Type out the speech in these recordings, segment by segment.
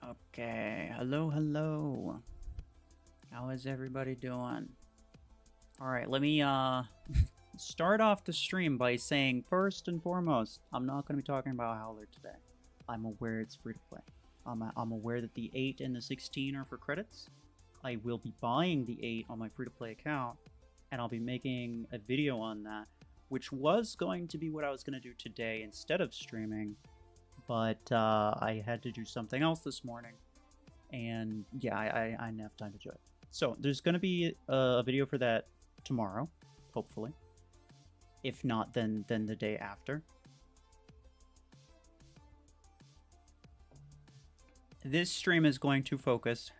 Okay, hello. How is everybody doing? Alright, let me start off the stream by saying, first and foremost, I'm not going to be talking about Howler today. I'm aware it's free to play. I'm aware that the 8 and the 16 are for credits. I will be buying the 8 on my free to play account, and I'll be making a video on that, which was going to be what I was going to do today instead of streaming. But I had to do something else this morning, and yeah, I didn't have time to do it. So there's going to be a video for that tomorrow, hopefully. If not, then the day after. This stream is going to focus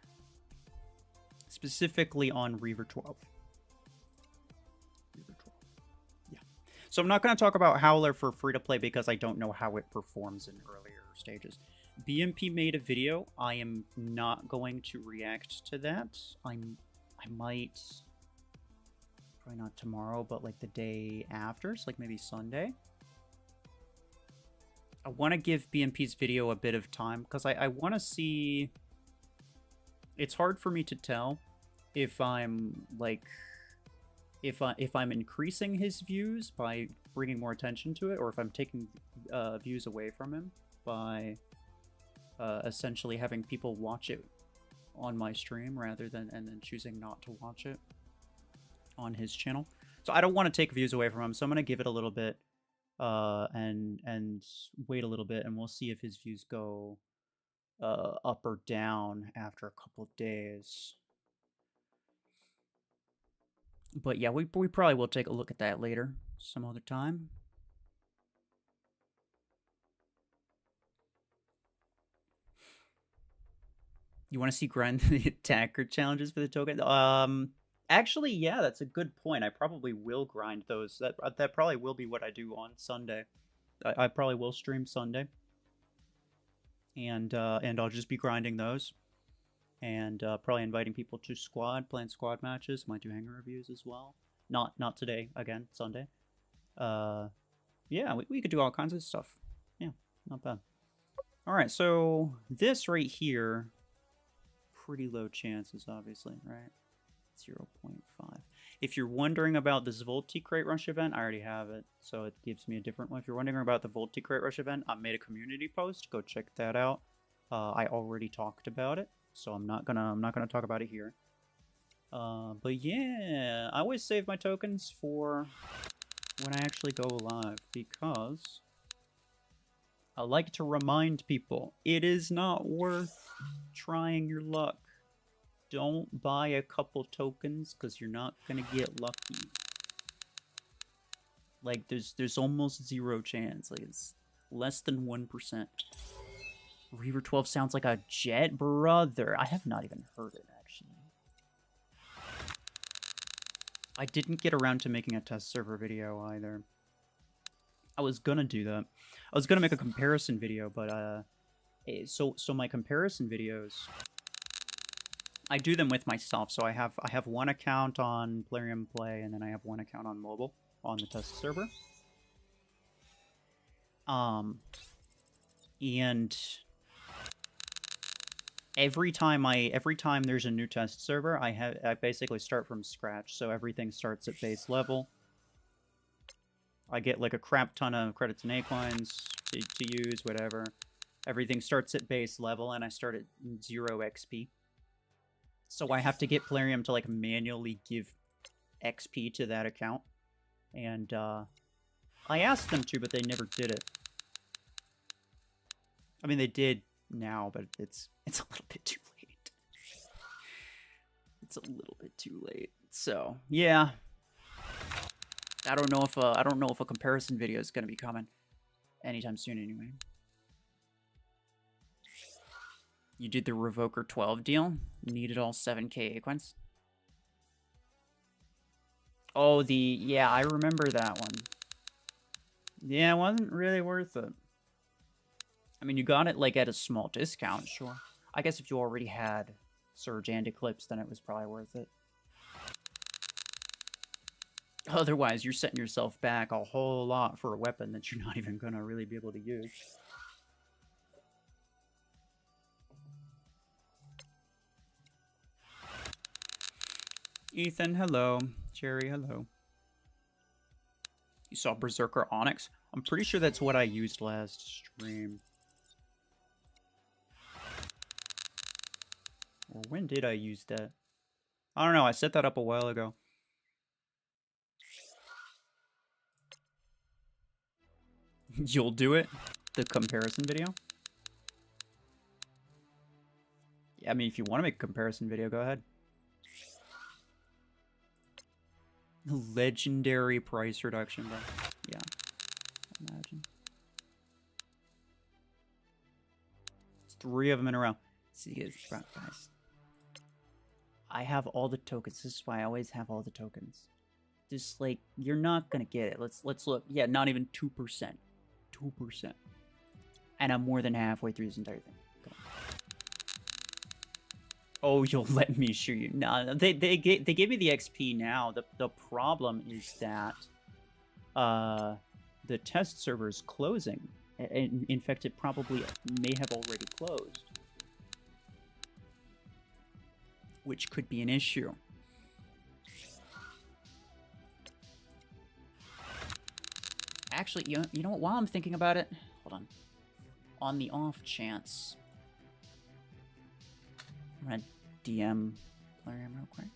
specifically on Reaver 12. So I'm not going to talk about Howler for free-to-play because I don't know how it performs in earlier stages. BMP made a video. I am not going to react to that. I might, probably not tomorrow, but like the day after, so like maybe Sunday. I want to give BMP's video a bit of time because I want to see... It's hard for me to tell if I'm like... If I'm increasing his views by bringing more attention to it, or if I'm taking views away from him by essentially having people watch it on my stream rather than and then choosing not to watch it on his channel. So I don't want to take views away from him, so I'm gonna give it a little bit and wait a little bit, and we'll see if his views go up or down after a couple of days. But yeah, we probably will take a look at that later, some other time. You want to see grind the attacker challenges for the token? Actually, yeah, that's a good point. I probably will grind those. That probably will be what I do on Sunday. I probably will stream Sunday, and I'll just be grinding those. And probably inviting people to playing squad matches. Might do hangar reviews as well. Not today, again, Sunday. Yeah, we could do all kinds of stuff. Yeah, not bad. Alright, so this right here, pretty low chances, obviously, right? 0.5. If you're wondering about this Volti Crate Rush event, I already have it, so it gives me a different one. If you're wondering about the Volti Crate Rush event, I made a community post. Go check that out. I already talked about it, so I'm not gonna talk about it here. But yeah, I always save my tokens for when I actually go live because I like to remind people it is not worth trying your luck. Don't buy a couple tokens because you're not gonna get lucky. Like there's almost zero chance. Like it's less than 1%. Reaver 12 sounds like a jet, brother. I have not even heard it, actually. I didn't get around to making a test server video either. I was gonna do that. I was gonna make a comparison video, but so my comparison videos, I do them with myself. So I have one account on Plarium Play, and then I have one account on mobile on the test server. And every time there's a new test server, I basically start from scratch. So everything starts at base level. I get like a crap ton of credits and A-coins to use, whatever. Everything starts at base level, and I start at 0 XP. So I have to get Plarium to like manually give XP to that account. And I asked them to, but they never did it. I mean, they did now, but it's a little bit too late. It's a little bit too late. So yeah, I don't know if a comparison video is gonna be coming anytime soon. Anyway, you did the Revoker 12 deal. Needed all 7K A-coins. Oh, yeah, I remember that one. Yeah, it wasn't really worth it. I mean, you got it, like, at a small discount, sure. I guess if you already had Surge and Eclipse, then it was probably worth it. Otherwise, you're setting yourself back a whole lot for a weapon that you're not even gonna really be able to use. Ethan, hello. Jerry, hello. You saw Berserker Onyx? I'm pretty sure that's what I used last stream. Or when did I use that? I don't know. I set that up a while ago. You'll do it? The comparison video? Yeah, I mean, if you want to make a comparison video, go ahead. Legendary price reduction, bro. Yeah. Imagine. It's 3 of them in a row. See, guys. I have all the tokens. This is why I always have all the tokens. Just like, you're not gonna get it. Let's look. Yeah, not even 2%. 2%. And I'm more than halfway through this entire thing. Okay. Oh, you'll let me shoot you. No, they gave me the XP now. The problem is that the test server is closing. In fact, it probably may have already closed, which could be an issue. Actually, you know what? While I'm thinking about it, hold on. On the off chance, I'm gonna DM Plarium real quick.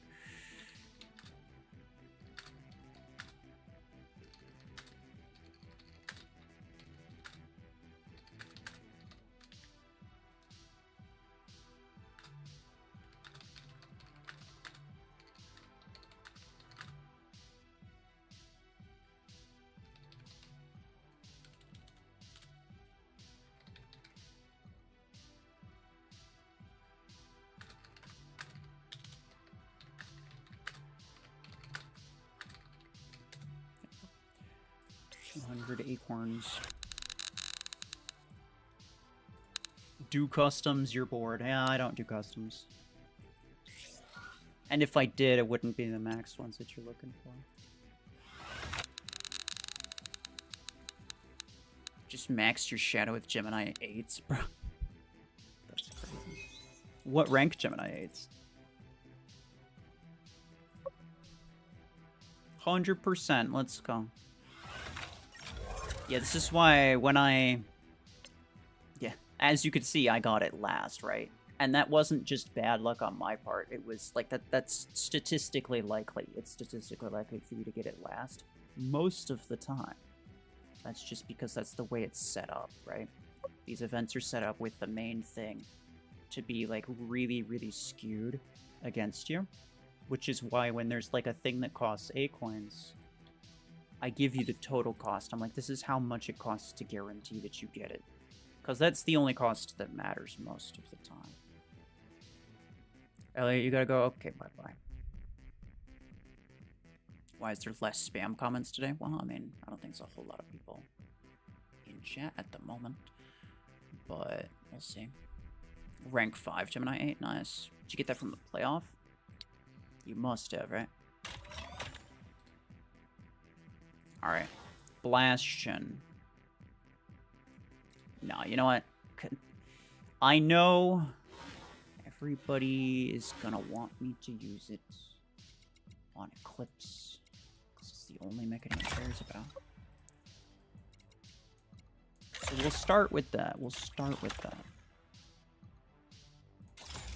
Acorns. Do customs, you're bored. Yeah, I don't do customs. And if I did, it wouldn't be the max ones that you're looking for. Just maxed your shadow with Gemini 8s, bro. That's crazy. What rank Gemini 8s? 100%, let's go. Yeah, this is why when yeah, as you could see, I got it last, right? And that wasn't just bad luck on my part. It was like that's statistically likely. It's statistically likely for you to get it last most of the time. That's just because that's the way it's set up, right? These events are set up with the main thing to be like really, really skewed against you, which is why when there's like a thing that costs acorns, I give you the total cost. I'm like, this is how much it costs to guarantee that you get it. Because that's the only cost that matters most of the time. Elliot, you gotta go? Okay, bye-bye. Why is there less spam comments today? Well, I mean, I don't think there's a whole lot of people in chat at the moment. But we'll see. Rank 5, Gemini 8, nice. Did you get that from the playoff? You must have, right? Alright. Bastion. No, you know what? I know everybody is gonna want me to use it on Eclipse, because it's the only mech anyone cares about. So we'll start with that. We'll start with that.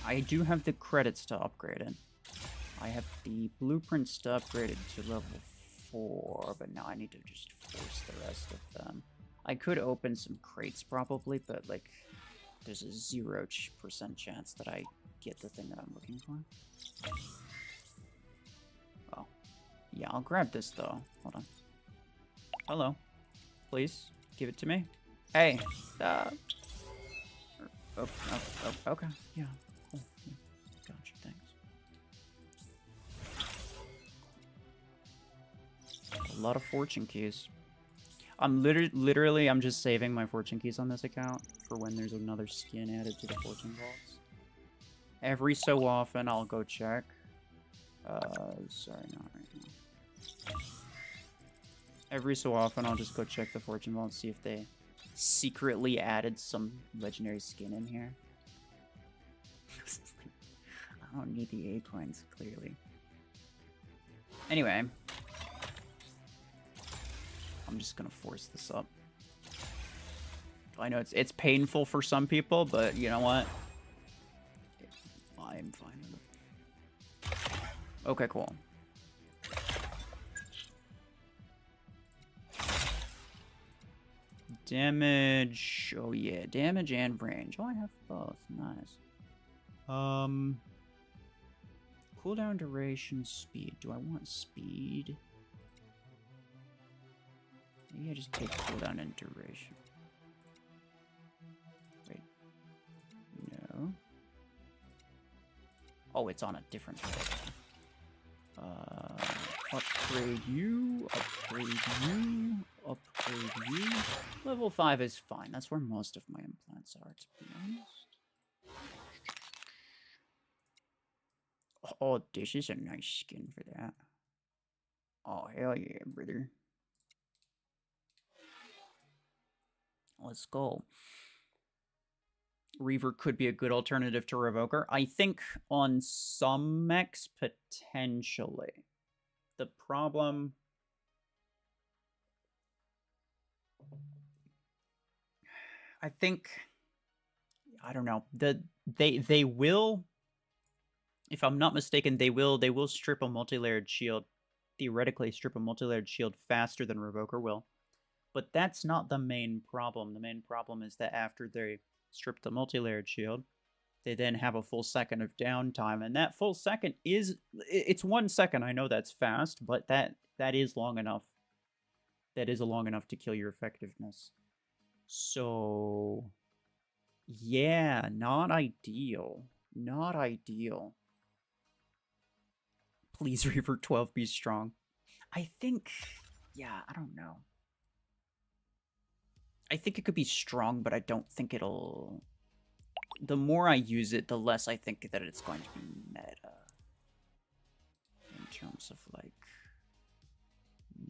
I do have the credits to upgrade it. I have the blueprints to upgrade it to level 4, but now I need to just force the rest of them. I could open some crates probably, but like there's a 0% chance that I get the thing that I'm looking for. Oh. Yeah, I'll grab this though. Hold on. Hello. Please, give it to me. Hey. Okay. Yeah. Cool. Yeah. Gotcha, thanks. A lot of fortune keys. I'm literally I'm just saving my fortune keys on this account for when there's another skin added to the fortune vaults. Every so often I'll go check. Sorry, not right now. Every so often I'll just go check the fortune vault and see if they secretly added some legendary skin in here. I don't need the acorns, clearly. Anyway. I'm just gonna force this up. I know it's painful for some people, but you know what? I'm fine with it. Okay, cool. Damage. Oh yeah, damage and range. Oh, I have both. Nice. Cooldown, duration, speed. Do I want speed? Maybe I just take cooldown and duration. Wait. No. Oh, it's on a different page. Upgrade you, upgrade you, upgrade you. Level 5 is fine. That's where most of my implants are, to be honest. Oh, this is a nice skin for that. Oh, hell yeah, brother. Let's go. Reaver could be a good alternative to Revoker. I think on some mechs, potentially. The problem... I think... I don't know. They will... If I'm not mistaken, they will strip a multi-layered shield. Theoretically strip a multi-layered shield faster than Revoker will. But that's not the main problem. The main problem is that after they strip the multi-layered shield, they then have a full second of downtime, and that full second it's 1 second. I know that's fast, but that is long enough. That is long enough to kill your effectiveness. So yeah, not ideal. Not ideal. Please, Reaver 12 be strong. I think, yeah, I don't know. I think it could be strong, but I don't think it'll... The more I use it, the less I think that it's going to be meta. In terms of, like,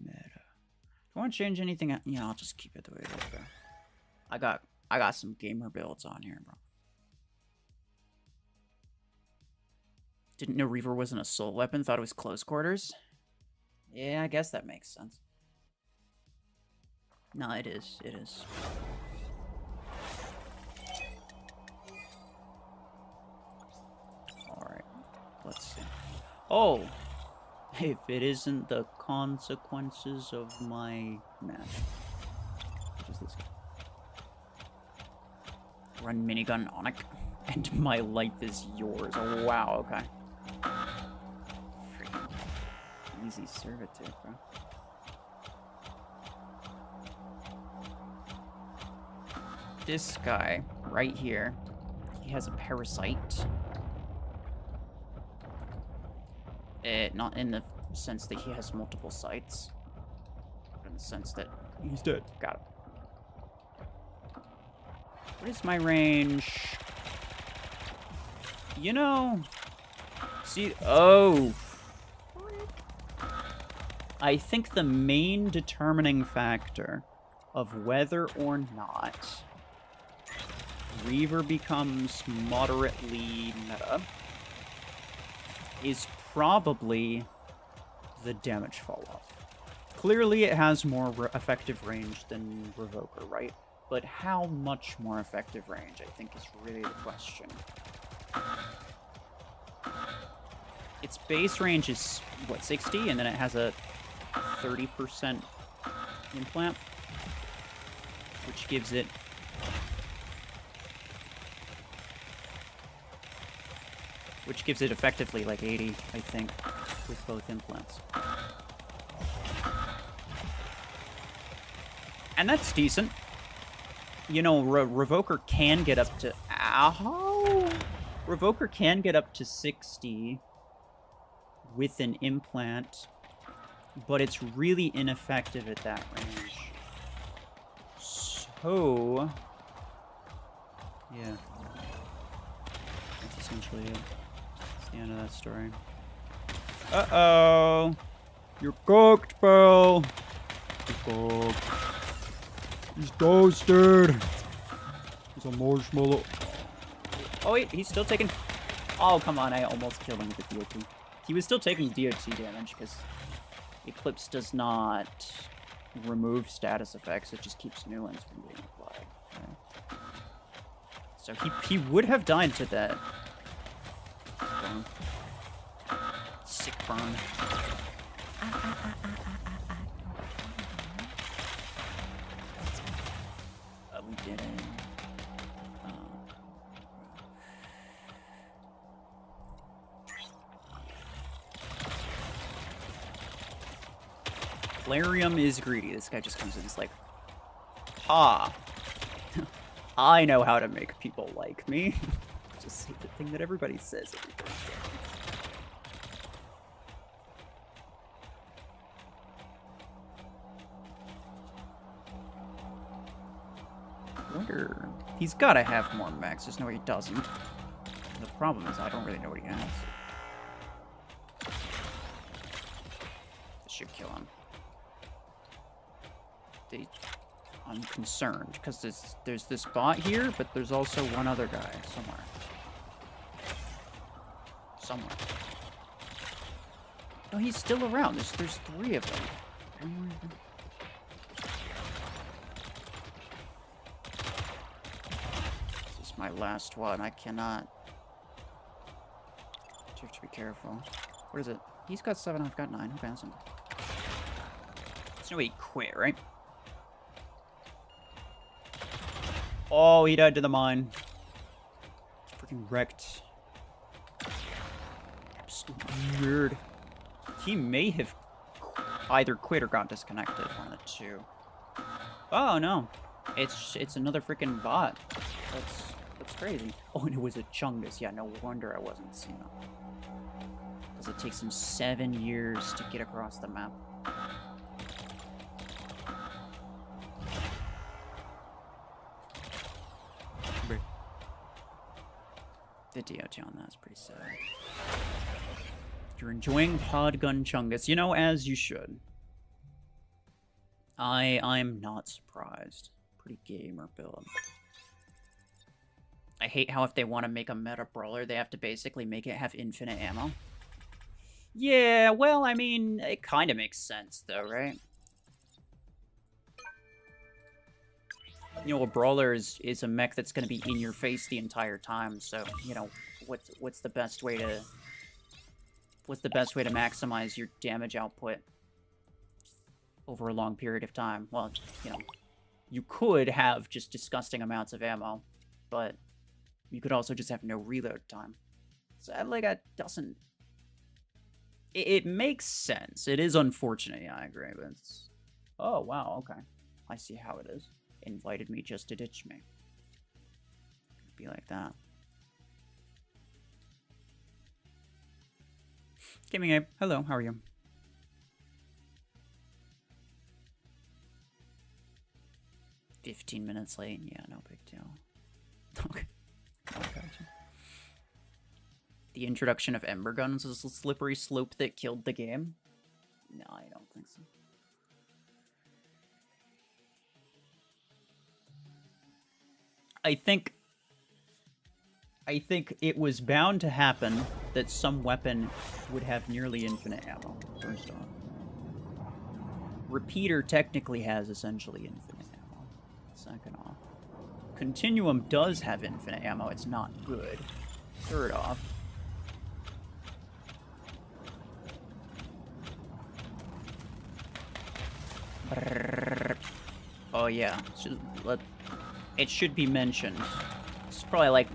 meta. Do I want to change anything? Yeah, I'll just keep it the way it is, bro. I got some gamer builds on here, bro. Didn't know Reaver was an assault weapon, thought it was close quarters. Yeah, I guess that makes sense. No, it is. It is. Alright. Let's see. Oh! If it isn't the consequences of my match. What is this? Run minigun on it. And my life is yours. Oh, wow, okay. Freaking easy servitude, bro. This guy, right here, he has a parasite. Not in the sense that he has multiple sites, but in the sense that he's dead. Got it. What is my range? You know... See... Oh! I think the main determining factor of whether or not Reaver becomes moderately meta is probably the damage fall-off. Clearly it has more effective range than Revoker, right? But how much more effective range, I think, is really the question. Its base range is, what, 60? And then it has a 30% implant, which gives it... Which gives it effectively like 80, I think, with both implants. And that's decent. You know, Revoker can get up to... Ow! Revoker can get up to 60 with an implant, but it's really ineffective at that range. So... yeah. That's essentially it. That's the end of that story. Uh-oh! You're cooked, bro! You're cooked. He's toasted! He's a marshmallow. Oh wait, he's still taking... Oh, come on, I almost killed him with the DOP. he was still taking DOT damage because Eclipse does not remove status effects. It just keeps new ones from being applied. Right? So he would have died to that. Burn. Sick burn. We did it. Plarium is greedy. This guy just comes in and is like, ha! I know how to make people like me. Just say the thing that everybody says every time. I wonder... He's gotta have more mechs. There's no way he doesn't. The problem is I don't really know what he has. This should kill him. I'm concerned because there's this bot here, but there's also one other guy somewhere. No, he's still around. There's 3 of them. This is my last one. I cannot. You have to be careful. What is it? He's got 7. I've got 9. Who bans him? There's no way he quit, right? Oh, he died to the mine. Freaking wrecked. Absolute nerd. He may have either quit or got disconnected. One of the 2. Oh no, it's another freaking bot. That's crazy. Oh, and it was a Chungus. Yeah, no wonder I wasn't seeing him. Because it takes him 7 years to get across the map. The DOT on that's pretty sad. You're enjoying Podgun Chungus, you know, as you should. I'm not surprised. Pretty gamer build. I hate how if they want to make a meta brawler, they have to basically make it have infinite ammo. Yeah, well, I mean, it kind of makes sense though, right? You know, a brawler is a mech that's going to be in your face the entire time. So, you know, what's the best way to maximize your damage output over a long period of time? Well, you know, you could have just disgusting amounts of ammo, but you could also just have no reload time. So, like, that doesn't. It makes sense. It is unfortunate. Yeah, I agree. But it's. Oh wow. Okay, I see how it is. Invited me just to ditch me. Could be like that. Gaming Abe, hello, how are you? $15 late, yeah, no big deal. Okay. Oh, gotcha. The introduction of Ember Guns is a slippery slope that killed the game? No, I don't think so. I think it was bound to happen that some weapon would have nearly infinite ammo, first off. Repeater technically has essentially infinite ammo, second off. Continuum does have infinite ammo, it's not good. Third off. Oh yeah, it should be mentioned. It's probably like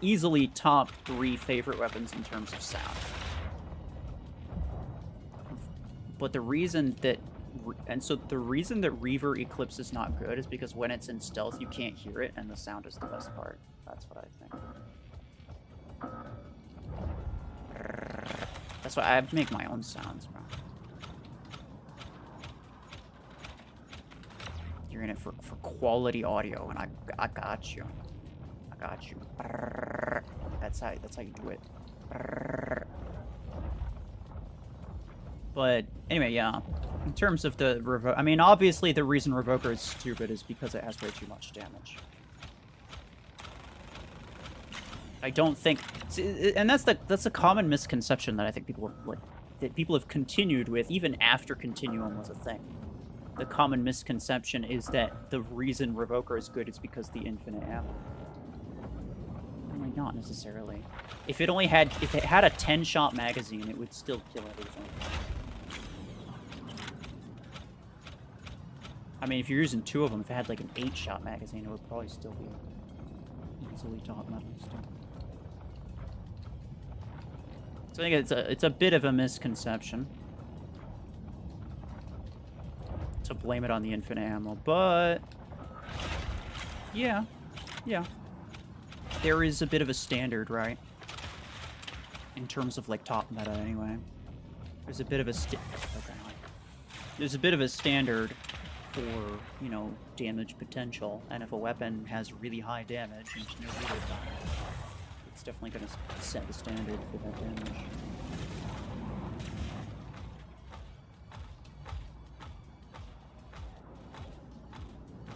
easily top 3 favorite weapons in terms of sound. But the reason that Reaver Eclipse is not good is because when it's in stealth you can't hear it and the sound is the best part. That's what I think. That's why I make my own sounds, bro. You're in it for quality audio, and I got you. I got you. That's how you do it. But anyway, yeah. In terms of the revoke, I mean, obviously the reason Revoker is stupid is because it has way too much damage. I don't think, and that's the common misconception that I think people have, like, that people have continued with even after Continuum was a thing. The common misconception is that the reason Revoker is good is because the infinite ammo. Like, not necessarily. If it had a 10-shot magazine, it would still kill everything. I mean, if you're using 2 of them, if it had like an 8-shot magazine, it would probably still be easily top metal still. So I think it's a bit of a misconception to blame it on the infinite ammo, but yeah. There is a bit of a standard, right? In terms of like top meta, anyway. There's a bit of a there's a bit of a standard for, you know, damage potential, and if a weapon has really high damage and no reload time, it's definitely going to set the standard for that damage.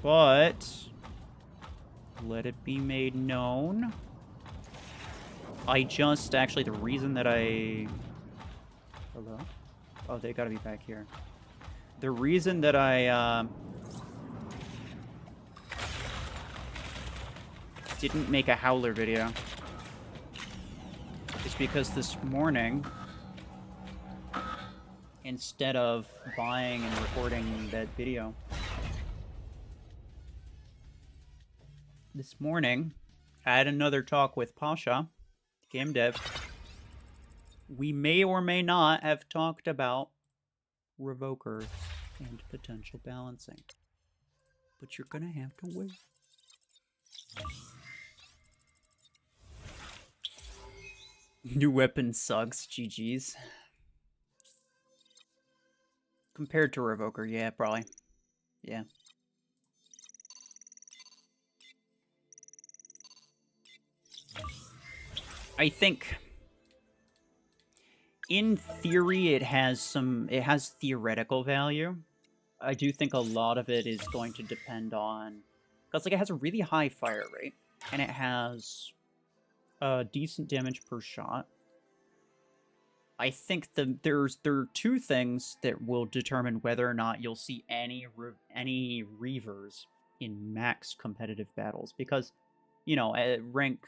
But let it be made known, actually, the reason that hello? Oh, they gotta be back here. The reason that I didn't make a Howler video is because this morning, instead of buying and recording that video, this morning, I had another talk with Pasha, game dev. We may or may not have talked about Revokers and potential balancing. But you're gonna have to wait. New weapon sucks, GG's. Compared to Revoker, yeah, probably. Yeah. I think in theory it has theoretical value. I do think a lot of it is going to depend on, because like it has a really high fire rate and it has decent damage per shot. I think there are 2 things that will determine whether or not you'll see any Reavers in max competitive battles, because, you know, at rank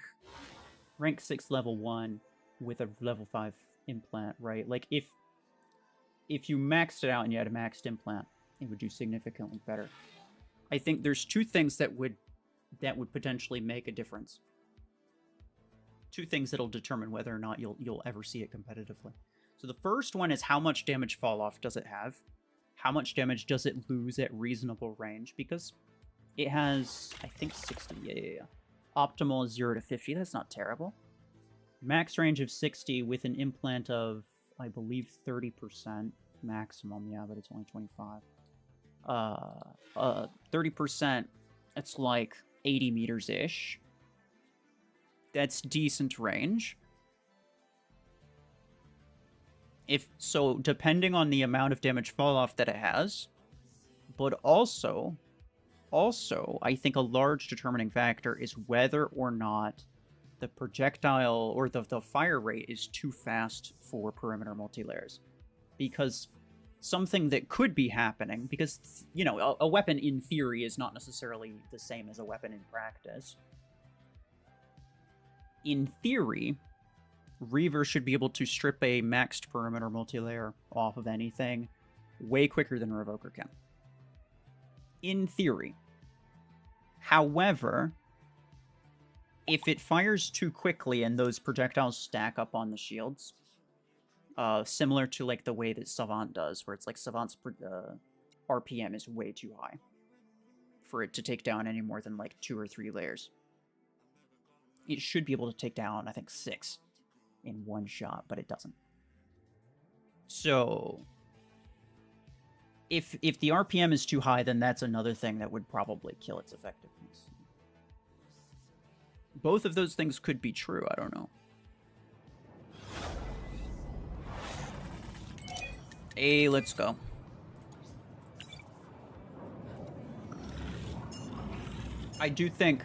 6 level 1 with a level 5 implant, right? Like if you maxed it out and you had a maxed implant, it would do significantly better. I think there's 2 things that would potentially make a difference. 2 things that'll determine whether or not you'll ever see it competitively. So the first one is, how much damage fall off does it have? How much damage does it lose at reasonable range? Because it has, I think, 60. Yeah. Optimal is 0 to 50. That's not terrible. Max range of 60 with an implant of, I believe, 30% maximum. Yeah, but it's only 25. 30%, it's like 80 meters-ish. That's decent range. So, depending on the amount of damage fall-off that it has, but also, I think a large determining factor is whether or not the projectile or the fire rate is too fast for perimeter multi-layers. Because something that could be happening, because, you know, a weapon in theory is not necessarily the same as a weapon in practice. In theory, Reaver should be able to strip a maxed perimeter multi-layer off of anything way quicker than Revoker can. In theory. However, if it fires too quickly and those projectiles stack up on the shields, similar to like the way that Savant does, where it's like Savant's RPM is way too high for it to take down any more than like 2 or 3 layers. It should be able to take down, I think, 6 in one shot, but it doesn't. So, if the RPM is too high, then that's another thing that would probably kill its effectiveness. Both of those things could be true, I don't know. Hey, let's go. I do think,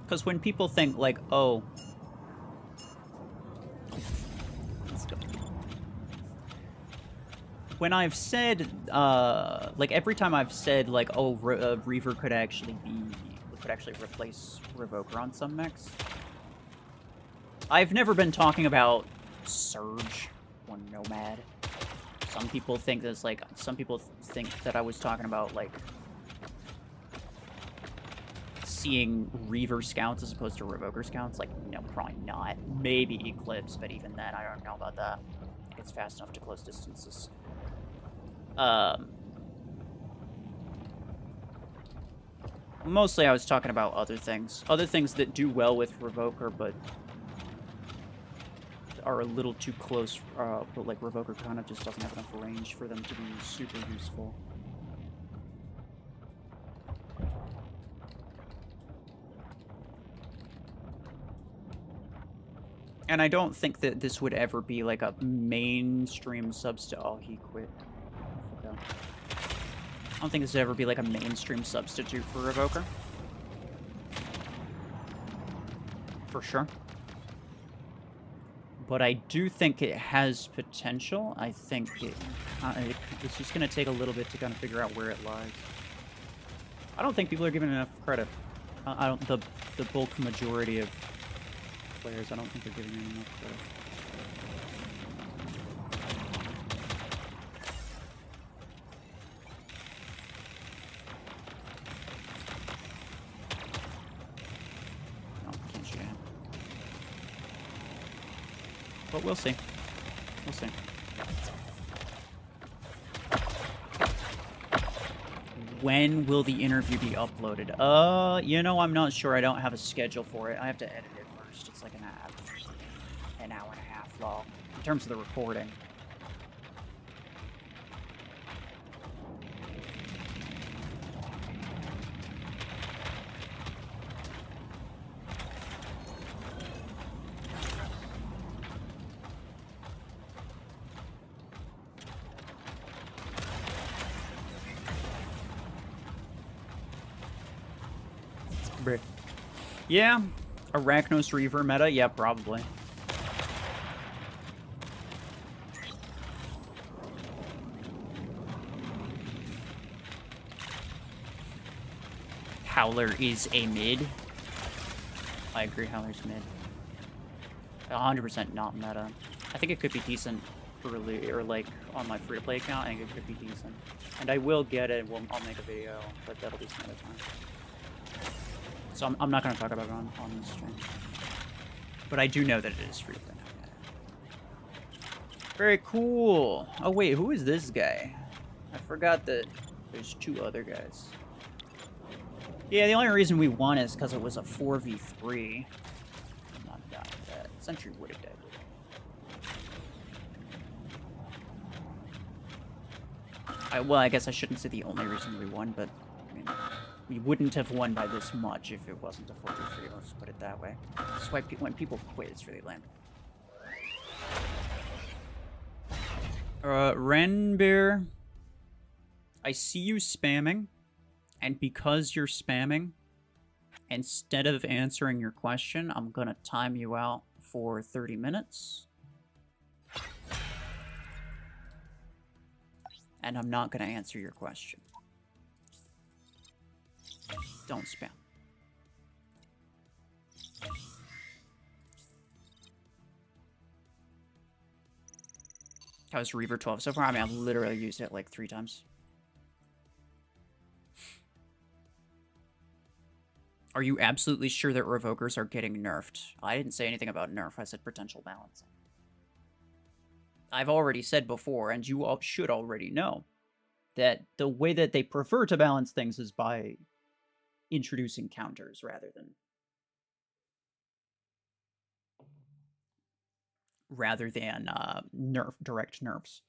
because when people think like, oh, when I've said, like every time I've said, like, oh, Reaver could actually replace Revoker on some mechs, I've never been talking about Surge or Nomad. Some people think that's like, some people think that I was talking about, like, seeing Reaver scouts as opposed to Revoker scouts. Like, no, probably not. Maybe Eclipse, but even then, I don't know about that. It's fast enough to close distances. Mostly I was talking about other things. Other things that do well with Revoker, but are a little too close, but like Revoker kind of just doesn't have enough range for them to be super useful. And I don't think that this would ever be like a mainstream substitute. Oh, he quit. I don't think this would ever be like a mainstream substitute for Revoker. For sure. But I do think it has potential. I think it's just going to take a little bit to kind of figure out where it lies. I don't think people are giving enough credit. I don't. The bulk majority of players, I don't think they're giving it enough credit. But we'll see. We'll see. When will the interview be uploaded? You know, I'm not sure. I don't have a schedule for it. I have to edit it first. It's like an hour and a half long in terms of the recording. Yeah, Arachnos Reaver meta? Yeah, probably. Howler is a mid. I agree, Howler's mid. 100% not meta. I think it could be decent early, or like on my free-to-play account. I think it could be decent. And I will get it. I'll make a video, but that'll be some other time. So I'm not going to talk about it on this stream. But I do know that it is free for now. Very cool. Oh, wait, who is this guy? I forgot that there's two other guys. Yeah, the only reason we won is because it was a 4v3. I'm not down with that. Sentry would have died. Well, I guess I shouldn't say the only reason we won, but I mean, we wouldn't have won by this much if it wasn't a 4v3, let's put it that way. That's why when people quit, it's really lame. Renbeer, I see you spamming, and because you're spamming, instead of answering your question, I'm gonna time you out for 30 minutes. And I'm not gonna answer your question. Don't spam. How was Reaver 12 so far? I mean, I've literally used it like 3 times. Are you absolutely sure that Revokers are getting nerfed? I didn't say anything about nerf. I said potential balancing. I've already said before, and you all should already know, that the way that they prefer to balance things is by introducing counters rather than direct nerfs.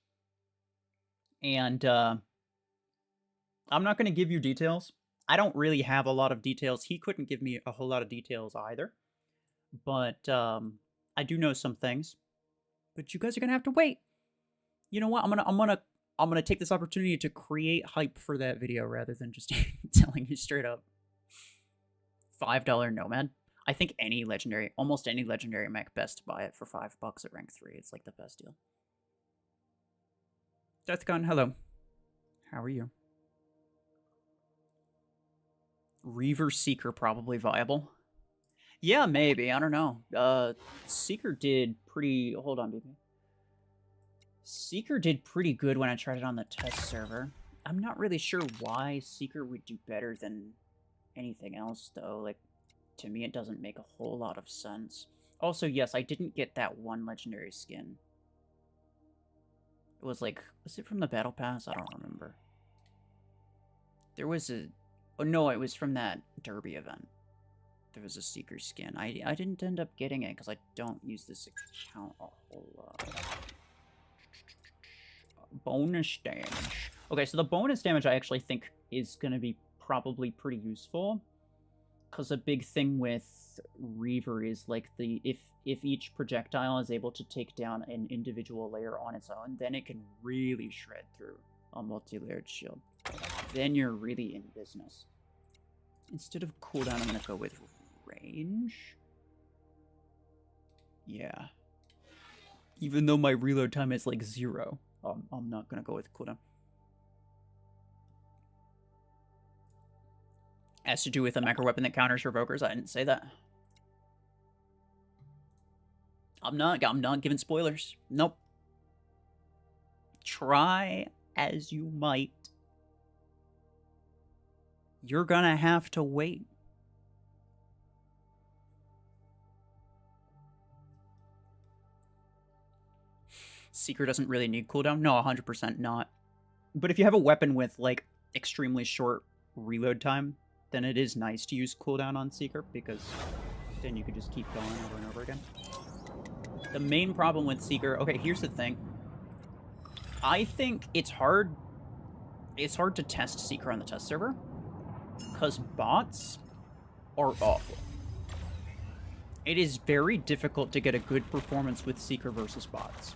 And I'm not going to give you details. I don't really have a lot of details. He couldn't give me a whole lot of details either. But I do know some things. But you guys are going to have to wait. You know what? I'm going to take this opportunity to create hype for that video rather than just telling you straight up. $5 Nomad. I think almost any legendary mech, best to buy it for $5 at rank 3. It's like the best deal. Deathgun, hello. How are you? Reaver Seeker probably viable. Yeah, maybe. I don't know. Seeker did pretty... Hold on, baby. Seeker did pretty good when I tried it on the test server. I'm not really sure why Seeker would do better than anything else, though. Like, to me, it doesn't make a whole lot of sense. Also, yes, I didn't get that one legendary skin. It was like... Was it from the Battle Pass? I don't remember. There was a... Oh, no, it was from that Derby event. There was a Seeker skin. I didn't end up getting it because I don't use this account a whole lot. Bonus damage. Okay, so the bonus damage I actually think is going to be probably pretty useful. Because a big thing with Reaver is like if each projectile is able to take down an individual layer on its own, then it can really shred through a multi-layered shield. Then you're really in business. Instead of cooldown, I'm going to go with range. Yeah. Even though my reload time is like 0, I'm not going to go with cooldown. Has to do with a macro weapon that counters Revokers. I didn't say that. I'm not giving spoilers. Nope. Try as you might. You're gonna have to wait. Seeker doesn't really need cooldown? No, 100% not. But if you have a weapon with, like, extremely short reload time, then it is nice to use cooldown on Seeker, because then you can just keep going over and over again. The main problem with Seeker... Okay, here's the thing. I think it's hard to test Seeker on the test server, because bots are awful. It is very difficult to get a good performance with Seeker versus bots.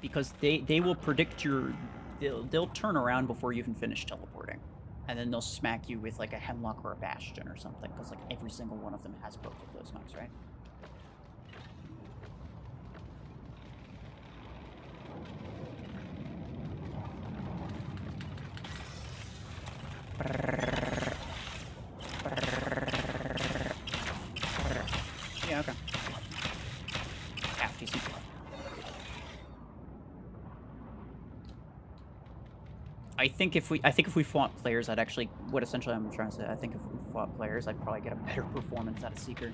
Because they will predict your... They'll turn around before you even finish teleporting. And then they'll smack you with like a Hemlock or a Bastion or something. Because like every single one of them has both of those knocks, right? Yeah, okay. Half decent. I think if we fought players, I'd actually... What essentially I'm trying to say, I think if we fought players, I'd probably get a better performance out of Seeker.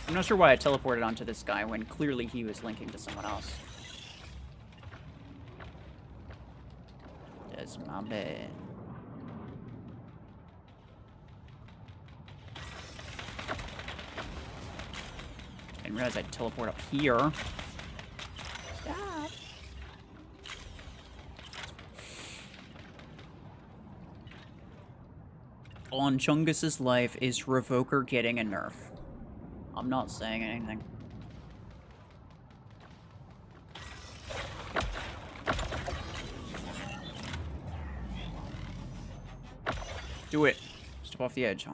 I'm not sure why I teleported onto this guy when clearly he was linking to someone else. That's my bad. I didn't realize I'd teleport up here. Stop. On Chungus's life, is Revoker getting a nerf? I'm not saying anything. Do it. Step off the edge, huh?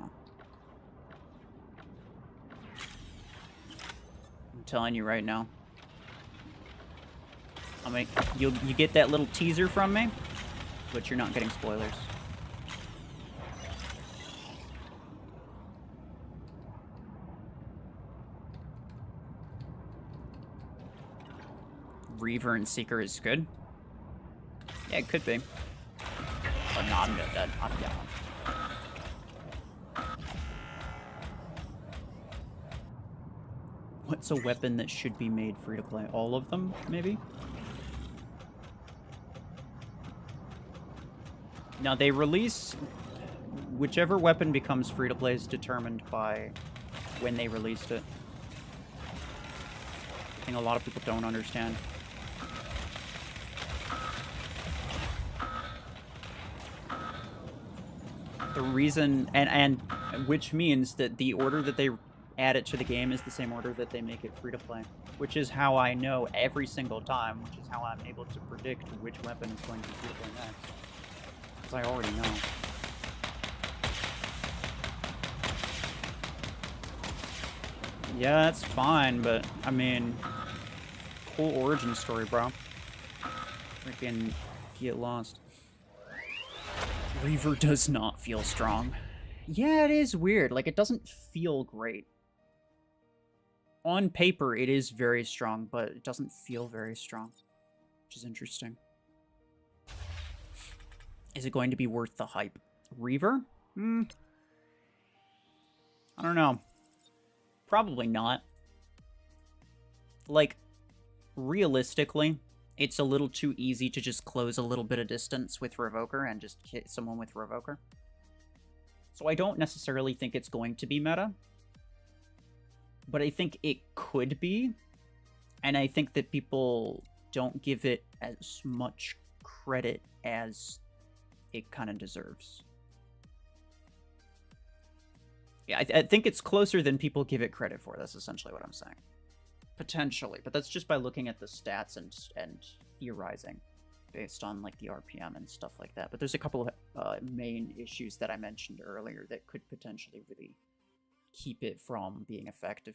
I'm telling you right now. I mean, you get that little teaser from me, but you're not getting spoilers. Reaver and Seeker is good. Yeah, it could be. But no, I'm dead. I'm dead. What's a weapon that should be made free to play? All of them, maybe? Now they release... Whichever weapon becomes free to play is determined by when they released it. I think a lot of people don't understand. The reason, and which means that the order that they add it to the game is the same order that they make it free to play, which is how I know every single time, which is how I'm able to predict which weapon is going to be free to play next, because I already know. Yeah, that's fine, but I mean, whole origin story, bro. Freaking get lost. Reaver does not feel strong. Yeah, it is weird. Like, it doesn't feel great. On paper, it is very strong, but it doesn't feel very strong, which is interesting. Is it going to be worth the hype? Reaver? I don't know. Probably not. Like, realistically, it's a little too easy to just close a little bit of distance with Revoker and just hit someone with Revoker. So I don't necessarily think it's going to be meta. But I think it could be. And I think that people don't give it as much credit as it kind of deserves. Yeah, I think it's closer than people give it credit for. That's essentially what I'm saying. Potentially, but that's just by looking at the stats and theorizing based on like the RPM and stuff like that. But there's a couple of main issues that I mentioned earlier that could potentially really keep it from being effective.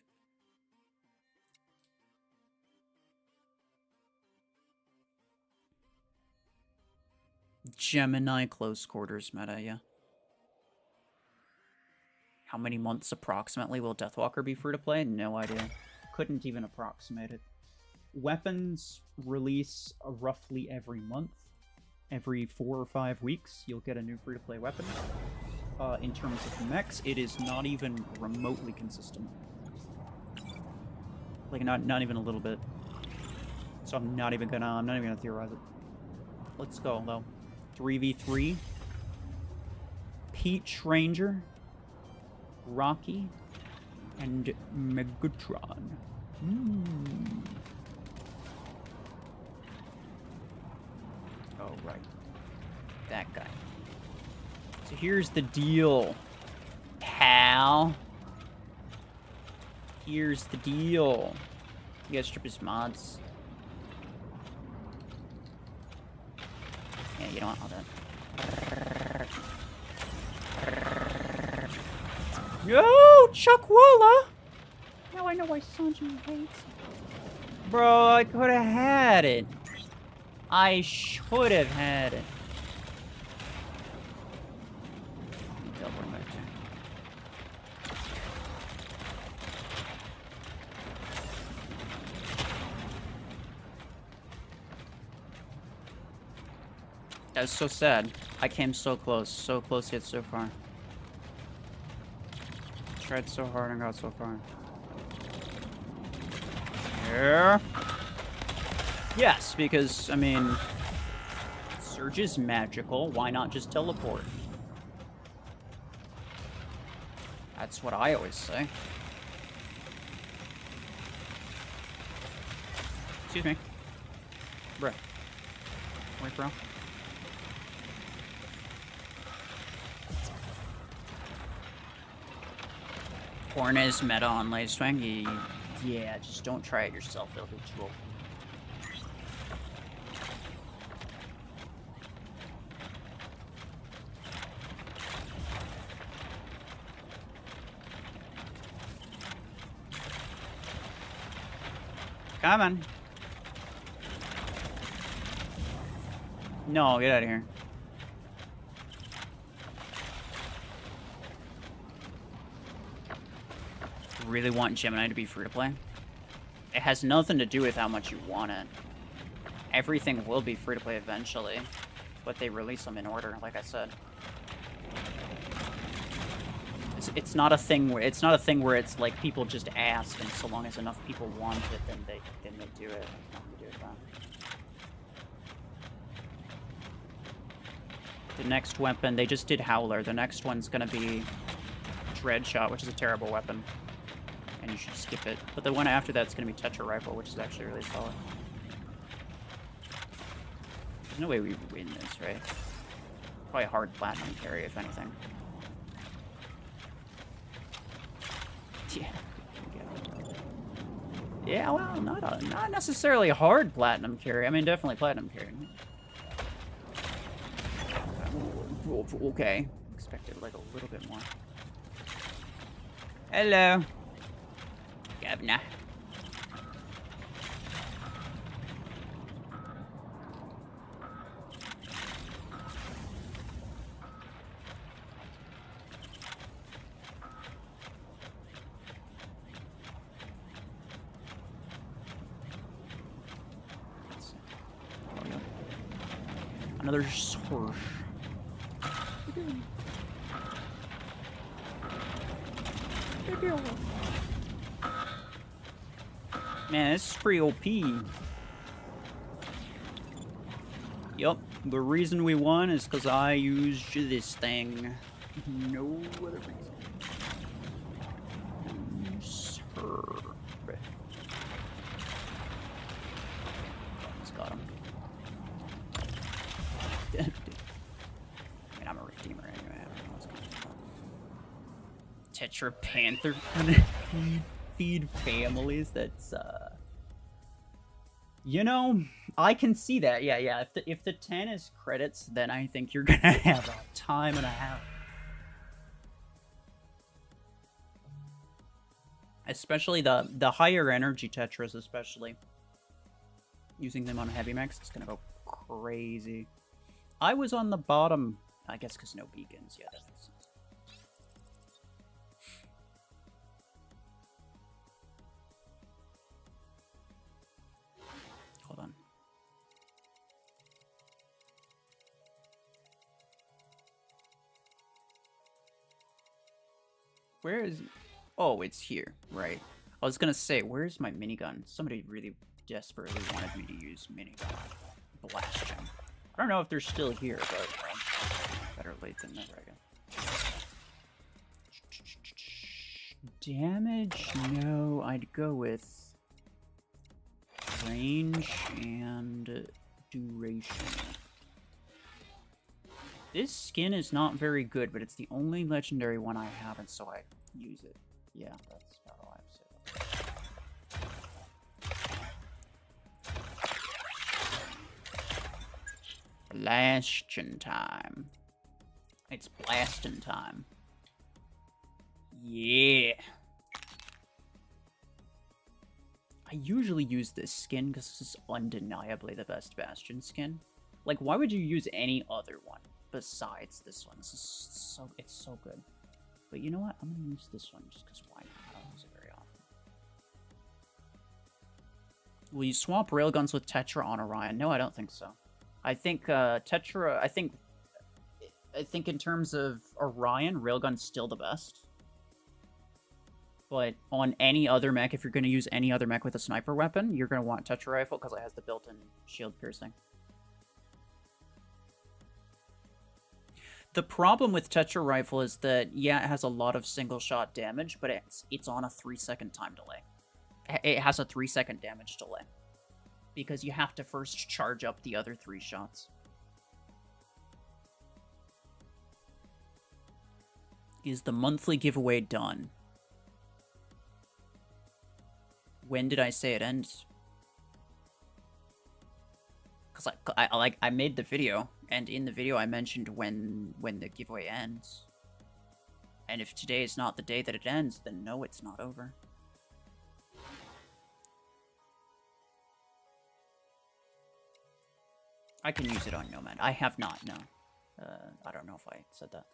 Gemini close quarters meta, yeah. How many months approximately will Deathwalker be free to play? No idea. Couldn't even approximate it. Weapons release roughly every month. Every 4 or 5 weeks, you'll get a new free-to-play weapon. In terms of mechs, it is not even remotely consistent. Like, not even a little bit. So I'm not even gonna theorize it. Let's go, though. 3v3. Peach Ranger. Rocky. And Megatron. Oh, right. That guy. So here's the deal, pal. Here's the deal. You gotta strip his mods. Yeah, you don't want all that. Yo, Chuckwalla! Now I know why Sanji hates it. Bro, I could have had it. I should have had it. That was so sad. I came so close yet so far. Tried so hard and got so far. Yeah. Yes, because, I mean, Surge is magical. Why not just teleport? That's what I always say. Excuse me. Bruh. Wait, bro. Cornez meta on Late Swing. Yeah, just don't try it yourself. It'll be too open. Come on. No, get out of here. Really want Gemini to be free to play? It has nothing to do with how much you want it. Everything will be free to play eventually, but they release them in order, like I said. It's not a thing where it's like people just ask, and so long as enough people want it, then they do it. The next weapon, they just did Howler. The next one's gonna be Dreadshot, which is a terrible weapon. And you should skip it. But the one after that's going to be Tetra Rifle, which is actually really solid. There's no way we win this, right? Probably a hard platinum carry, if anything. Yeah. Yeah, well, not necessarily a hard platinum carry. I mean, definitely platinum carry. Okay. Expected like a little bit more. Hello. Governor. Another source. Man, this is pretty OP. Yup, the reason we won is because I used this thing. No other reason. Sir. He's got him. I mean, I'm a redeemer anyway. I don't know what's going on. Tetra Panther feed families. That's you know, I can see that. Yeah. If the 10 is credits, then I think you're gonna have a time and a half. Especially the higher energy tetras, especially using them on heavy mechs, it's gonna go crazy. I was on the bottom, I guess, because no beacons. Yeah, that makes sense. Hold on. Where is... Oh, it's here. Right. I was gonna say, where's my minigun? Somebody really desperately wanted me to use minigun. Blast gem. I don't know if they're still here, but better late than never, I guess. Damage? No, I'd go with range and duration. This skin is not very good, but it's the only legendary one I have, and so I use it. Yeah, that's about all I have to say. Blasting time. It's blasting time. Yeah. I usually use this skin because this is undeniably the best Bastion skin. Like, why would you use any other one besides this one? This is it's so good. But you know what? I'm gonna use this one just because why not? I don't use it very often. Will you swap railguns with Tetra on Orion? No, I don't think so. I think Tetra. I think in terms of Orion, railgun's still the best. But on any other mech, if you're going to use any other mech with a sniper weapon, you're going to want Tetra Rifle because it has the built-in shield piercing. The problem with Tetra Rifle is that, yeah, it has a lot of single-shot damage, but it's on a 3-second time delay. It has a 3-second damage delay. Because you have to first charge up the other 3 shots. Is the monthly giveaway done? When did I say it ends? Because I made the video, and in the video I mentioned when the giveaway ends. And if today is not the day that it ends, then no, it's not over. I can use it on Nomad. I have not, no. I don't know if I said that.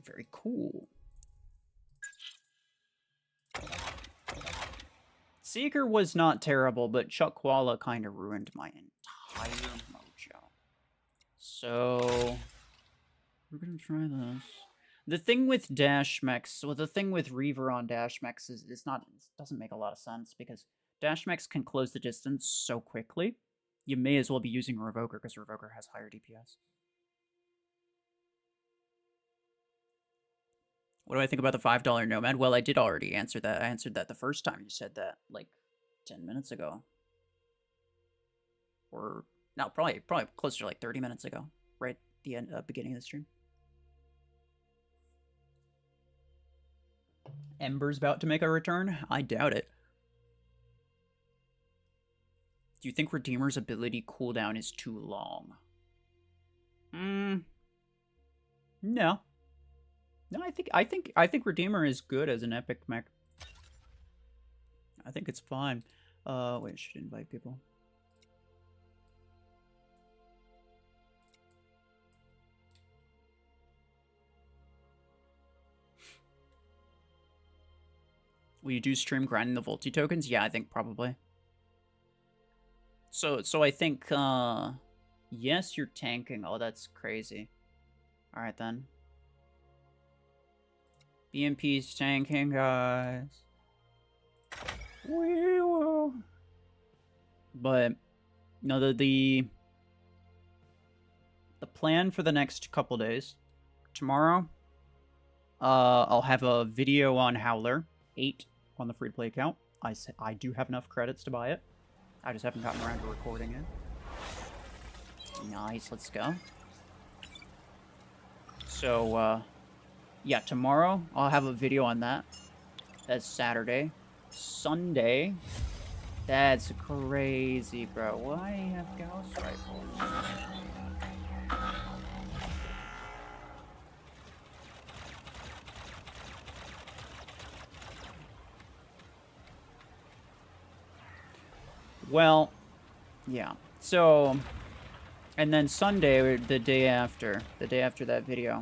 Very cool. Seeker was not terrible, but Chuckwalla kind of ruined my entire mojo. So, we're gonna try this. The thing with Dash Mechs, well, the thing with Reaver on Dash Mechs is it doesn't make a lot of sense because Dash Mechs can close the distance so quickly. You may as well be using Revoker because Revoker has higher DPS. What do I think about the $5 Nomad? Well, I did already answer that. I answered that the first time you said that, like, 10 minutes ago. Or, no, probably closer to like 30 minutes ago. Right at the end, beginning of the stream. Ember's about to make a return? I doubt it. Do you think Redeemer's ability cooldown is too long? No. No, I think Redeemer is good as an epic mech. I think it's fine. Wait, I should invite people. Will you do stream grinding the Volti tokens? Yeah, I think probably. So I think Yes, you're tanking. Oh, that's crazy. Alright, then. BMP's tanking, guys. We will. But, no, the plan for the next couple days. Tomorrow, I'll have a video on Howler 8 on the free-to-play account. I do have enough credits to buy it. I just haven't gotten around to recording it. Nice, let's go. So, yeah, tomorrow I'll have a video on that. That's Saturday. Sunday, that's crazy, bro. Why do you have Gauss rifles? Well, yeah. So, and then Sunday, the day after that video.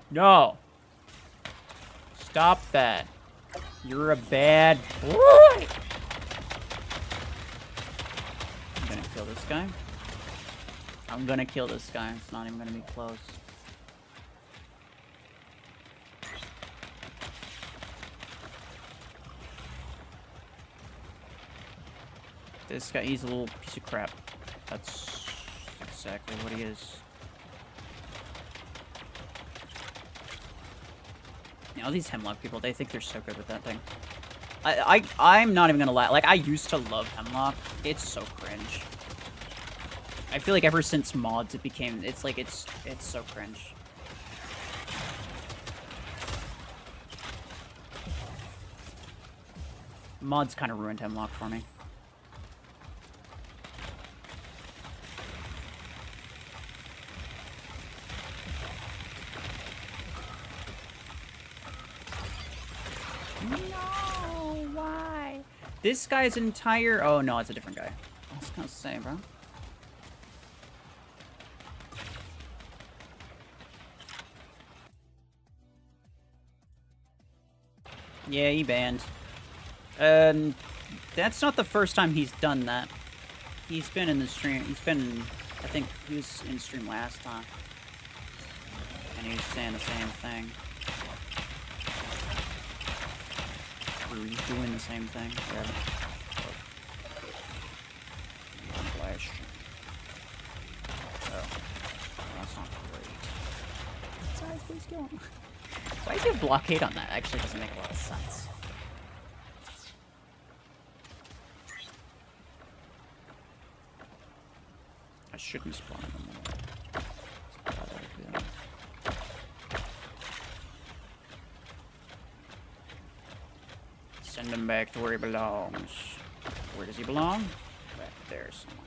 No. Stop that. You're a bad boy. I'm gonna kill this guy. I'm gonna kill this guy. It's not even gonna be close. This guy, he's a little piece of crap. That's exactly what he is. You know, these Hemlock people, they think they're so good with that thing. I'm not even gonna lie. Like, I used to love Hemlock. It's so cringe. I feel like ever since mods, it became, it's like, it's so cringe. Mods kind of ruined Hemlock for me. No, why? This guy's entire... Oh, no, it's a different guy. I was gonna say, bro. Yeah, he banned. That's not the first time he's done that. He's been in the stream. He's been... I think he was in stream last time. And he was saying the same thing. He's doing the same thing. Yeah. Flash. Oh. That's not great. Size, please kill him. Why do you have blockade on that? Actually doesn't make a lot of sense. I shouldn't spawn them more. Send him back to where he belongs. Where does he belong? Back there somewhere.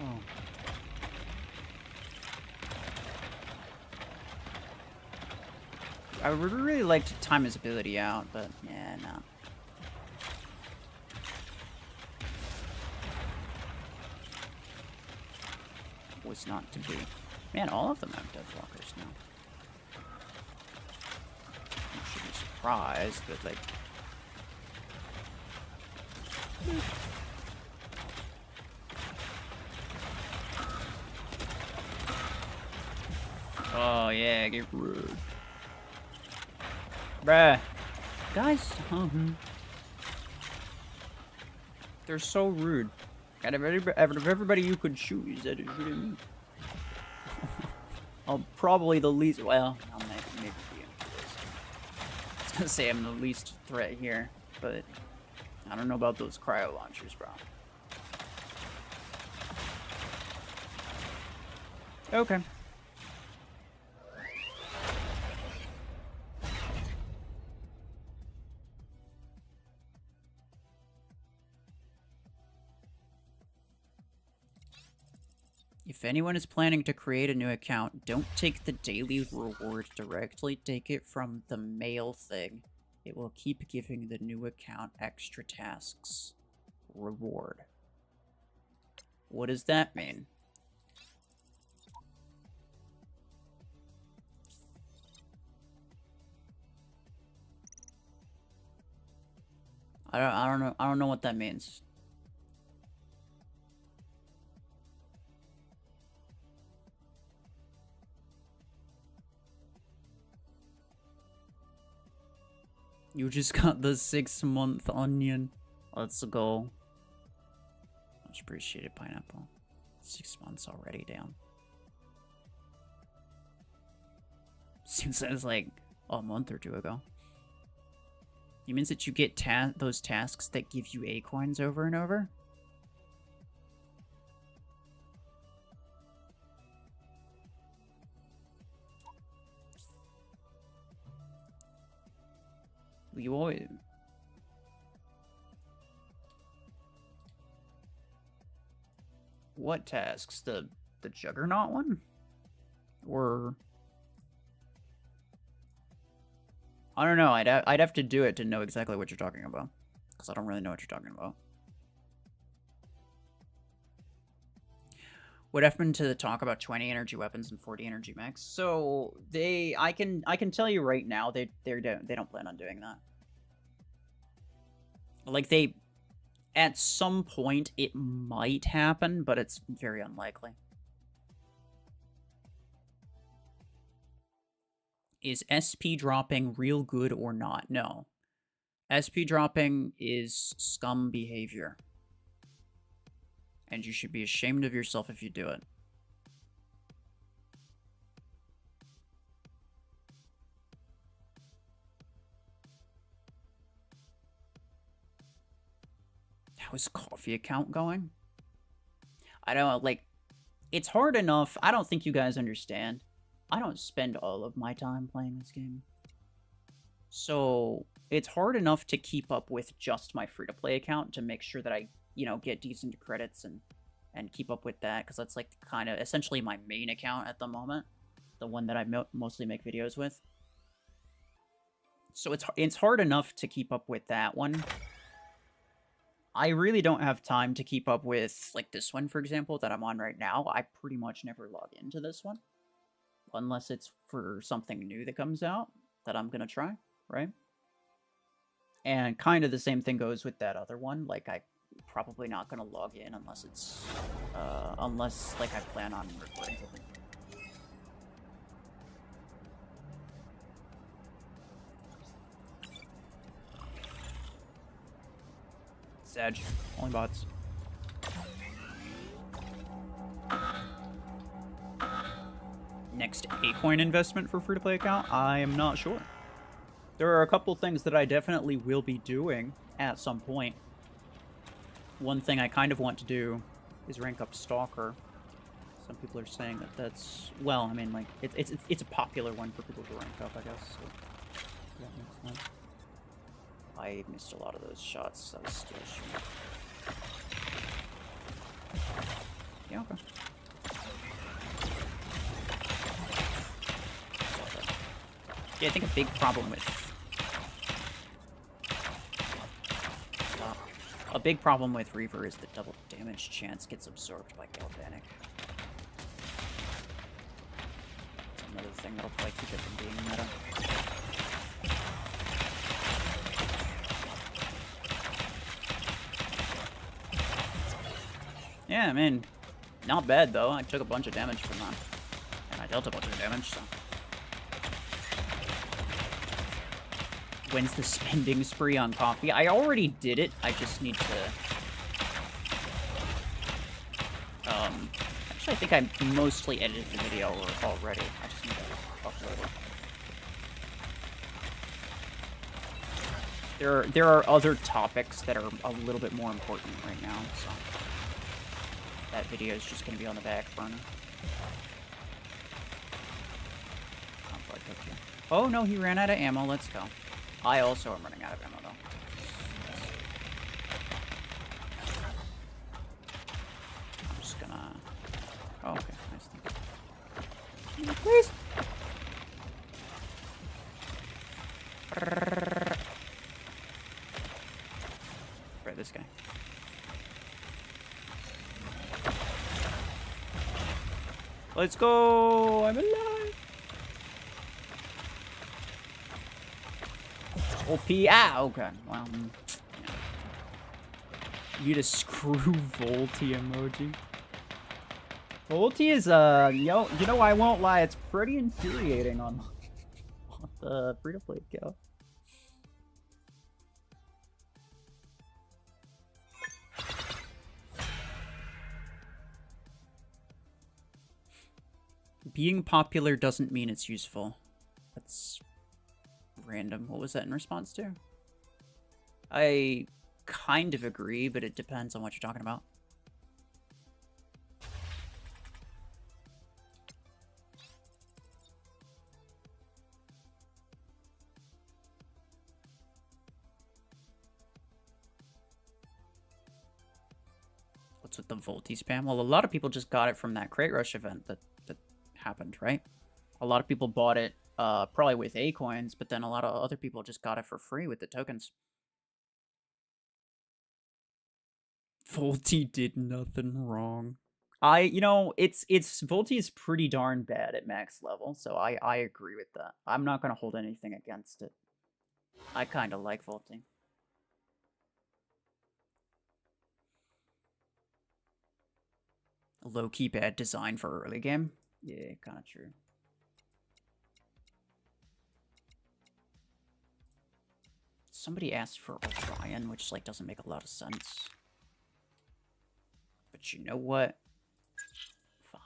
Oh. I would really like to time his ability out, but yeah, no. Was not to be. Man, all of them have Deathwalkers now. I should be surprised, but like... Oh yeah, get rude. Bruh. Guys, they're so rude. Out of everybody you could shoot, you said it shooting me. I'll probably the least. Well, I'll maybe be. I was gonna say I'm the least threat here, but I don't know about those cryo launchers, bro. Okay. If anyone is planning to create a new account, don't take the daily reward directly. Take it from the mail thing. It will keep giving the new account extra tasks. Reward. What does that mean? I don't know. I don't know what that means. You just got the 6-month onion. Let's go. Much appreciated, pineapple. 6 months already down. Seems like a month or two ago. It means that you get those tasks that give you acorns over and over? You always... What tasks? The Juggernaut one? Or... I don't know. I'd have to do it to know exactly what you're talking about. Because I don't really know what you're talking about. What happened to the talk about 20 energy weapons and 40 energy mechs? So I can tell you right now they don't plan on doing that. Like at some point it might happen, but it's very unlikely. Is SP dropping real good or not? No. SP dropping is scum behavior. And you should be ashamed of yourself if you do it. How is coffee account going? I don't, like, it's hard enough. I don't think you guys understand. I don't spend all of my time playing this game. So it's hard enough to keep up with just my free-to-play account to make sure that I, you know, get decent credits and keep up with that, because that's like kind of essentially my main account at the moment, the one that I mostly make videos with. So it's hard enough to keep up with that one. I really don't have time to keep up with like this one, for example, that I'm on right now. I pretty much never log into this one. Unless it's for something new that comes out that I'm going to try, right? And kind of the same thing goes with that other one. Like, I'm probably not going to log in unless it's... unless, like, I plan on recording something. Sedge. Only bots. Next Acoin investment for free-to-play account? I am not sure. There are a couple things that I definitely will be doing at some point. One thing I kind of want to do is rank up Stalker. Some people are saying that that's... Well, I mean, like, it's a popular one for people to rank up, I guess. So that makes sense. I missed a lot of those shots. That was still shooting. Yeah, okay. Yeah, I think a big problem with... a big problem with Reaver is the double damage chance gets absorbed by Galvanic. It's another thing that'll probably keep it from being meta. Yeah, I mean, not bad though. I took a bunch of damage from that. And I dealt a bunch of damage, so... When's the spending spree on coffee? I already did it. I just need to... Actually, I think I mostly edited the video already. I just need to upload it. There are other topics that are a little bit more important right now, so... That video is just going to be on the back burner. Oh, no, he ran out of ammo. Let's go. I also am running out of ammo, though. I'm just gonna... Oh, okay. Nice. Thank you. Please! Right, this guy. Let's go! I'm alive! OP, okay. Well, yeah. You just screw Volty emoji. Volty is, you know, I won't lie, it's pretty infuriating on the free-to-play account. Being popular doesn't mean it's useful. That's random. What was that in response to? I kind of agree, but it depends on what you're talking about. What's with the Volty spam? Well, a lot of people just got it from that Crate Rush event that happened, right? A lot of people bought it probably with A coins, but then a lot of other people just got it for free with the tokens. Volty did nothing wrong. You know, it's Volty is pretty darn bad at max level, so I agree with that. I'm not gonna hold anything against it. I kind of like Volty. Low-key bad design for early game. Yeah, kind of true. Somebody asked for Orion, which like doesn't make a lot of sense. But you know what? Fine.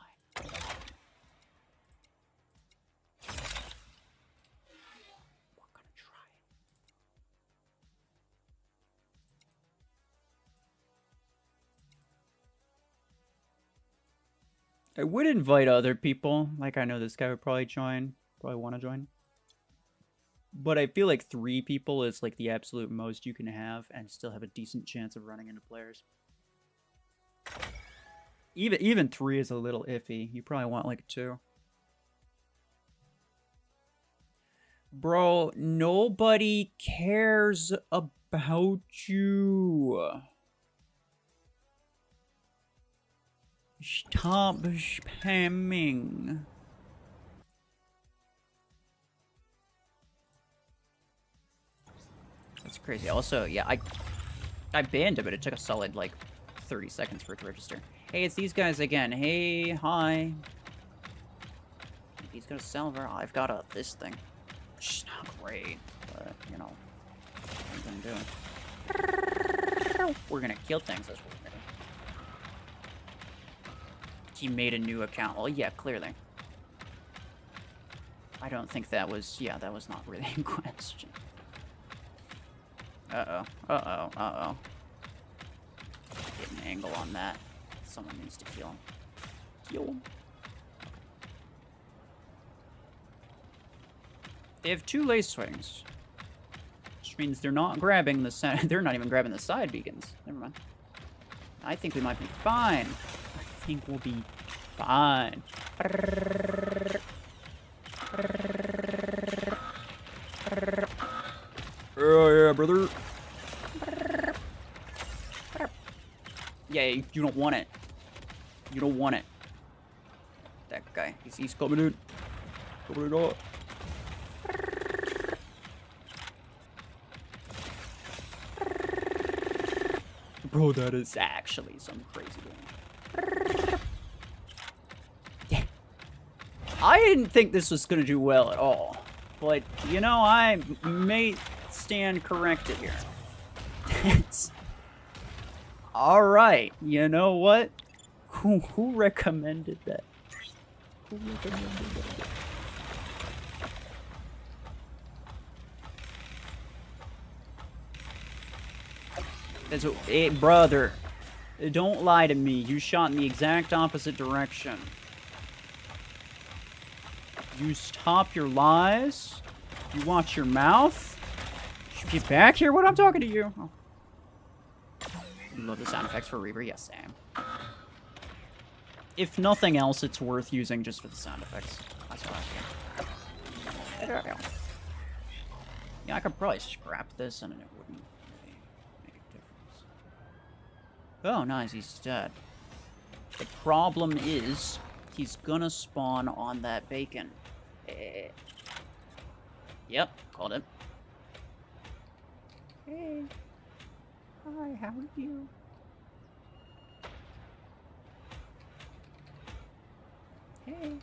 We're gonna try it. I would invite other people. Like, I know this guy would probably join. Probably want to join. But I feel like 3 people is like the absolute most you can have and still have a decent chance of running into players. Even 3 is a little iffy. You probably want like 2. Bro, nobody cares about you. Stop spamming. That's crazy. Also, yeah, I banned it, but it took a solid, like, 30 seconds for it to register. Hey, it's these guys again. Hey, hi. He's got a Salver. Oh, I've got this thing. Which is not great, but, you know, what I'm gonna do. We're gonna kill things, that's what we're gonna do. He made a new account. Well, yeah, clearly. I don't think that was, yeah, that was not really in question. Uh-oh. Uh-oh. Uh-oh. Get an angle on that. Someone needs to kill him. Kill him. They have 2 lace swings. Which means they're not grabbing the side. They're not even grabbing the side beacons. Never mind. I think we might be fine. I think we'll be fine. Oh yeah, brother. Yeah, you don't want it. You don't want it. That guy, he's coming in. Coming in up. Bro, that is actually some crazy game. Yeah. I didn't think this was gonna do well at all. But, you know, I may stand corrected here. Alright, you know what? Who recommended that? Who recommended that? That's what, hey, brother, don't lie to me. You shot in the exact opposite direction. You stop your lies. You watch your mouth. You get back here when I'm talking to you. Oh. Love the sound effects for Reaver. Yes, Sam. If nothing else, it's worth using just for the sound effects. That's what I feel. Yeah, I could probably scrap this and it wouldn't really make a difference. Oh, nice. He's dead. The problem is, He's gonna spawn on that bacon. Yep, called it. Hey. Hi, how are you? Hey.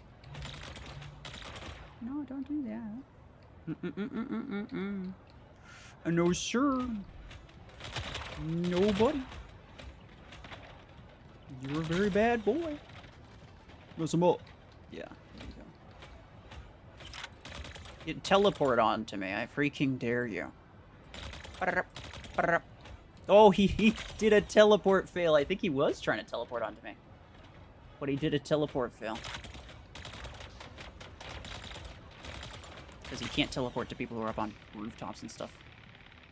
No, don't do that. No, sir. Nobody. You're a very bad boy. No, some more. Yeah, there you go. You teleport on to me. I freaking dare you. Oh, he did a teleport fail. I think he was trying to teleport onto me. But he did a teleport fail. Because he can't teleport to people who are up on rooftops and stuff.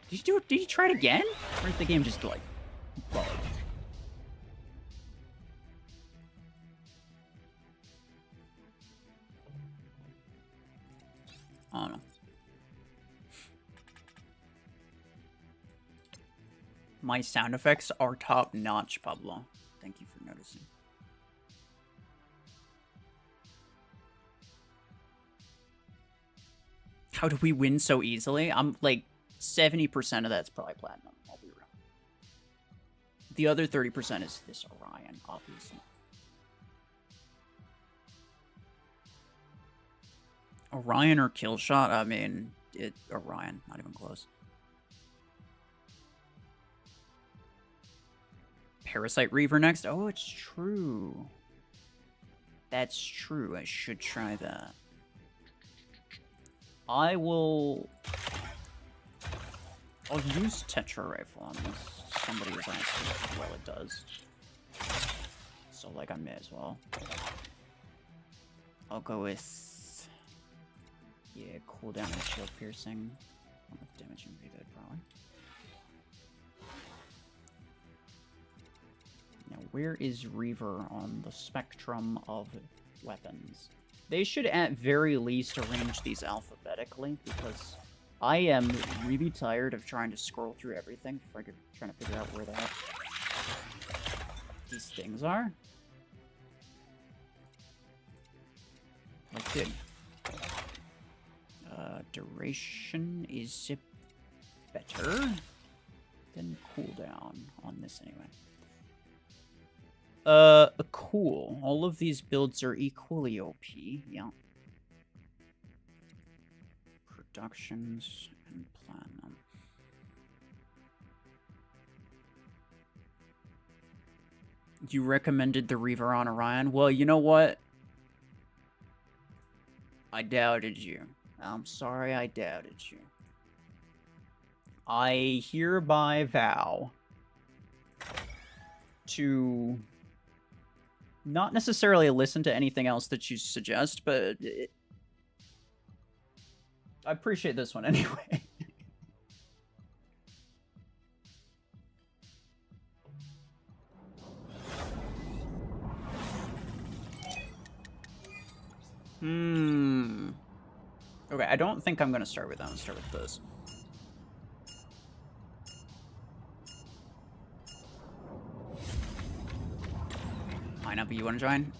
Did you try it again? Or is the game just like bugged? I don't know. My sound effects are top notch, Pablo. Thank you for noticing. How do we win so easily? I'm like 70% of that's probably platinum. I'll be real. The other 30% is this Orion, obviously. Orion or Killshot? I mean, Orion, not even close. Parasite Reaver next? Oh, it's true. That's true. I should try that. I'll use Tetra Rifle on this. Somebody was asking how well it does. So, like, I may as well. I'll go with... Yeah, cooldown and shield piercing. Damage and reload, probably. Now, where is Reaver on the spectrum of weapons? They should at very least arrange these alphabetically, because I am really tired of trying to scroll through everything, trying to figure out where the heck these things are. Like, dude. Duration is better than cooldown on this anyway. Cool. All of these builds are equally OP. Yeah. Productions and platinum. You recommended the Reaver on Orion? Well, you know what? I doubted you. I'm sorry I doubted you. I hereby vow to not necessarily listen to anything else that you suggest, but I appreciate this one anyway. Okay, I don't think I'm going to start with that. I'm going to start with this. Pineapple, you want to join?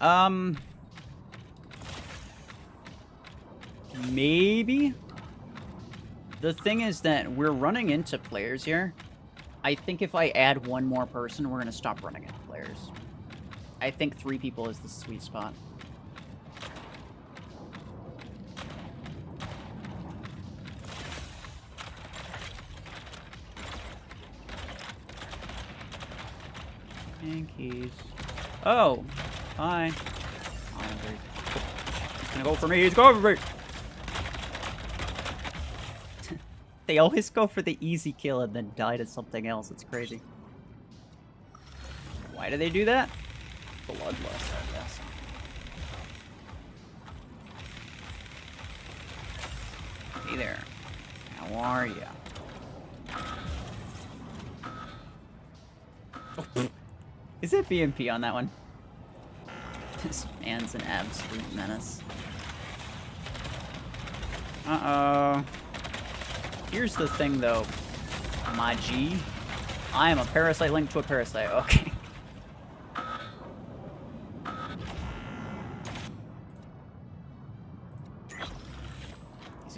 Maybe? The thing is that we're running into players here. I think if I add one more person, we're going to stop running into players. I think 3 people is the sweet spot. Yankees. Oh, hi. He's gonna go for me. He's going for me. They always go for the easy kill and then die to something else. It's crazy. Why do they do that? Bloodlust, I guess. Hey there. How are ya? Oh, is it BMP on that one? This man's an absolute menace. Uh-oh. Here's the thing, though. My G. I am a parasite linked to a parasite. Okay.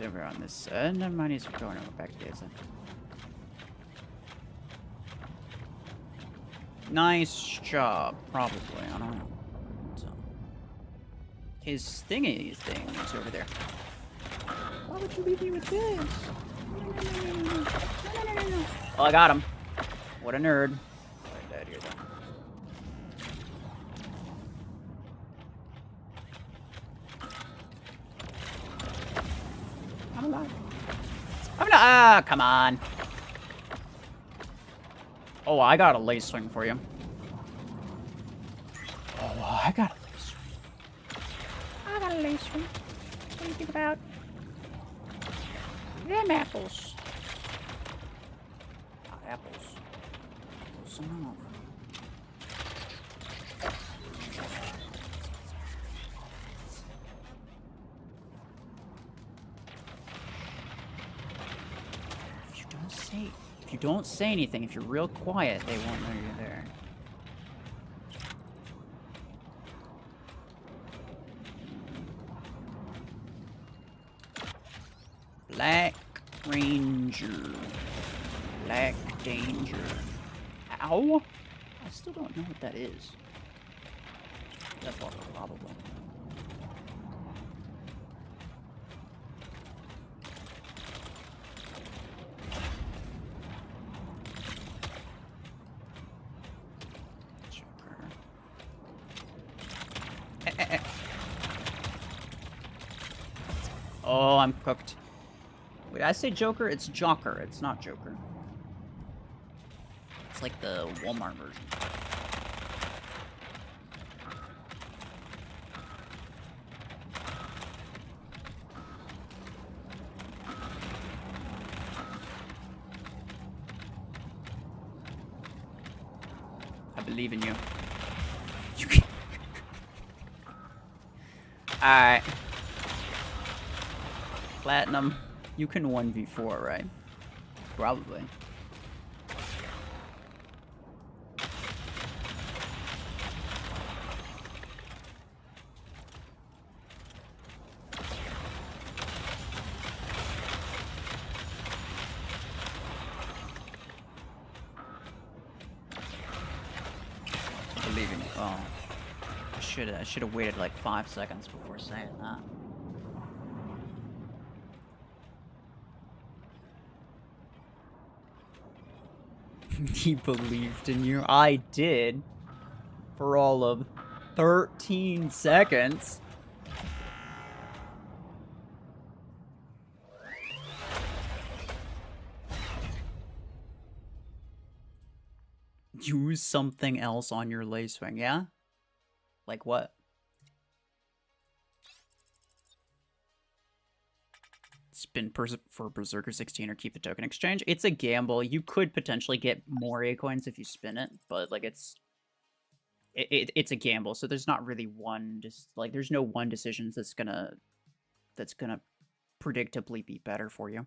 he's over on this side. Never mind, he's going over back to the other side. Nice job, probably. I don't know. So, his thingy thing is over there. Why would you leave me with this? No. Oh, I got him. What a nerd. I died here, though. I'm alive. Ah, come on. Oh, I got a lace swing for you. Oh, I got a lace swing. I got a lace swing. What do you think about them apples? Not apples. Close enough. If you don't say anything, if you're real quiet, they won't know you're there. Black Ranger. Black Danger. Ow! I still don't know what that is. That's probably. Oh, I'm cooked. Wait, I say Joker? It's Joker. It's not Joker. It's like the Walmart version. I believe in you. Alright. Platinum. You can 1v4, right? Probably. I believe in you. Oh. I should have waited like 5 seconds before saying that. He believed in you. I did. For all of 13 seconds. Use something else on your lace swing, yeah? Like what? Spin for Berserker 16 or keep the token exchange. It's a gamble. You could potentially get more A coins if you spin it, but like it's a gamble. So there's not really one there's no one decision that's gonna predictably be better for you.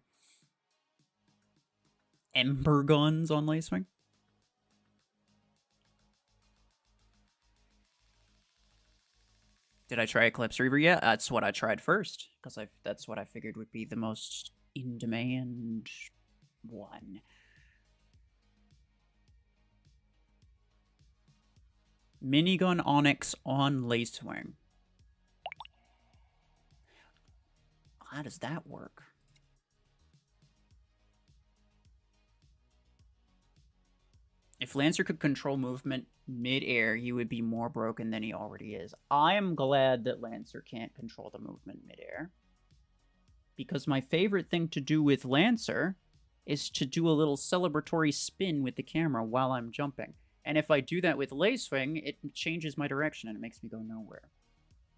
Ember guns on Lacewing. Did I try Eclipse Reaver yet? That's what I tried first, because that's what I figured would be the most in-demand one. Minigun Onyx on Lacewing. How does that work? If Lancer could control movement mid-air, he would be more broken than he already is. I am glad that Lancer can't control the movement mid-air. Because my favorite thing to do with Lancer is to do a little celebratory spin with the camera while I'm jumping. And if I do that with Lacewing, it changes my direction and it makes me go nowhere.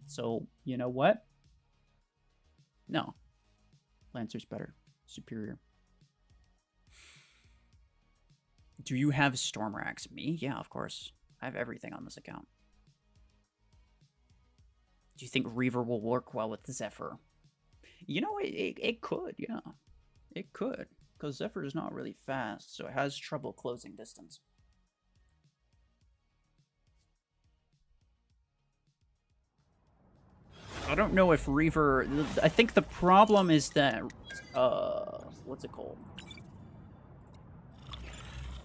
So, you know what? No. Lancer's better. Superior. Do you have Storm Racks? Me? Yeah, of course. I have everything on this account. Do you think Reaver will work well with Zephyr? You know, it could, yeah. It could. Because Zephyr is not really fast, so it has trouble closing distance. I don't know if Reaver... I think the problem is that... what's it called?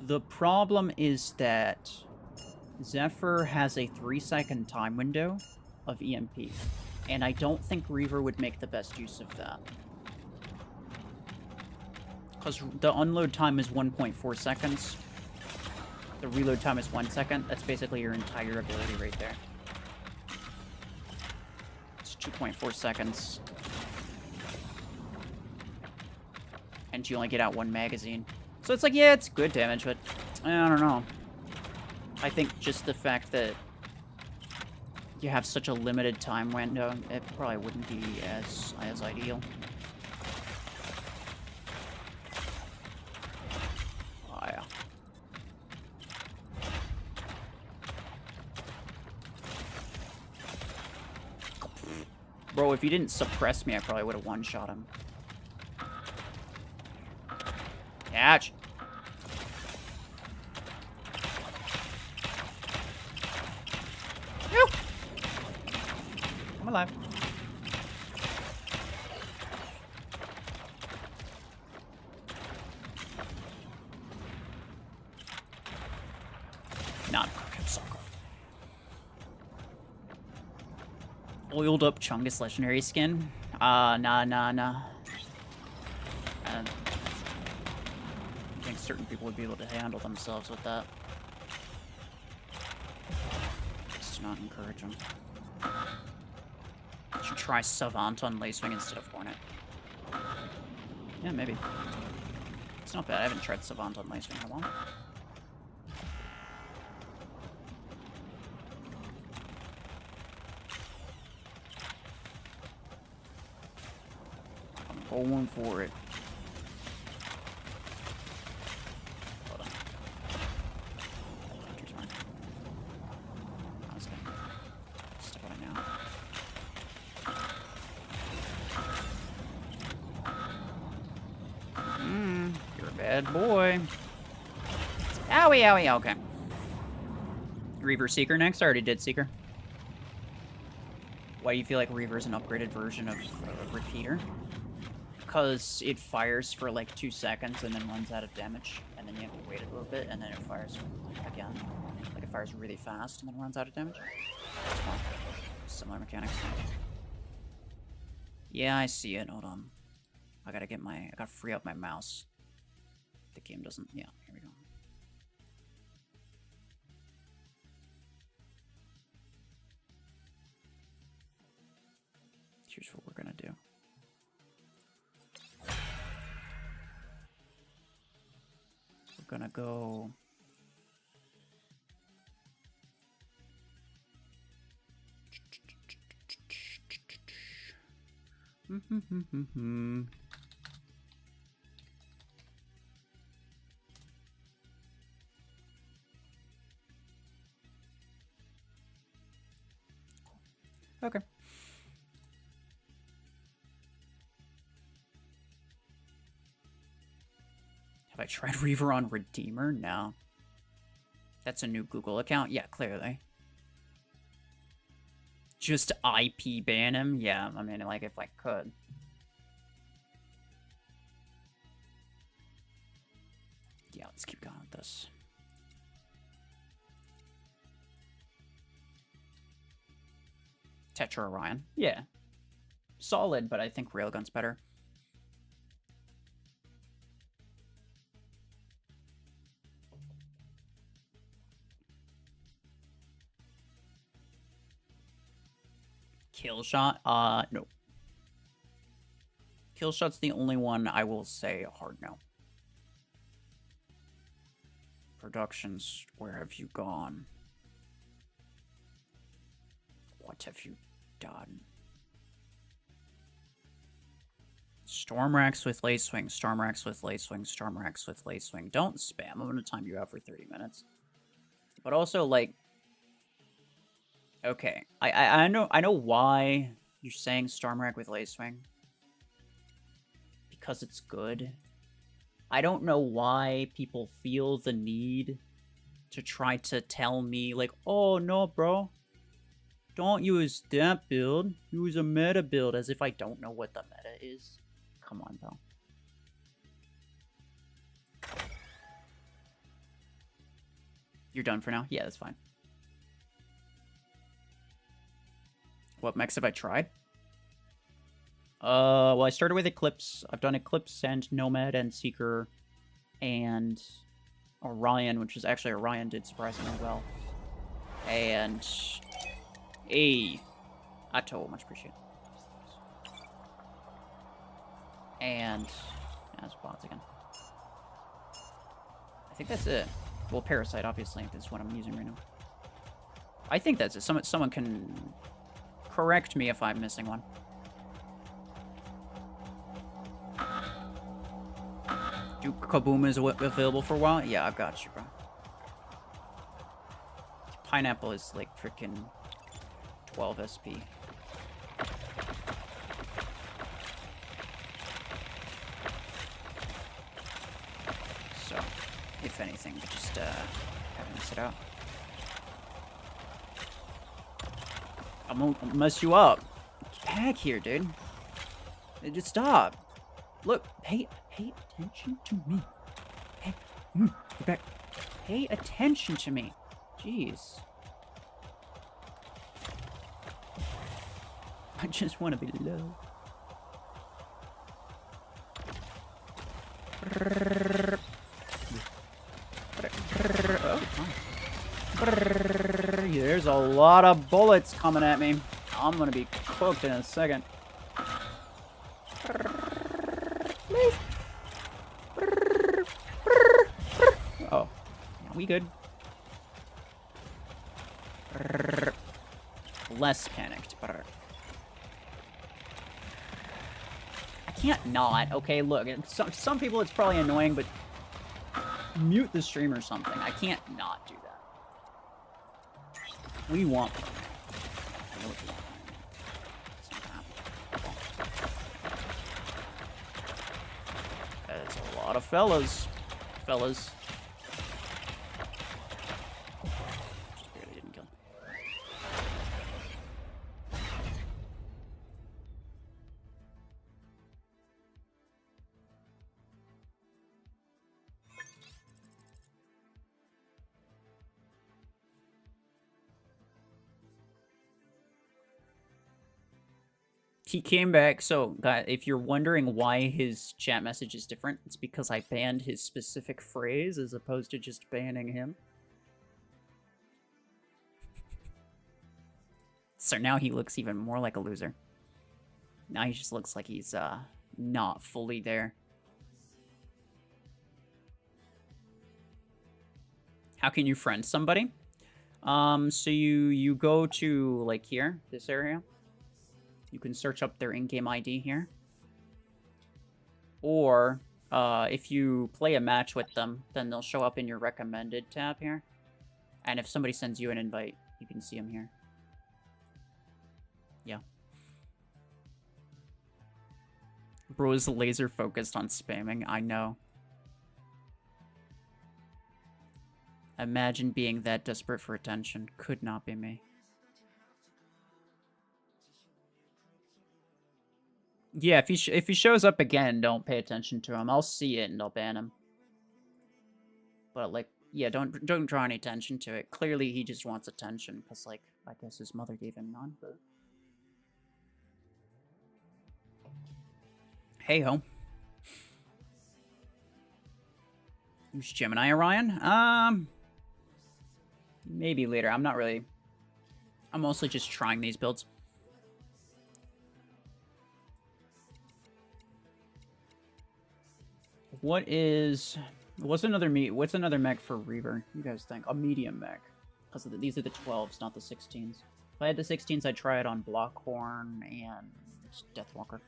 The problem is that Zephyr has a 3-second time window of EMP, and I don't think Reaver would make the best use of that. Because the unload time is 1.4 seconds. The reload time is 1 second. That's basically your entire ability right there. 2.4 seconds. And you only get out 1 magazine. So it's like, yeah, it's good damage, but I don't know. I think just the fact that you have such a limited time window, it probably wouldn't be as ideal. Oh, yeah. Bro, if you didn't suppress me, I probably would have one-shot him. Catch! Woo! I'm alive. Not oiled up Chungus legendary skin. Nah. I think certain people would be able to handle themselves with that. Just not encourage them. Should try Savant on Lacewing instead of Hornet. Yeah, maybe. It's not bad. I haven't tried Savant on Lacewing in a while. I'm going for it. Hold on. Here's mine. I was gonna step on it now. You're a bad boy. Owie, owie, okay. Reaver Seeker next? I already did Seeker. Why do you feel like Reaver is an upgraded version of Repeater? Because it fires for like 2 seconds and then runs out of damage, and then you have to wait a little bit, and then it fires again. Like it fires really fast and then runs out of damage. Similar mechanics. Yeah, I see it. Hold on. I gotta free up my mouse. The game doesn't. Yeah, here we go. Here's what we're gonna do. We're gonna go. Okay. Have I tried Reaver on Redeemer? No. That's a new Google account? Yeah, clearly. Just IP ban him? Yeah, I mean, like, if I could. Yeah, let's keep going with this. Tetra Orion. Yeah. Solid, but I think Railgun's better. Killshot? No. Killshot's the only one I will say a hard no. Productions, where have you gone? What have you done? Stormrax with Lacewing, Stormrax with Lacewing, Stormrax with Lacewing. Don't spam. I'm gonna time you out for 30 minutes. But also, like, okay, I know why you're saying Stormrax with Lacewing. Because it's good. I don't know why people feel the need to try to tell me, like, oh, no, bro. Don't use that build. Use a meta build, as if I don't know what the meta is. Come on, pal. You're done for now? Yeah, that's fine. What mechs have I tried? Well, I started with Eclipse. I've done Eclipse and Nomad and Seeker and Orion, which is actually Orion did surprisingly well. And Atto, much appreciated. And as bots again. I think that's it. Well, Parasite obviously is what I'm using right now. I think that's it. Someone can correct me if I'm missing one. Do Kaboom is available for a while? Yeah, I've got you, bro. Pineapple is like freaking 12 SP. So, if anything, just having to sit out. I'm gonna mess you up. Get back here, dude. Just stop. Look, pay attention to me. Hey, get back. Pay attention to me. Jeez. I just want to be low. Oh, there's a lot of bullets coming at me. I'm gonna be cooked in a second. Please. Oh, yeah, we good. Less panicked. I can't not. Okay, look. Some people it's probably annoying, but mute the stream or something. I can't not do that. We want. That's a lot of fellas. Just barely didn't kill. He came back, so guys, if you're wondering why his chat message is different, it's because I banned his specific phrase as opposed to just banning him. So now he looks even more like a loser. Now he just looks like he's not fully there. How can you friend somebody? So you go to like here, this area. You can search up their in-game ID here. Or, if you play a match with them, then they'll show up in your recommended tab here. And if somebody sends you an invite, you can see them here. Yeah. Bro is laser focused on spamming, I know. Imagine being that desperate for attention. Could not be me. Yeah, if he shows up again, don't pay attention to him. I'll see it and I'll ban him. But like, yeah, don't draw any attention to it. Clearly, he just wants attention because, like, I guess his mother gave him none. But hey ho. Who's Gemini Orion? Maybe later. I'm not really. I'm mostly just trying these builds. What's another mech for Reaver? You guys think? A medium mech. Because these are the 12s, not the 16s. If I had the 16s, I'd try it on Blockhorn and Deathwalker.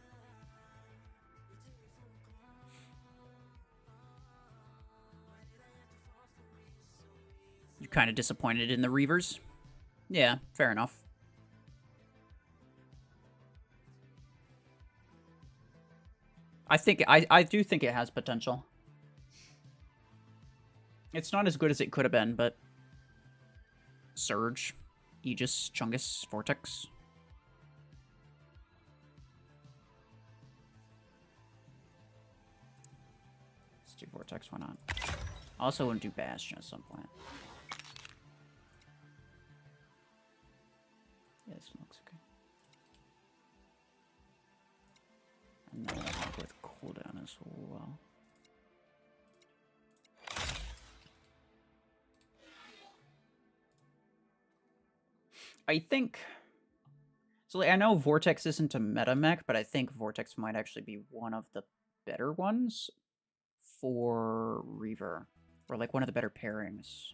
You're kind of disappointed in the Reavers? Yeah, fair enough. I do think it has potential. It's not as good as it could have been, but Surge. Aegis, Chungus, Vortex. Let's do Vortex, why not? Also want to do Bastion at some point. Yeah, this looks okay. And then I'll go with cooldown as well. I think... So, like, I know Vortex isn't a meta mech, but I think Vortex might actually be one of the better ones for Reaver. Or, like, one of the better pairings.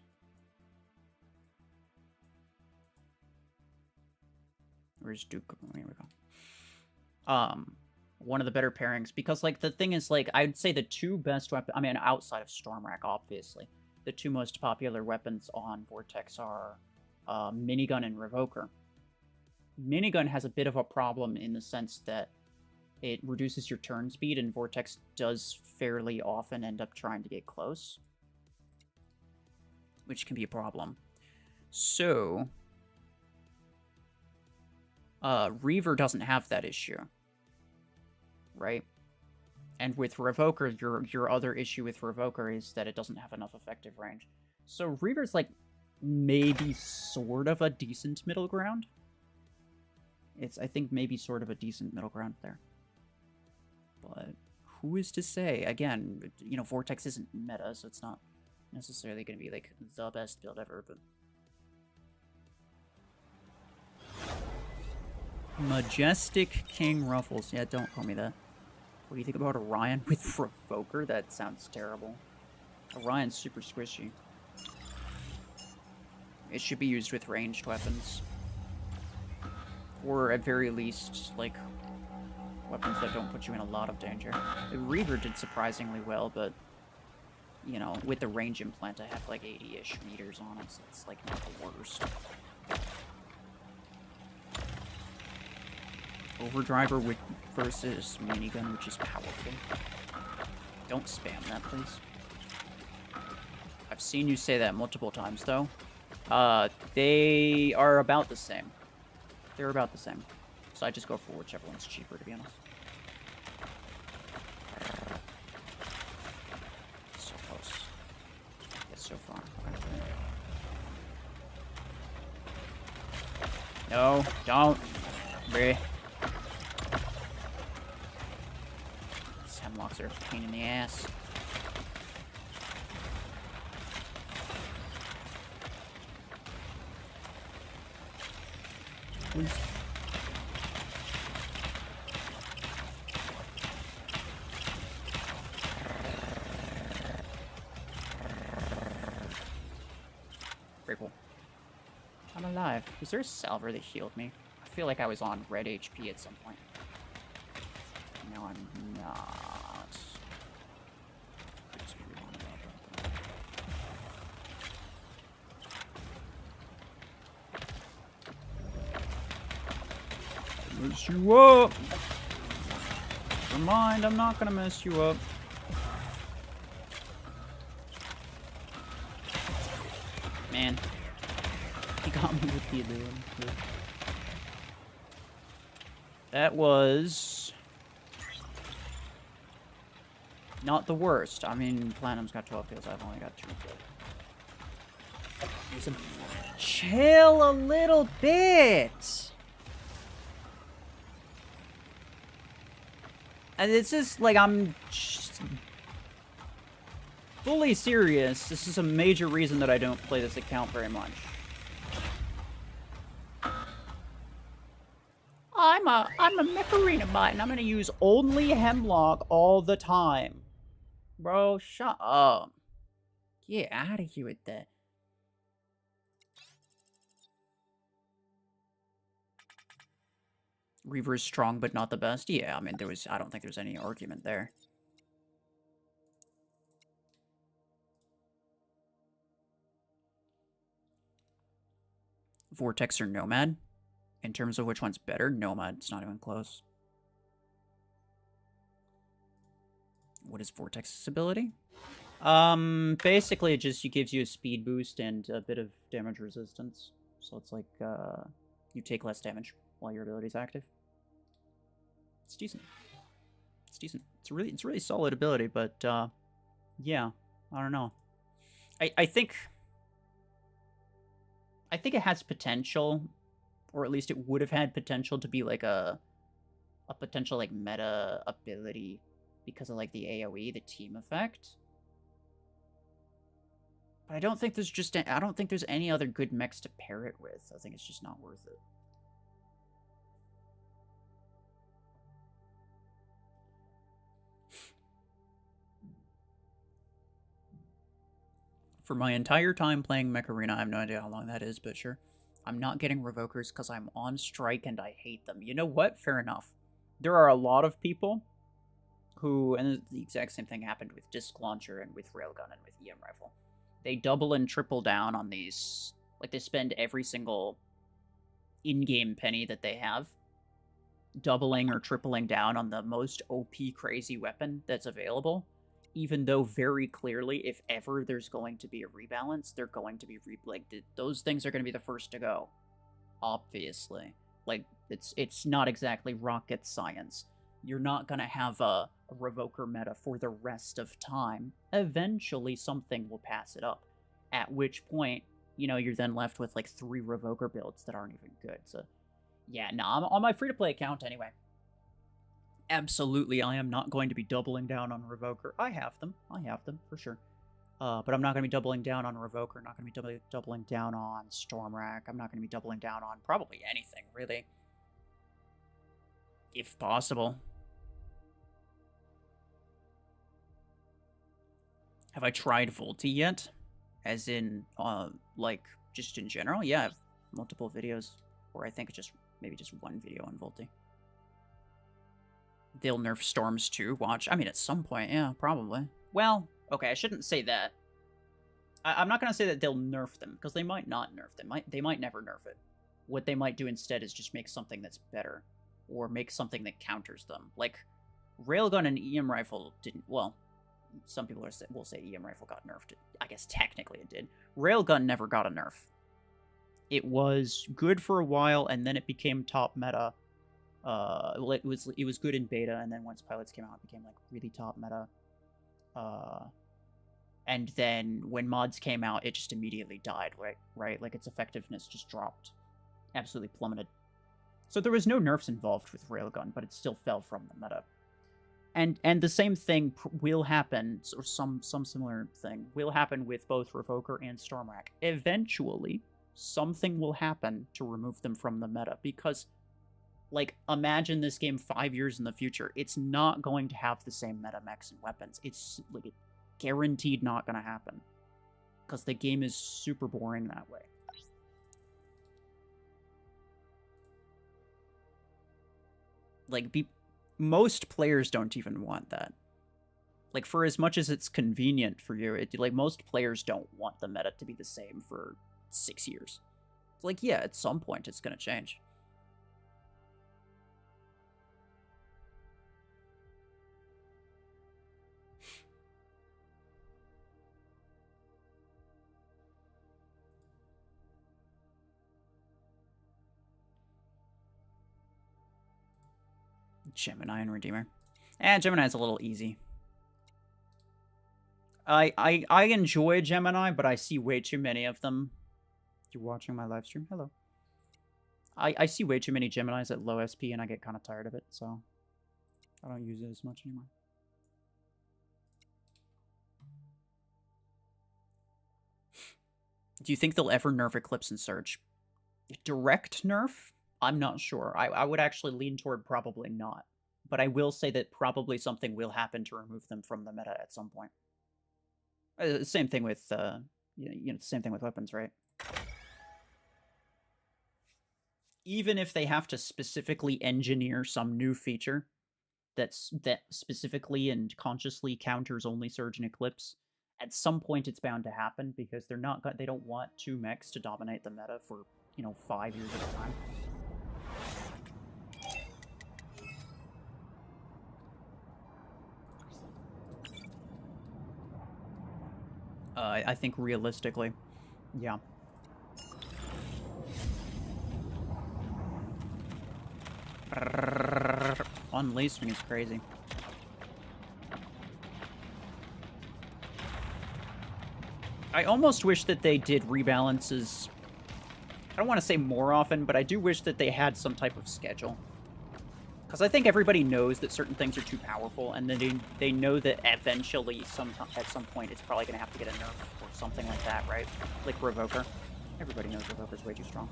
Where's Duke? Here we go. One of the better pairings. Because, like, the thing is, like, I'd say the two best weapons... I mean, outside of Stormrack, obviously. The two most popular weapons on Vortex are Minigun and Revoker. Minigun has a bit of a problem in the sense that it reduces your turn speed, and Vortex does fairly often end up trying to get close, which can be a problem. So, Reaver doesn't have that issue, right? And with Revoker, your other issue with Revoker is that it doesn't have enough effective range. So Reaver's like maybe sort of a decent middle ground. It's, I think, maybe sort of a decent middle ground there. But who is to say? Again, you know, Vortex isn't meta, so it's not necessarily going to be, like, the best build ever, but... Majestic King RuFFles. Yeah, don't call me that. What do you think about Orion with Revoker? That sounds terrible. Orion's super squishy. It should be used with ranged weapons. Or at very least, like, weapons that don't put you in a lot of danger. The Reaver did surprisingly well, but, you know, with the range implant, I have like 80-ish meters on it, so it's like not the worst. Overdriver with versus minigun, which is powerful. Don't spam that, please. I've seen you say that multiple times, though. They are about the same. They're about the same. So I just go for whichever one's cheaper, to be honest. So close. It's so far. Okay. No, don't. These hemlocks are a pain in the ass. Please. Very cool. I'm alive. Was there a salver that healed me? I feel like I was on red HP at some point. No, I'm not. Just be wrong about that. Mess you up! Never mind, I'm not gonna mess you up. Man. He got me with the other one. That was... not the worst. I mean, Platinum's got 12 kills, I've only got 2 kills. Chill a little bit! And it's just, like, I'm just fully serious. This is a major reason that I don't play this account very much. I'm a Mech Arena bot, and I'm gonna use only Hemlock all the time. Bro, shut up. Get out of here with that. Reaver is strong, but not the best. Yeah, I mean, I don't think there's any argument there. Vortex or Nomad? In terms of which one's better, Nomad's not even close. What is Vortex's ability? Basically it just gives you a speed boost and a bit of damage resistance. So it's like you take less damage while your ability is active. It's decent. It's decent. It's a really solid ability, but yeah, I don't know. I think it has potential, or at least it would have had potential to be like a potential like meta ability because of like the AoE, the team effect. But I don't think there's any other good mechs to pair it with. I think it's just not worth it. For my entire time playing Mech Arena, I have no idea how long that is, but sure. I'm not getting Revokers because I'm on strike and I hate them. You know what? Fair enough. There are a lot of people who, and the exact same thing happened with Disc Launcher and with Railgun and with EM Rifle. They double and triple down on these. Like, they spend every single in-game penny that they have doubling or tripling down on the most OP crazy weapon that's available, even though very clearly, if ever there's going to be a rebalance, they're going to be those things are going to be the first to go. Obviously. Like, it's not exactly rocket science. You're not going to have a Revoker meta for the rest of time. Eventually, something will pass it up. At which point, you know, you're then left with, like, 3 Revoker builds that aren't even good. So, yeah, no, I'm on my free-to-play account anyway. Absolutely, I am not going to be doubling down on Revoker. I have them, for sure. But I'm not going to be doubling down on Revoker. I'm not going to be doubling down on Stormrack. I'm not going to be doubling down on probably anything, really. If possible. Have I tried Volti yet? As in, like, just in general? Yeah, I have multiple videos. Or I think maybe just one video on Volti. They'll nerf Storms too, watch. I mean, at some point, yeah, probably. Well, okay, I shouldn't say that. I'm not going to say that they'll nerf them, because they might not nerf them. They might never nerf it. What they might do instead is just make something that's better, or make something that counters them. Like, Railgun and EM Rifle didn't, well, some people will say EM Rifle got nerfed. I guess technically it did. Railgun never got a nerf. It was good for a while, and then it became top meta. It was good in beta, and then once pilots came out, it became like really top meta. And then when mods came out, it just immediately died, right? Like, its effectiveness just dropped. Absolutely plummeted. So there was no nerfs involved with Railgun, but it still fell from the meta. And the same thing will happen, or some similar thing, will happen with both Revoker and Stormrack. Eventually, something will happen to remove them from the meta, because, like, imagine this game 5 years in the future. It's not going to have the same meta mechs and weapons. It's, like, guaranteed not going to happen. Because the game is super boring that way. Like, most players don't even want that. Like, for as much as it's convenient for you, like, most players don't want the meta to be the same for 6 years. It's like, yeah, at some point it's going to change. Gemini and Redeemer. Gemini's a little easy. I enjoy Gemini, but I see way too many of them. You're watching my live stream? Hello. I see way too many Geminis at low SP, and I get kind of tired of it, so I don't use it as much anymore. Do you think they'll ever nerf Eclipse and Surge? Direct nerf? I'm not sure. I would actually lean toward probably not. But I will say that probably something will happen to remove them from the meta at some point. Same thing with, same thing with weapons, right? Even if they have to specifically engineer some new feature that specifically and consciously counters only Surge and Eclipse, at some point it's bound to happen, because they don't want 2 mechs to dominate the meta for, 5 years at a time. I think realistically, yeah. On lace swing is crazy. I almost wish that they did rebalances. I don't want to say more often, but I do wish that they had some type of schedule. Because I think everybody knows that certain things are too powerful, and then they know that eventually, at some point, it's probably going to have to get a nerf or something like that, right? Like Revoker. Everybody knows Revoker's way too strong.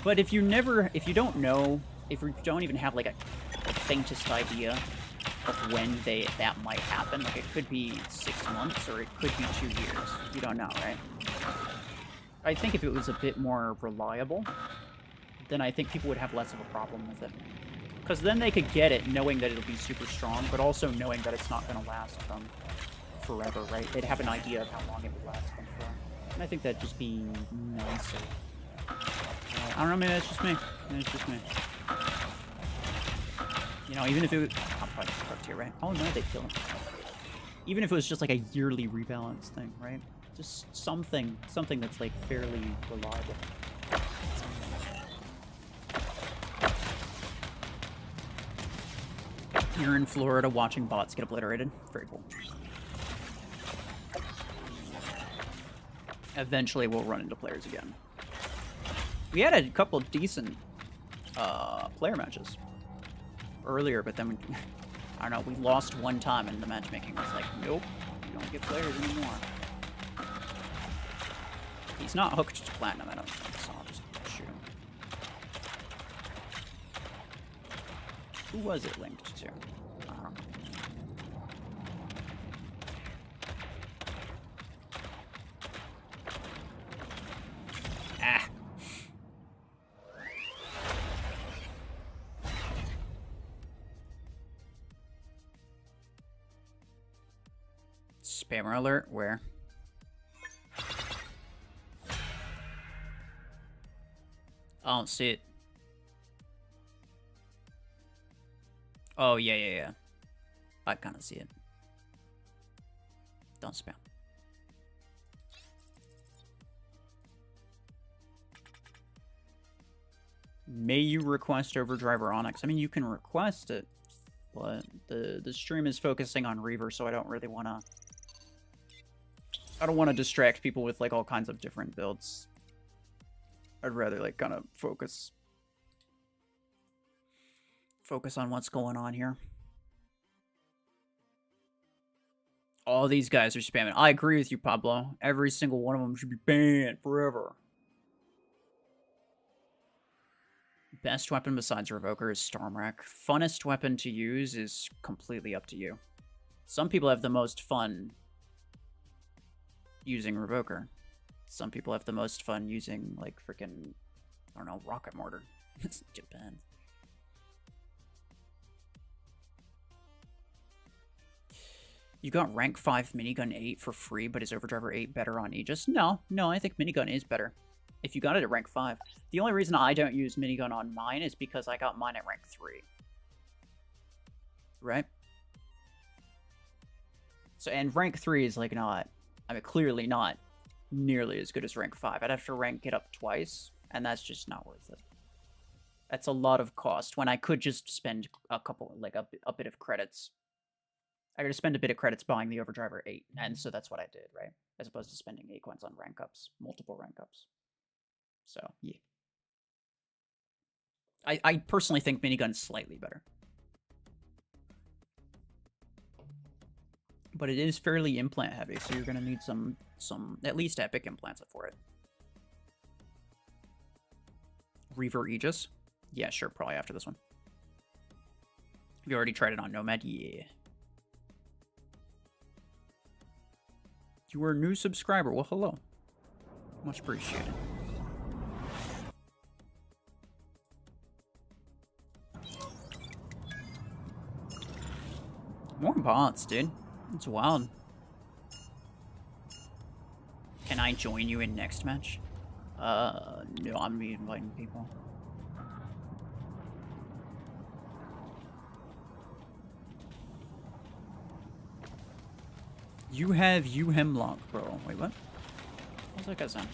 But if you don't know, if you don't even have like a faintest idea of when that might happen, like it could be 6 months or it could be 2 years. You don't know, right? I think if it was a bit more reliable, then I think people would have less of a problem with it. Because then they could get it knowing that it'll be super strong, but also knowing that it's not going to last forever, right? They'd have an idea of how long it would last them for. And I think that'd just be nicer. I don't know, maybe that's just me. Maybe it's just me. You know, even if it was... I'll probably just here, right? Oh no, they kill him. Even if it was just like a yearly rebalance thing, right? Just something that's like fairly reliable. You're in Florida watching bots get obliterated. Very cool. Eventually we'll run into players again. We had a couple of decent player matches earlier, but then we, I don't know, we lost one time and the matchmaking was like, nope, you don't get players anymore. He's not hooked to platinum, I don't think, so I'll just shoot him. Who was it linked to? I don't know. Ah. Spammer alert, where? I don't see it. Oh, yeah. I kind of see it. Don't spam. May you request Overdriver Onyx? I mean, you can request it, but the stream is focusing on Reaver, so I don't really want to... I don't want to distract people with, like, all kinds of different builds. I'd rather, like, kind of focus on what's going on here. All these guys are spamming. I agree with you, Pablo. Every single one of them should be banned forever. Best weapon besides Revoker is Stormwreck. Funnest weapon to use is completely up to you. Some people have the most fun using Revoker. Some people have the most fun using, like, freaking, I don't know, rocket mortar. It's Japan. You got rank 5 minigun 8 for free, but is Overdriver 8 better on Aegis? No, I think minigun is better. If you got it at rank 5. The only reason I don't use minigun on mine is because I got mine at rank 3. Right? So, and rank 3 is, like, not, I mean, clearly not nearly as good as rank 5. I'd have to rank it up twice, and that's just not worth it. That's a lot of cost when I could just spend a couple, like, a bit of credits. I gotta spend a bit of credits buying the Overdriver 8, and so that's what I did, right? As opposed to spending 8 coins on rank ups, multiple rank ups. So, yeah. I personally think minigun's slightly better. But it is fairly implant heavy, so you're gonna need some at least epic implants for it. Reaver Aegis? Yeah, sure, probably after this one. Have you already tried it on Nomad? Yeah. You are a new subscriber. Well, hello. Much appreciated. More bots, dude. It's wild. Can I join you in next match? No, I'm inviting people. You have Hemlock, bro. Wait, what? What's that guy saying?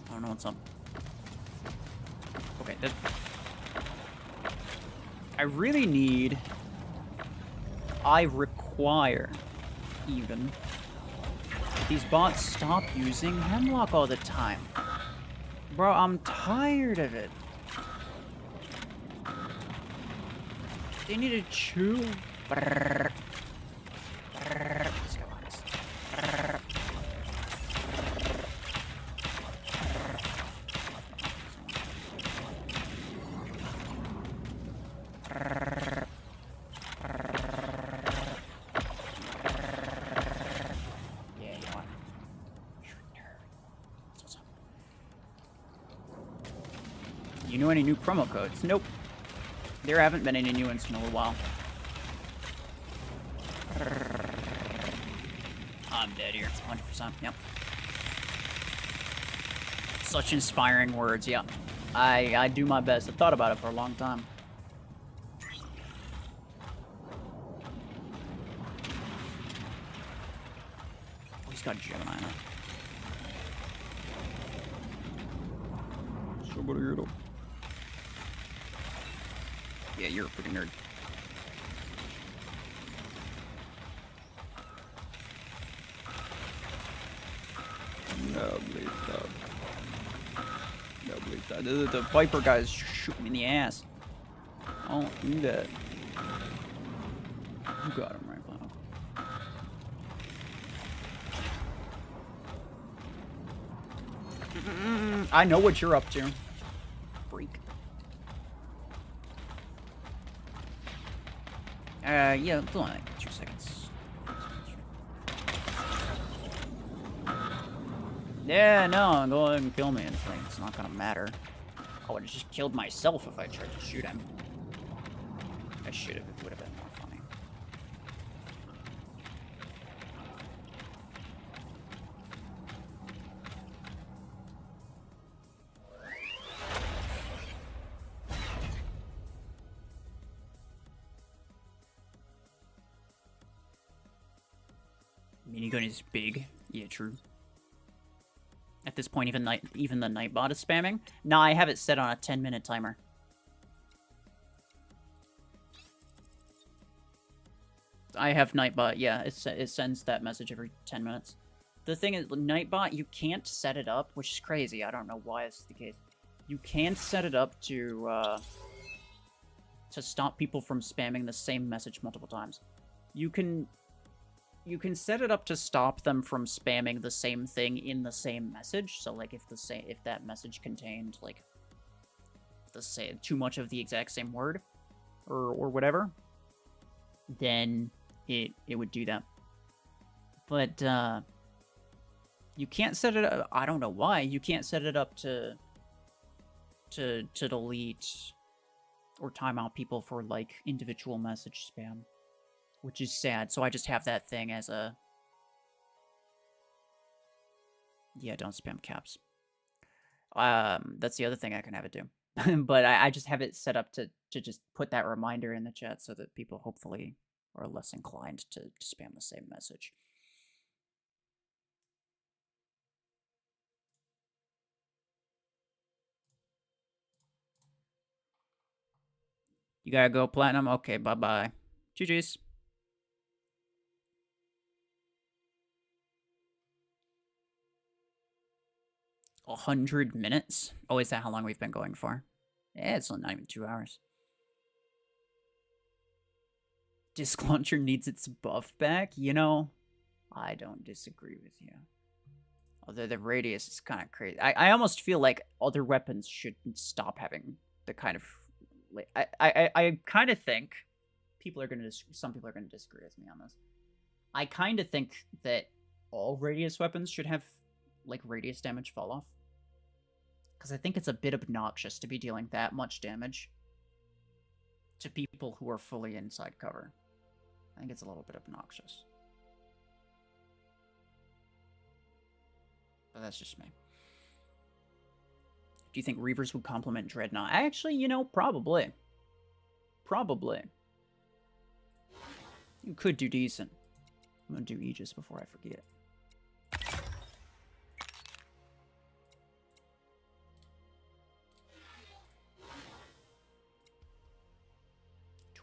I don't know what's up. Okay, I really need... I require, even, these bots stop using Hemlock all the time. Bro, I'm tired of it. They need to chew. Brrr. Brrr. Let's go on this. Brrr. Brrr. Yeah, you know what? You're a nerd. That's what's up. You know any new promo codes? Nope. There haven't been any new ones in a little while. I'm dead here. 100%. Yep. Such inspiring words. Yeah. I do my best. I thought about it for a long time. Oh, he's got Gemini now. Somebody hit him. Yeah, you're a freaking nerd. No, please stop. No, please stop. The Viper guy's shooting me in the ass. I don't do that. You got him right, Clown. I know what you're up to. Freak. Yeah, hold on, like 2 seconds. Yeah, no, go ahead and kill me. It's not gonna matter. I would have just killed myself if I tried to shoot him. I should have. It would have been more funny. Minigun is big. Yeah, true. At this point, even the Nightbot is spamming. Nah, I have it set on a 10-minute timer. I have Nightbot. Yeah, it sends that message every 10 minutes. The thing is, Nightbot, you can't set it up, which is crazy. I don't know why it's the case. You can't set it up to stop people from spamming the same message multiple times. You can set it up to stop them from spamming the same thing in the same message. So, like, if that message contained, like, too much of the exact same word, or whatever, then it would do that. But you can't set it up. I don't know why you can't set it up to delete or time out people for, like, individual message spam. Which is sad, so I just have that thing as a... Yeah, don't spam caps. That's the other thing I can have it do. But I just have it set up to just put that reminder in the chat so that people hopefully are less inclined to spam the same message. You gotta go platinum? Okay, bye-bye. GG's. 100 minutes? Oh, is that how long we've been going for? Yeah, it's not even 2 hours. Disk launcher needs its buff back? You know, I don't disagree with you. Although the radius is kind of crazy. I almost feel like other weapons should stop having the kind of... I kind of think... some people are going to disagree with me on this. I kind of think that all radius weapons should have, like, radius damage fall off. Because I think it's a bit obnoxious to be dealing that much damage to people who are fully inside cover. I think it's a little bit obnoxious. But that's just me. Do you think Reavers would complement Dreadnought? Actually, you know, probably. Probably. You could do decent. I'm gonna do Aegis before I forget.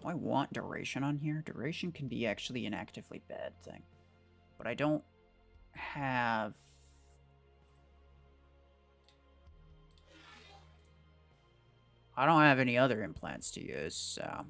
I want duration on here. Duration can be actually an actively bad thing. But I don't have... I don't have any other implants to use, so...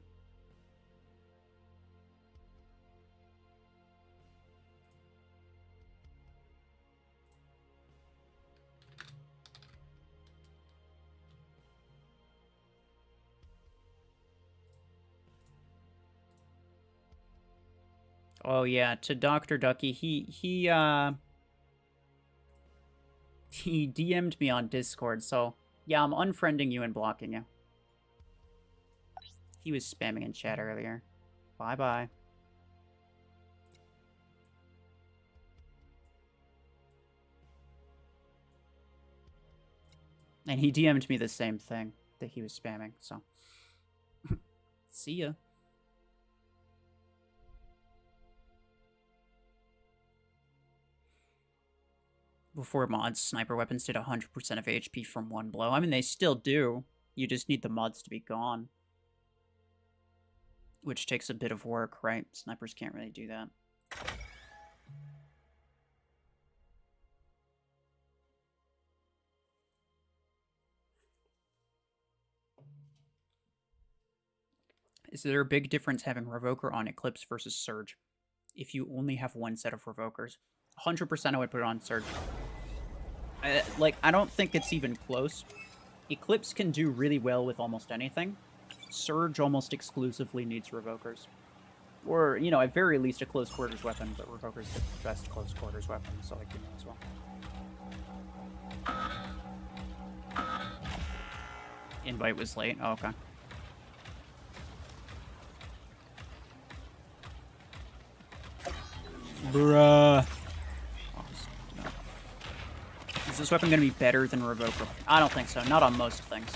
Oh yeah, to Dr. Ducky, he DM'd me on Discord, so yeah, I'm unfriending you and blocking you. He was spamming in chat earlier. Bye-bye. And he DM'd me the same thing that he was spamming, so. See ya. Before mods, sniper weapons did 100% of HP from one blow. I mean, they still do. You just need the mods to be gone. Which takes a bit of work, right? Snipers can't really do that. Is there a big difference having Revoker on Eclipse versus Surge? If you only have one set of Revokers. 100% I would put it on Surge. I don't think it's even close. Eclipse can do really well with almost anything. Surge almost exclusively needs Revokers. Or, you know, at very least a close quarters weapon, but Revoker's the best close quarters weapon, so I can as well. Invite was late? Oh, okay. Bruh. Is this weapon going to be better than Revoker? I don't think so. Not on most things.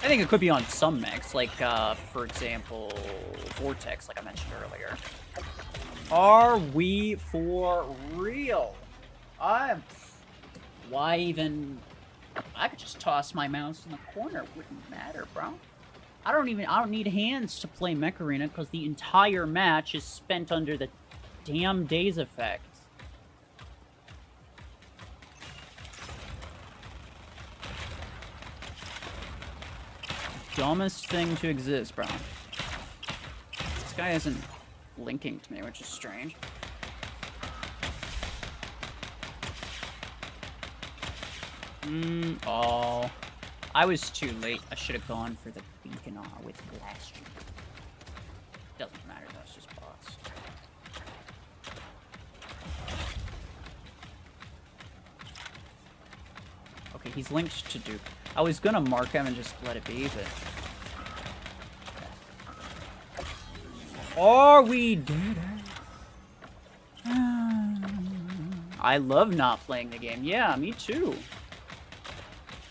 I think it could be on some mechs, like, for example, Vortex, like I mentioned earlier. Are we for real? Why even... I could just toss my mouse in the corner. It wouldn't matter, bro. I don't need hands to play Mech Arena, because the entire match is spent under the damn daze effect. Dumbest thing to exist, bro. This guy isn't linking to me, which is strange. Oh. I was too late. I should have gone for the beacon with blast. Doesn't matter, that's just bots. Okay, he's linked to Duke. I was gonna mark him and just let it be, but... Are we dead? I love not playing the game. Yeah, me too.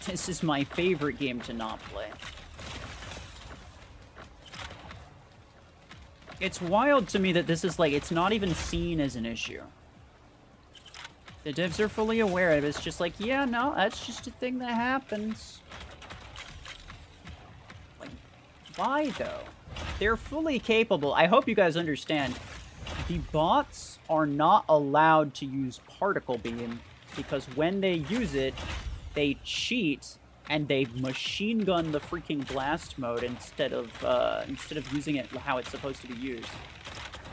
This is my favorite game to not play. It's wild to me that this is like, it's not even seen as an issue. The devs are fully aware of it. It's just like, yeah, no, that's just a thing that happens. Like, why though? They're fully capable. I hope you guys understand. The bots are not allowed to use Particle Beam because when they use it, they cheat and they machine gun the freaking blast mode instead of using it how it's supposed to be used.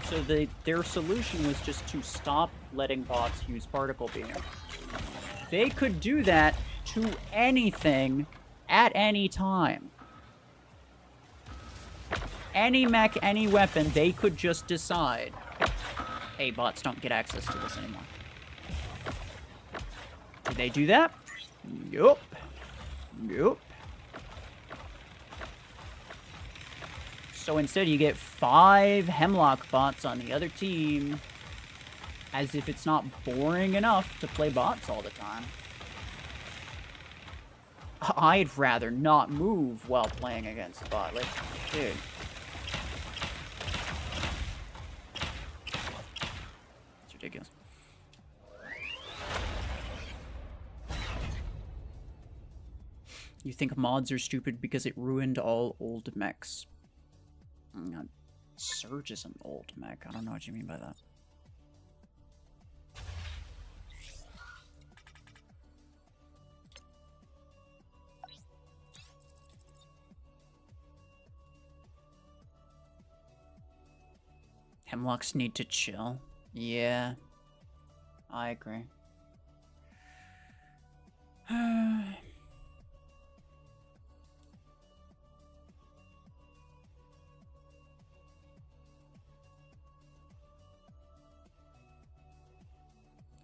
So their solution was just to stop letting bots use Particle Beam. They could do that to anything at any time. Any mech, any weapon, they could just decide, hey, bots don't get access to this anymore. Did they do that? Nope. Nope. So instead you get 5 Hemlock bots on the other team, as if it's not boring enough to play bots all the time. I'd rather not move while playing against a bot. Like, dude. It's ridiculous. You think mods are stupid because it ruined all old mechs. Surge is an old mech. I don't know what you mean by that. Hemlocks need to chill. Yeah. I agree.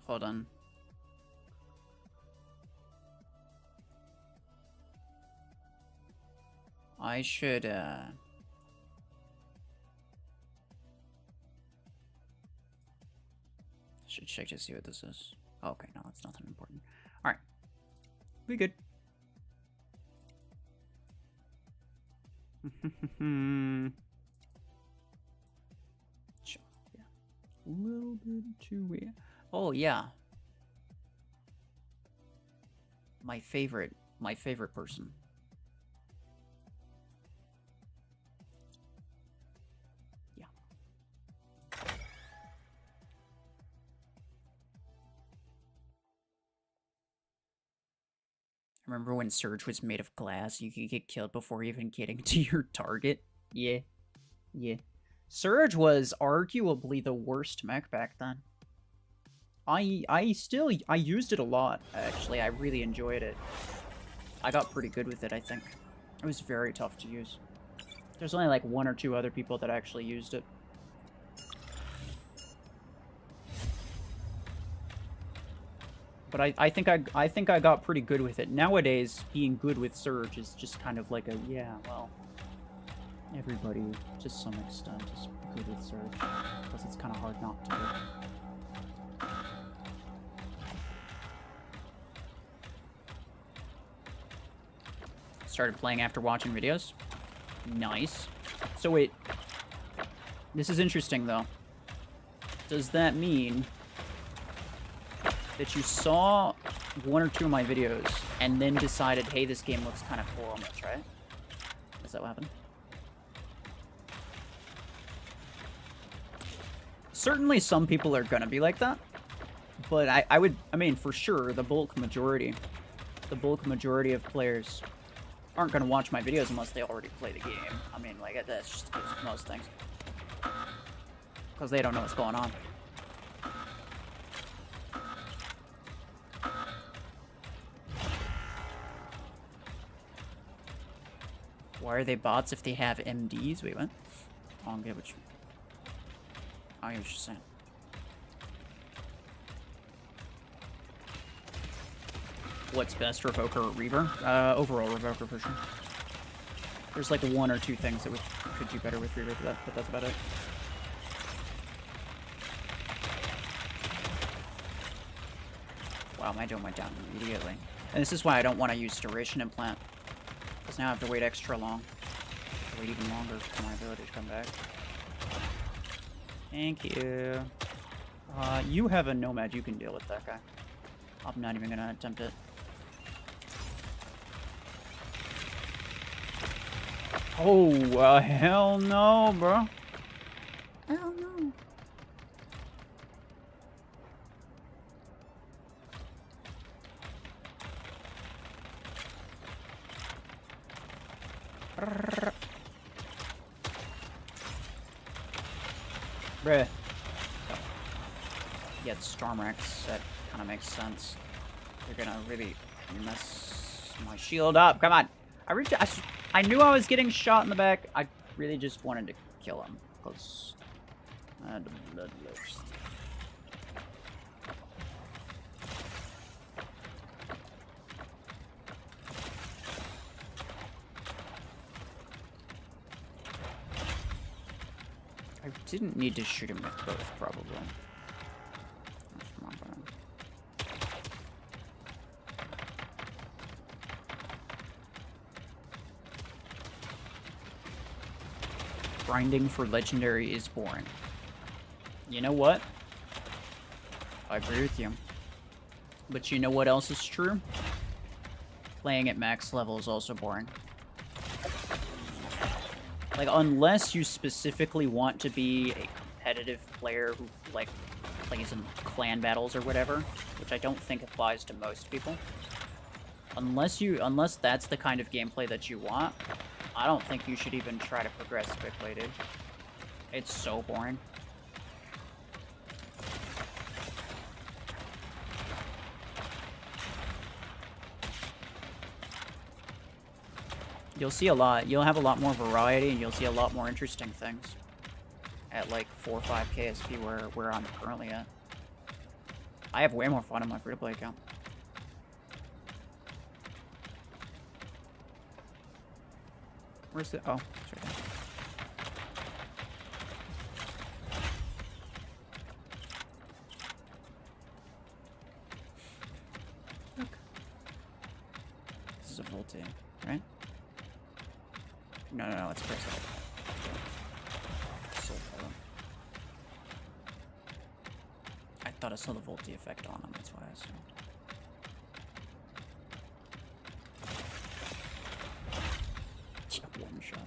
Hold on. I should check to see what this is. Oh, okay, no, that's nothing important. Alright. We good. Sure, yeah. A little bit too weird. Oh, yeah. My favorite person. Yeah. Remember when Surge was made of glass? You could get killed before even getting to your target? Yeah. Yeah. Surge was arguably the worst mech back then. I used it a lot, actually. I really enjoyed it. I got pretty good with it, I think. It was very tough to use. There's only like 1 or 2 other people that actually used it. But I think I got pretty good with it. Nowadays, being good with Surge is just kind of like a, yeah, well, everybody, to some extent, is good with Surge. Because it's kind of hard not to be. Started playing after watching videos. Nice. So wait. This is interesting, though. Does that mean that you saw 1 or 2 of my videos and then decided, hey, this game looks kind of cool, I'm gonna try it? Is that what happened? Certainly some people are gonna be like that. But I mean, for sure, the bulk majority of players aren't going to watch my videos unless they already play the game. I mean, like, that's just the case with most things. Because they don't know what's going on. Why are they bots if they have MDs? Wait, what? I don't get what you... I was just saying. What's best, Revoker or Reaver? Overall Revoker for sure. There's like 1 or 2 things that we could do better with Reaver, but that's about it. Wow, my dome went down immediately. And this is why I don't want to use Duration Implant. Because now I have to wait extra long. I have to wait even longer for my ability to come back. Thank you. You have a Nomad, you can deal with that guy. I'm not even gonna attempt it. Oh, hell no, bro. Hell no. Bruh. Yeah, the Stormrex, that kind of makes sense. They're gonna really mess my shield up. Come on. I knew I was getting shot in the back. I really just wanted to kill him because I had the bloodlust. I didn't need to shoot him with both, probably. That's not bad. Grinding for legendary is boring. You know what? I agree with you. But you know what else is true? Playing at max level is also boring. Like, unless you specifically want to be a competitive player who, like, plays in clan battles or whatever, which I don't think applies to most people. Unless that's the kind of gameplay that you want, I don't think you should even try to progress quickly, dude. It's so boring. You'll see a lot. You'll have a lot more variety, and you'll see a lot more interesting things at like 4 or 5 KSP where I'm currently at. I have way more fun on my free-to-play account. Where's the... Oh, it's right there. Look. This is a Voltaire, right? No, it's Chris. So I thought I saw the Voltaire effect on him, that's why I assumed. Yeah, one shot.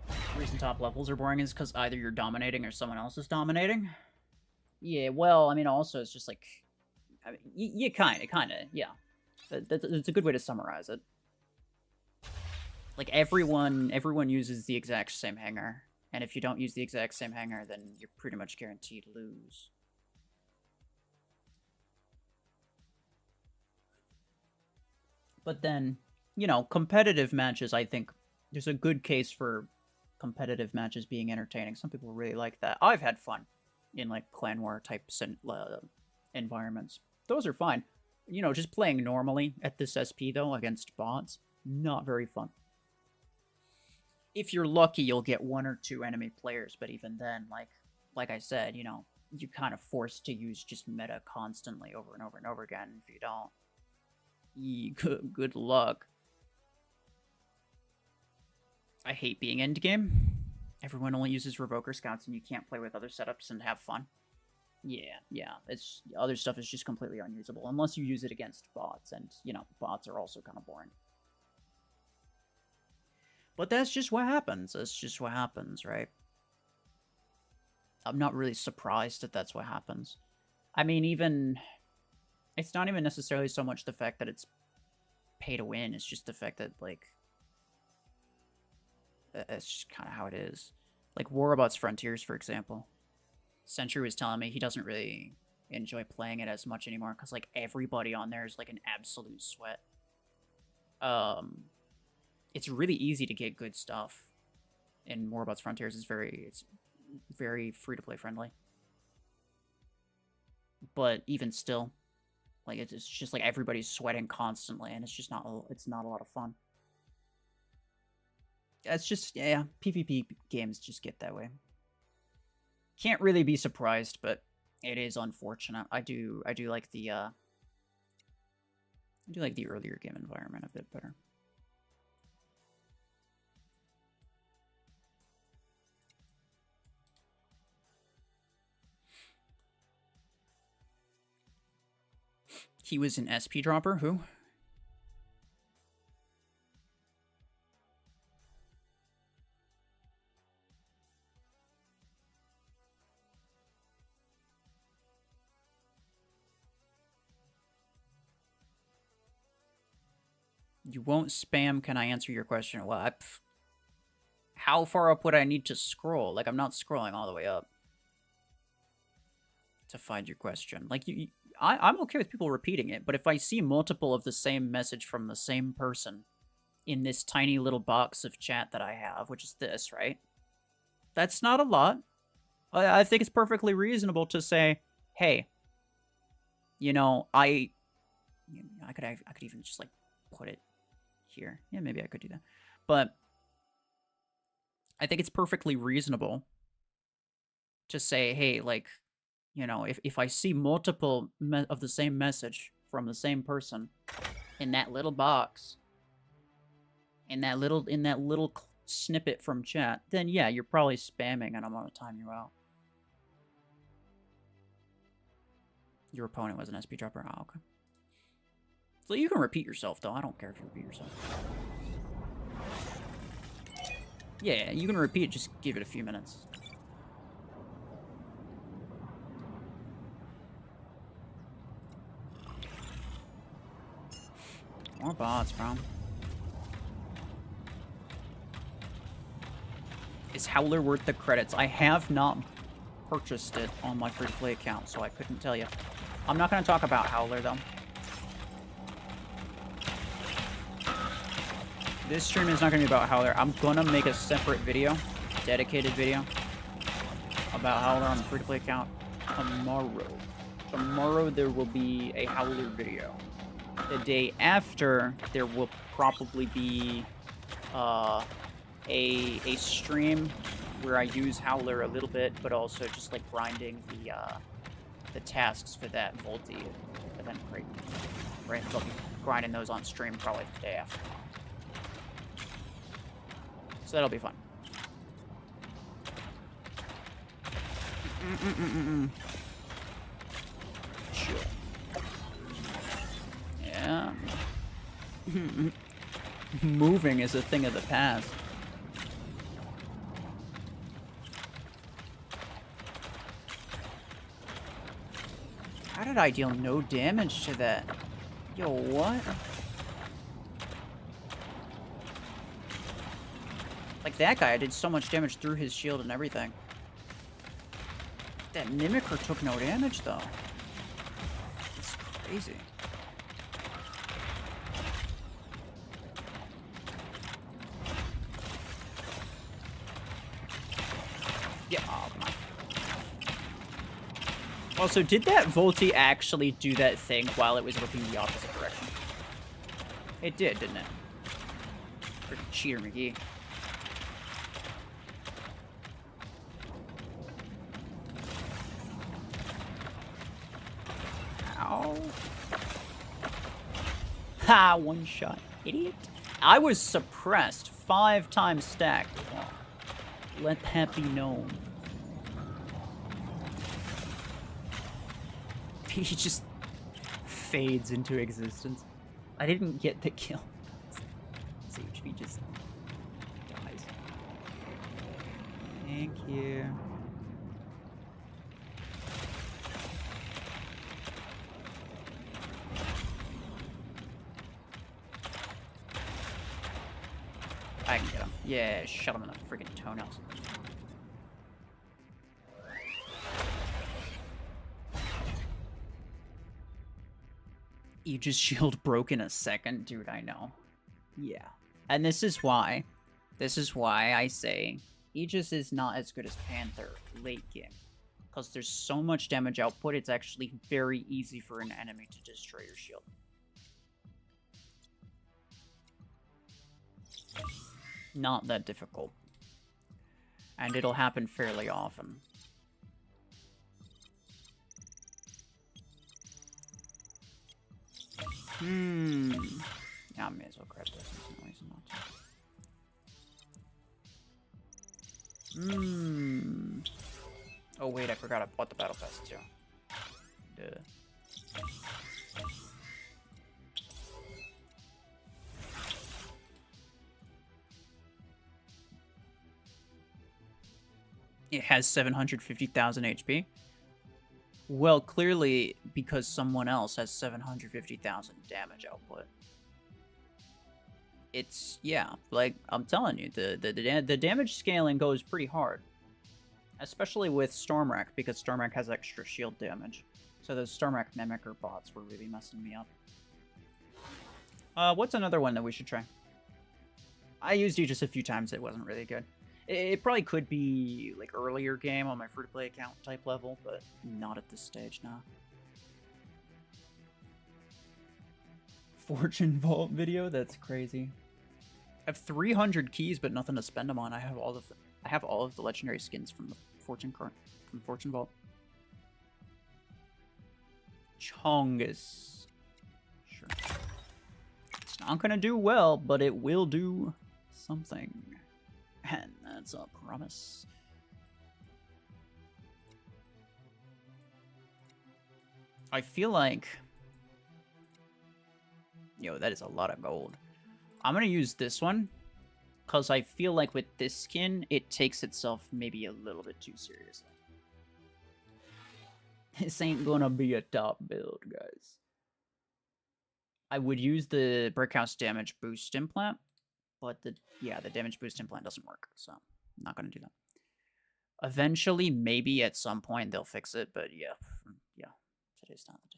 The reason top levels are boring is because either you're dominating or someone else is dominating. Yeah, well, I mean, also, it's just like... I mean, you kind of, yeah. That's a good way to summarize it. Like, everyone uses the exact same hanger. And if you don't use the exact same hanger, then you're pretty much guaranteed to lose. But then, you know, competitive matches, I think there's a good case for competitive matches being entertaining. Some people really like that. I've had fun in, like, clan war type environments. Those are fine. You know, just playing normally at this SP, though, against bots, not very fun. If you're lucky, you'll get 1 or 2 enemy players, but even then, like I said, you know, you're kind of forced to use just meta constantly over and over and over again. If you don't, good luck. I hate being endgame. Everyone only uses Revoker Scouts, and you can't play with other setups and have fun. Yeah, it's other stuff is just completely unusable unless you use it against bots, and you know, bots are also kind of boring. But that's just what happens. That's just what happens, right? I'm not really surprised that that's what happens. I mean, it's not even necessarily so much the fact that it's pay to win. It's just the fact that, like, it's just kind of how it is. Like Warrobots Frontiers, for example. Sentry was telling me he doesn't really enjoy playing it as much anymore because, like, everybody on there is, like, an absolute sweat. It's really easy to get good stuff in Warrobots Frontiers. It's very free-to-play friendly. But even still, like, it's just, like, everybody's sweating constantly, and it's just not a lot of fun. It's just, yeah, PvP games just get that way. Can't really be surprised, but it is unfortunate. I do like the earlier game environment a bit better. He was an SP dropper? Who? You won't spam, can I answer your question? Well, how far up would I need to scroll? Like, I'm not scrolling all the way up to find your question. Like, I'm okay with people repeating it, but if I see multiple of the same message from the same person in this tiny little box of chat that I have, which is this, right? That's not a lot. I think it's perfectly reasonable to say, hey, you know, I could even just, like, put it here. Yeah, maybe I could do that. But I think it's perfectly reasonable to say, hey, like, you know, if I see multiple of the same message from the same person in that little box, in that little snippet from chat, then yeah, you're probably spamming and I'm gonna time you out. Your opponent was an SP dropper. Oh, okay. So you can repeat yourself, though. I don't care if you repeat yourself. Yeah, you can repeat. Just give it a few minutes. More bots, bro. Is Howler worth the credits? I have not purchased it on my free-to-play account, so I couldn't tell you. I'm not going to talk about Howler, though. This stream is not going to be about Howler. I'm going to make a separate video, dedicated video, about Howler on the free-to-play account tomorrow. Tomorrow there will be a Howler video. The day after, there will probably be a stream where I use Howler a little bit, but also just like grinding the tasks for that Volti event crate. Right, so I'll be grinding those on stream probably the day after. So that'll be fun. Chill. Yeah. Moving is a thing of the past. How did I deal no damage to that? Yo, what? Like that guy, I did so much damage through his shield and everything. That Mimicker took no damage, though. It's crazy. Yeah, oh, come on. Also, did that Volti actually do that thing while it was looking the opposite direction? It did, didn't it? Freaking cheater McGee. Ow. Ha! One shot. Idiot. I was suppressed 5 times stacked. Let that be known. He just fades into existence. I didn't get the kill. CHP just dies. Thank you. I can get him. Yeah, shut him in the freaking toenails. Aegis shield broke in a second? Dude, I know. Yeah. And this is why I say Aegis is not as good as Panther late game. Because there's so much damage output, it's actually very easy for an enemy to destroy your shield. Not that difficult. And it'll happen fairly often. Yeah, I may as well grab this. There's no reason not to. Oh wait, I forgot I bought the battle pass too. Duh. It has 750,000 HP. Well, clearly because someone else has 750,000 damage output. It's, yeah, like I'm telling you, the damage scaling goes pretty hard. Especially with Stormwreck, because Stormwreck has extra shield damage. So those Stormwreck Mimicker bots were really messing me up. What's another one that we should try? I used Aegis a few times, it wasn't really good. It probably could be, like, earlier game on my free-to-play account type level, but not at this stage now. Fortune Vault video? That's crazy. I have 300 keys, but nothing to spend them on. I have all of the legendary skins from the Fortune card, from Fortune Vault. Chongus. Sure. It's not gonna do well, but it will do something. And that's a promise. I feel like... Yo, that is a lot of gold. I'm gonna use this one, because I feel like with this skin, it takes itself maybe a little bit too seriously. This ain't gonna be a top build, guys. I would use the Brickhouse damage boost implant, but the damage boost implant doesn't work, so I'm not gonna do that. Eventually, maybe at some point they'll fix it, but yeah, today's not the day.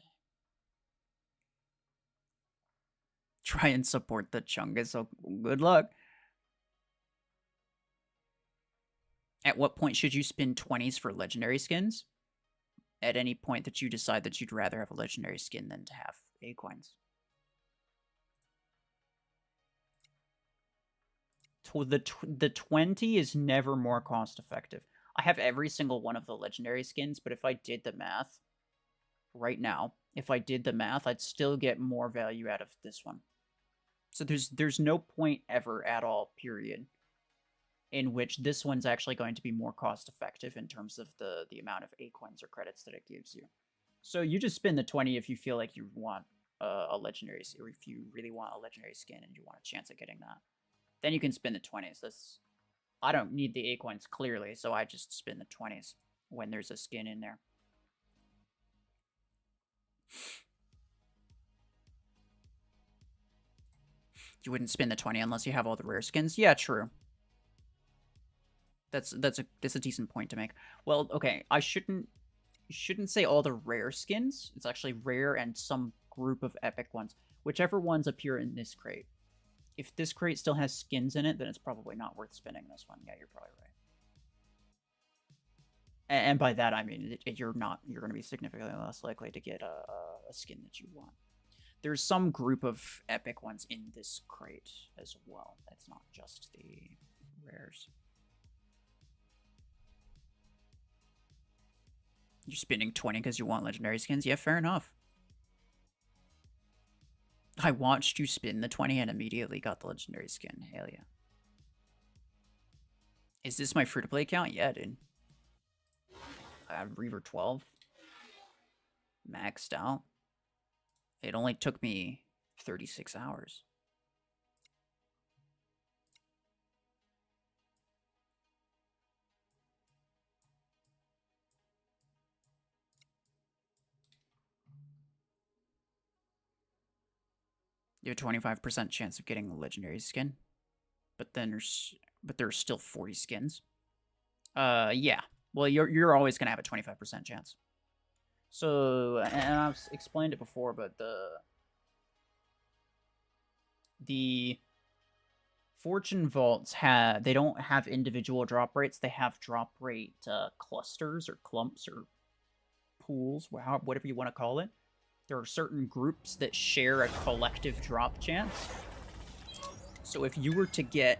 Try and support the Chungus, so good luck. At what point should you spin 20s for legendary skins? At any point that you decide that you'd rather have a legendary skin than to have A-coins. The 20 is never more cost effective. I have every single one of the legendary skins, but if I did the math right now, I'd still get more value out of this one. So there's no point ever at all, period, in which this one's actually going to be more cost effective in terms of the amount of A-coins or credits that it gives you. So you just spin the 20 if you feel like you want a legendary, or if you really want a legendary skin and you want a chance at getting that. Then you can spin the 20s. I don't need the A-coins clearly, so I just spin the 20s when there's a skin in there. You wouldn't spin the 20 unless you have all the rare skins? Yeah, true. That's a decent point to make. Well, okay, I shouldn't say all the rare skins. It's actually rare and some group of epic ones. Whichever ones appear in this crate. If this crate still has skins in it, then it's probably not worth spinning this one. Yeah, you're probably right. And by that I mean you're going to be significantly less likely to get a skin that you want. There's some group of epic ones in this crate as well. That's not just the rares. You're spinning 20 because you want legendary skins? Yeah, fair enough. I watched you spin the 20 and immediately got the legendary skin. Hell yeah. Is this my free-to-play account? Yeah, dude. I have Reaver 12. Maxed out. It only took me 36 hours. You have a 25% chance of getting a legendary skin. But there's still 40 skins. Yeah. Well, you're always gonna have a 25% chance. So, and I've explained it before, but the Fortune Vaults they don't have individual drop rates. They have drop rate clusters or clumps or pools, whatever you want to call it. There are certain groups that share a collective drop chance. So if you were to get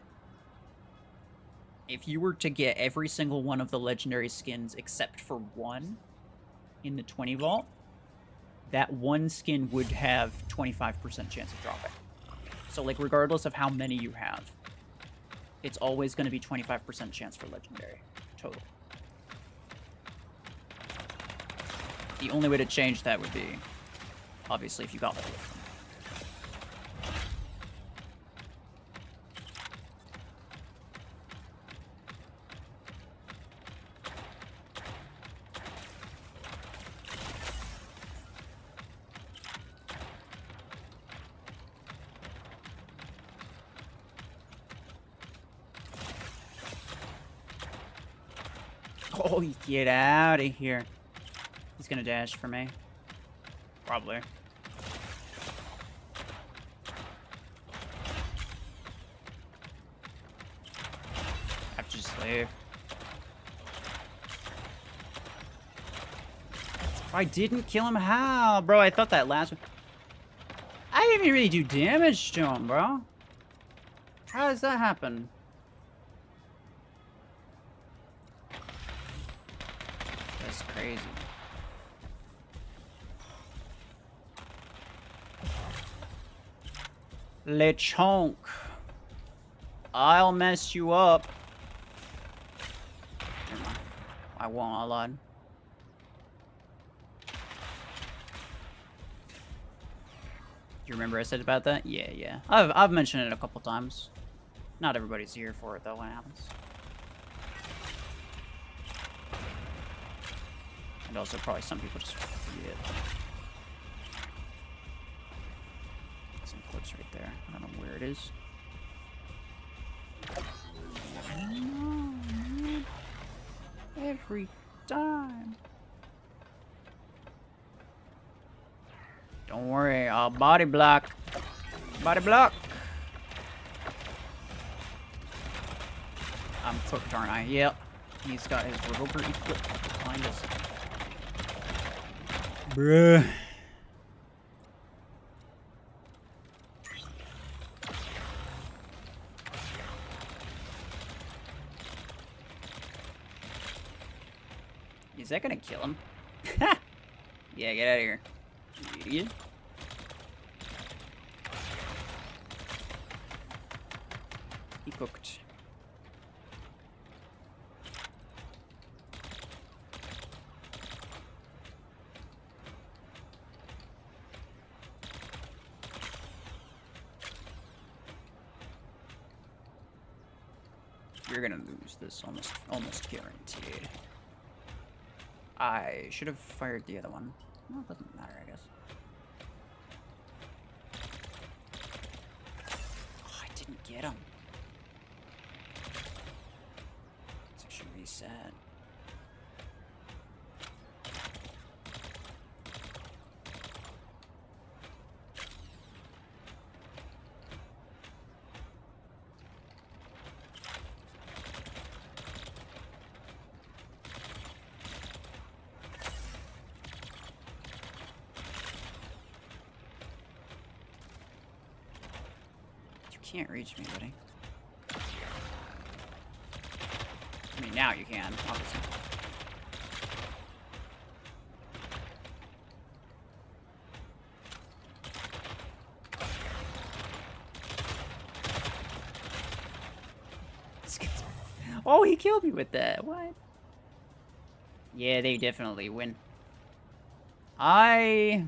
every single one of the legendary skins except for one in the 20 vault, that one skin would have 25% chance of dropping. So like regardless of how many you have, it's always going to be 25% chance for legendary total. The only way to change that would be obviously if you got all of them. Oh, get out of here. He's gonna dash for me. Probably. Have to just leave. I didn't kill him. How? Bro, I thought that last one... I didn't even really do damage to him, bro. How does that happen? That's crazy. Lechonk. I'll mess you up. I won't, I'll lie. you remember I said about that? Yeah, yeah. I've mentioned it a couple times. Not everybody's here for it though when it happens. And also probably some people just forget. Some clips right there. I don't know where it is. No, man. Every time. Don't worry, I'll body block. Body block. I'm cooked, aren't I? Yep. He's got his revoker equipped behind us. Bruh. Is that gonna kill him? Yeah, get out of here. You idiot. He cooked. You're gonna lose this almost guaranteed. I should have fired the other one. Well, it doesn't matter, I guess. Oh, I didn't get him. Let's actually reset. Can't reach me, buddy. I mean, now you can, obviously. Oh, he killed me with that. What? Yeah, they definitely win. I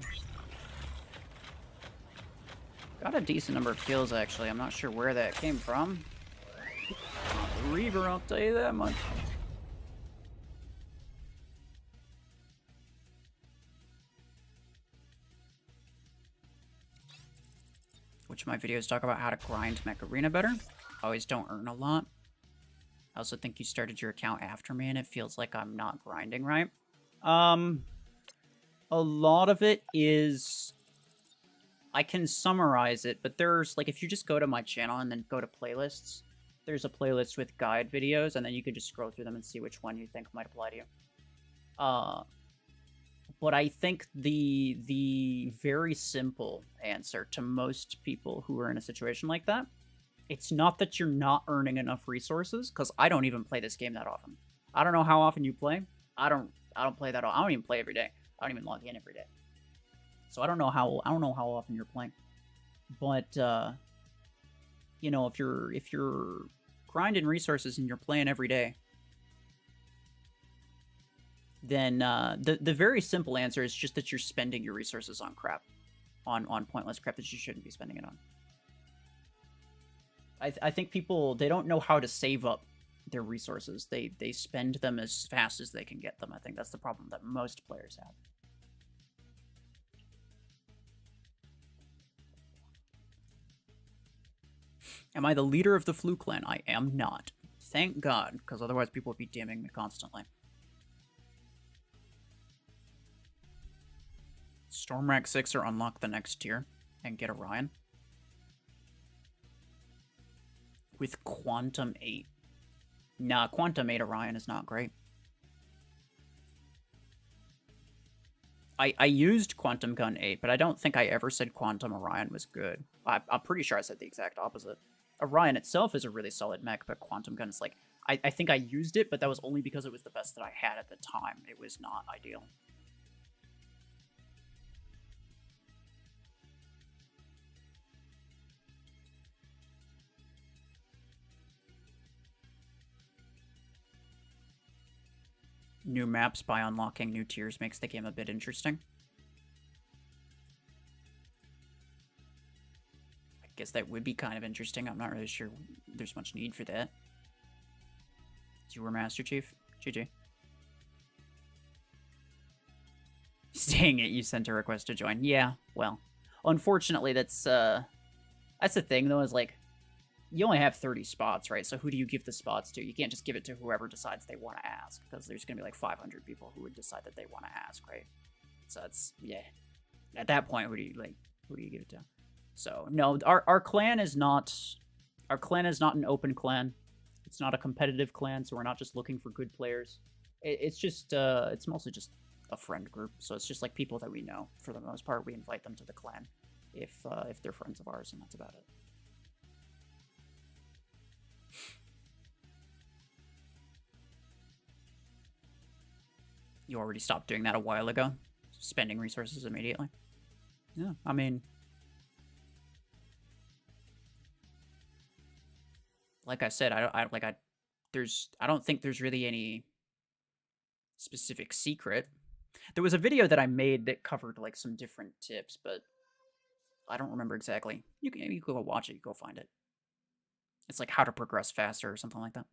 got a decent number of kills, actually. I'm not sure where that came from. Not the Reaver, I'll tell you that much. Which of my videos talk about how to grind Mech Arena better. Always don't earn a lot. I also think you started your account after me, and it feels like I'm not grinding right. A lot of it is... I can summarize it, but there's, like, if you just go to my channel and then go to playlists, there's a playlist with guide videos, and then you can just scroll through them and see which one you think might apply to you. But I think the very simple answer to most people who are in a situation like that, it's not that you're not earning enough resources, because I don't even play this game that often. I don't know how often you play. I don't play that often. I don't even play every day. I don't even log in every day. So I don't know how often you're playing. But you know, if you're grinding resources and you're playing every day, then the very simple answer is just that you're spending your resources on crap. On pointless crap that you shouldn't be spending it on. I think people, they don't know how to save up their resources. They spend them as fast as they can get them. I think that's the problem that most players have. Am I the leader of the Flu Clan? I am not. Thank God, because otherwise people would be DMing me constantly. Storm Rank 6 or unlock the next tier and get Orion. With Quantum 8. Nah, Quantum 8 Orion is not great. I used Quantum Gun 8, but I don't think I ever said Quantum Orion was good. I'm pretty sure I said the exact opposite. Orion itself is a really solid mech, but Quantum Gun is like... I think I used it, but that was only because it was the best that I had at the time. It was not ideal. New maps by unlocking new tiers makes the game a bit interesting. that would be kind of interesting. I'm not really sure there's much need for that. You were Master Chief? GG. Dang it, you sent a request to join. Yeah, well. Unfortunately, that's the thing, though, is, like, you only have 30 spots, right? So who do you give the spots to? You can't just give it to whoever decides they want to ask, because there's going to be, like, 500 people who would decide that they want to ask, right? So it's, yeah. At that point, who do you give it to? So, no, our clan is not... Our clan is not an open clan. It's not a competitive clan, so we're not just looking for good players. It's just, it's mostly just a friend group. So it's just like people that we know. For the most part, we invite them to the clan if they're friends of ours, and that's about it. You already stopped doing that a while ago? Spending resources immediately? Yeah, I mean... Like I said, I don't think there's really any specific secret. There was a video that I made that covered like some different tips, but I don't remember exactly. You can go watch it, go find it. It's like how to progress faster or something like that.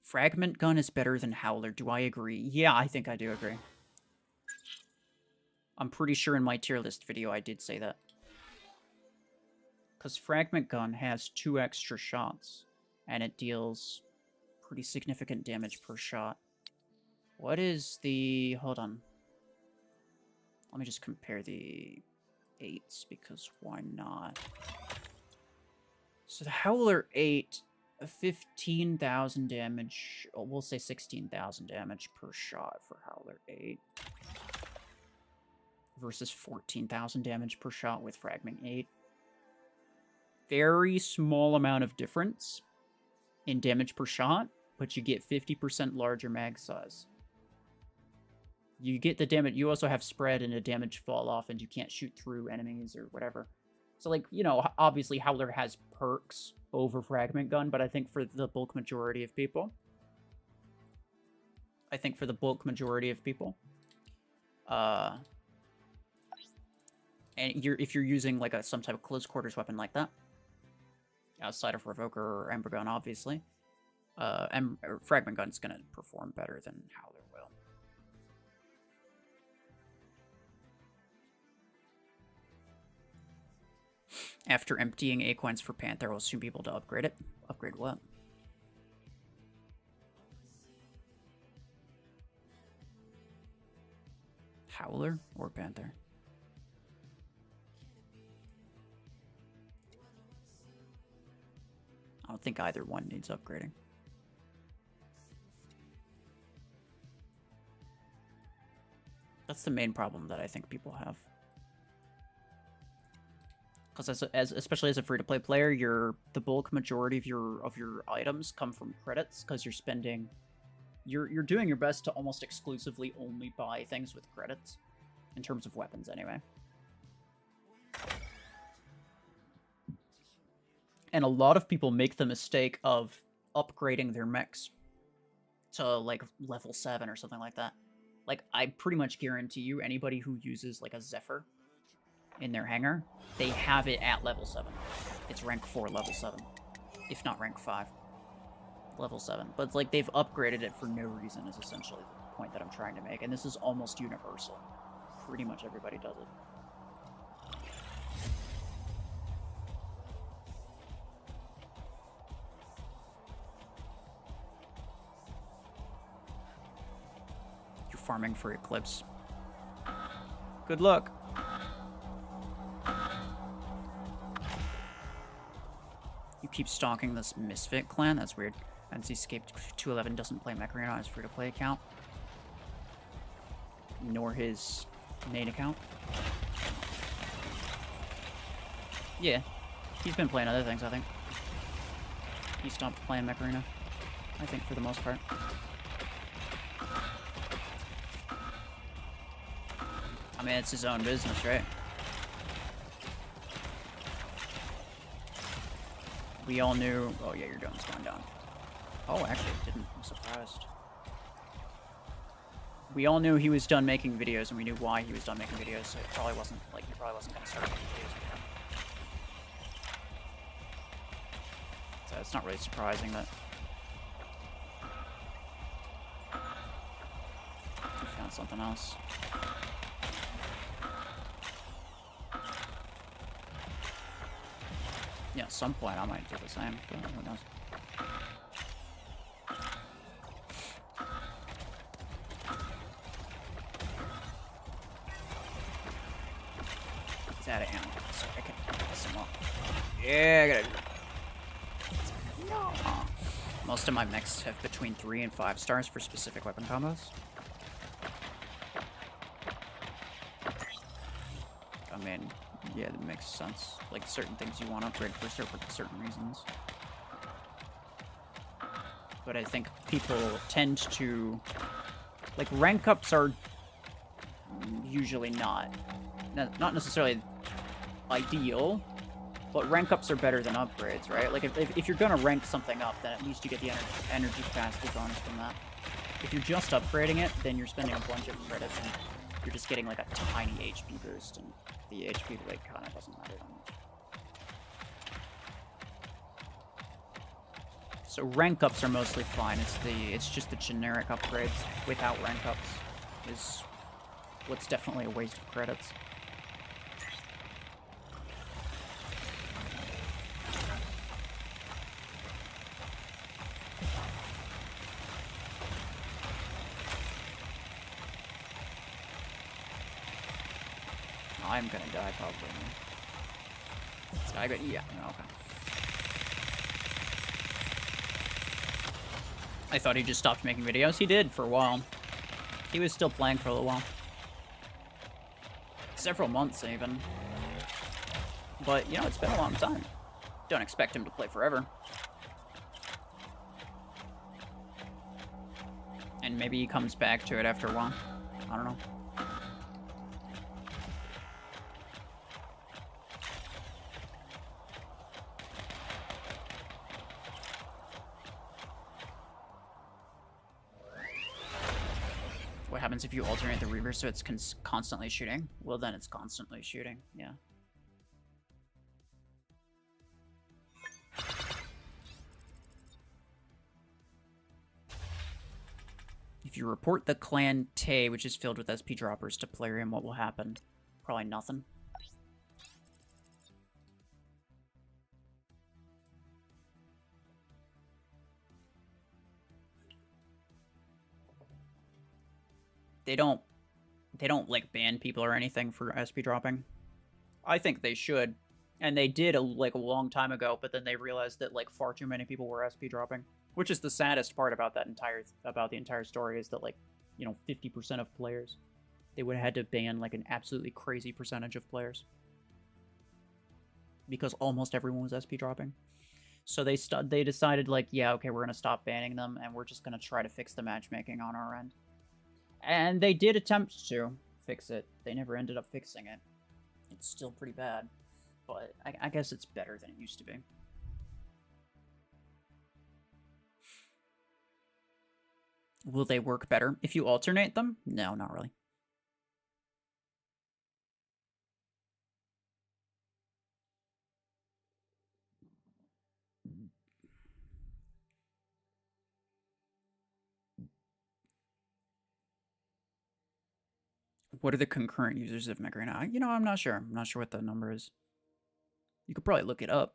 Fragment gun is better than Howler. Do I agree? Yeah, I think I do agree. I'm pretty sure in my tier list video I did say that. Because Fragment Gun has 2 extra shots, and it deals pretty significant damage per shot. What is the... Hold on. Let me just compare the 8s, because why not? So the Howler 8, 15,000 damage... Oh, we'll say 16,000 damage per shot for Howler 8. Versus 14,000 damage per shot with Fragment 8. Very small amount of difference in damage per shot, but you get 50% larger mag size. You get the damage, you also have spread and a damage fall off, and you can't shoot through enemies or whatever. So, like, you know, obviously Howler has perks over Fragment Gun, but I think for the bulk majority of people, and if you're using like some type of close quarters weapon like that, outside of Revoker or Ember Gun, obviously, Fragment Gun's gonna perform better than Howler will. After emptying Acorns for Panther, we'll soon be able to upgrade it. Upgrade what? Howler or Panther? I don't think either one needs upgrading. That's the main problem that I think people have. Because especially as a free-to-play player, the bulk majority of your items come from credits, because you're spending... You're doing your best to almost exclusively only buy things with credits. In terms of weapons, anyway. And a lot of people make the mistake of upgrading their mechs to, like, level 7 or something like that. Like, I pretty much guarantee you, anybody who uses, like, a Zephyr in their hangar, they have it at level 7. It's rank 4, level 7. If not rank 5. Level 7. But, it's like, they've upgraded it for no reason, is essentially the point that I'm trying to make. And this is almost universal. Pretty much everybody does it. Farming for Eclipse. Good luck. You keep stalking this Misfit clan? That's weird. NCScape 211 doesn't play Mech on his free-to-play account. Nor his main account. Yeah. He's been playing other things, I think. He stopped playing Mech Arena, I think, for the most part. I mean, it's his own business, right? We all knew... Oh, yeah, your dome's going down. Oh, actually, it didn't. I'm surprised. We all knew he was done making videos, and we knew why he was done making videos, so it probably wasn't, like, he probably wasn't going to start making videos again. So it's not really surprising that he found something else. Yeah, at some point I might do the same, but who knows. He's out of ammo, so I can piss him off. Yeah, I gotta do it. No. Most of my mechs have between 3 and 5 stars for specific weapon combos. I mean, yeah, that makes sense. Like, certain things you want to upgrade for certain reasons. But I think people tend to... Like, rank ups are usually not necessarily ideal, but rank ups are better than upgrades, right? Like, if you're gonna rank something up, then at least you get the energy capacity bonus from that. If you're just upgrading it, then you're spending a bunch of credits and you're just getting, like, a tiny HP boost, and the HP, like, kind of doesn't matter that much. So rank ups are mostly fine. It's just the generic upgrades without rank ups is what's definitely a waste of credits. I'm gonna die probably. I got yeah, no, okay. I thought he just stopped making videos. He did for a while. He was still playing for a little while. Several months even. But, you know, it's been a long time. Don't expect him to play forever. And maybe he comes back to it after a while. I don't know. What happens if you alternate the Reaver so it's constantly shooting? Well, then it's constantly shooting, yeah. If you report the clan Tay, which is filled with SP droppers, to Plarium, what will happen? Probably nothing. They don't like ban people or anything for SP dropping. I think they should, and they did like a long time ago. But then they realized that like far too many people were SP dropping, which is the saddest part about the entire story is that like 50% of players, they would have had to ban like an absolutely crazy percentage of players because almost everyone was SP dropping. So they decided like, yeah, okay, we're gonna stop banning them and we're just gonna try to fix the matchmaking on our end. And they did attempt to fix it. They never ended up fixing it. It's still pretty bad. But I guess it's better than it used to be. Will they work better if you alternate them? No, not really. What are the concurrent users of Mech right now? I'm not sure. I'm not sure what the number is. You could probably look it up.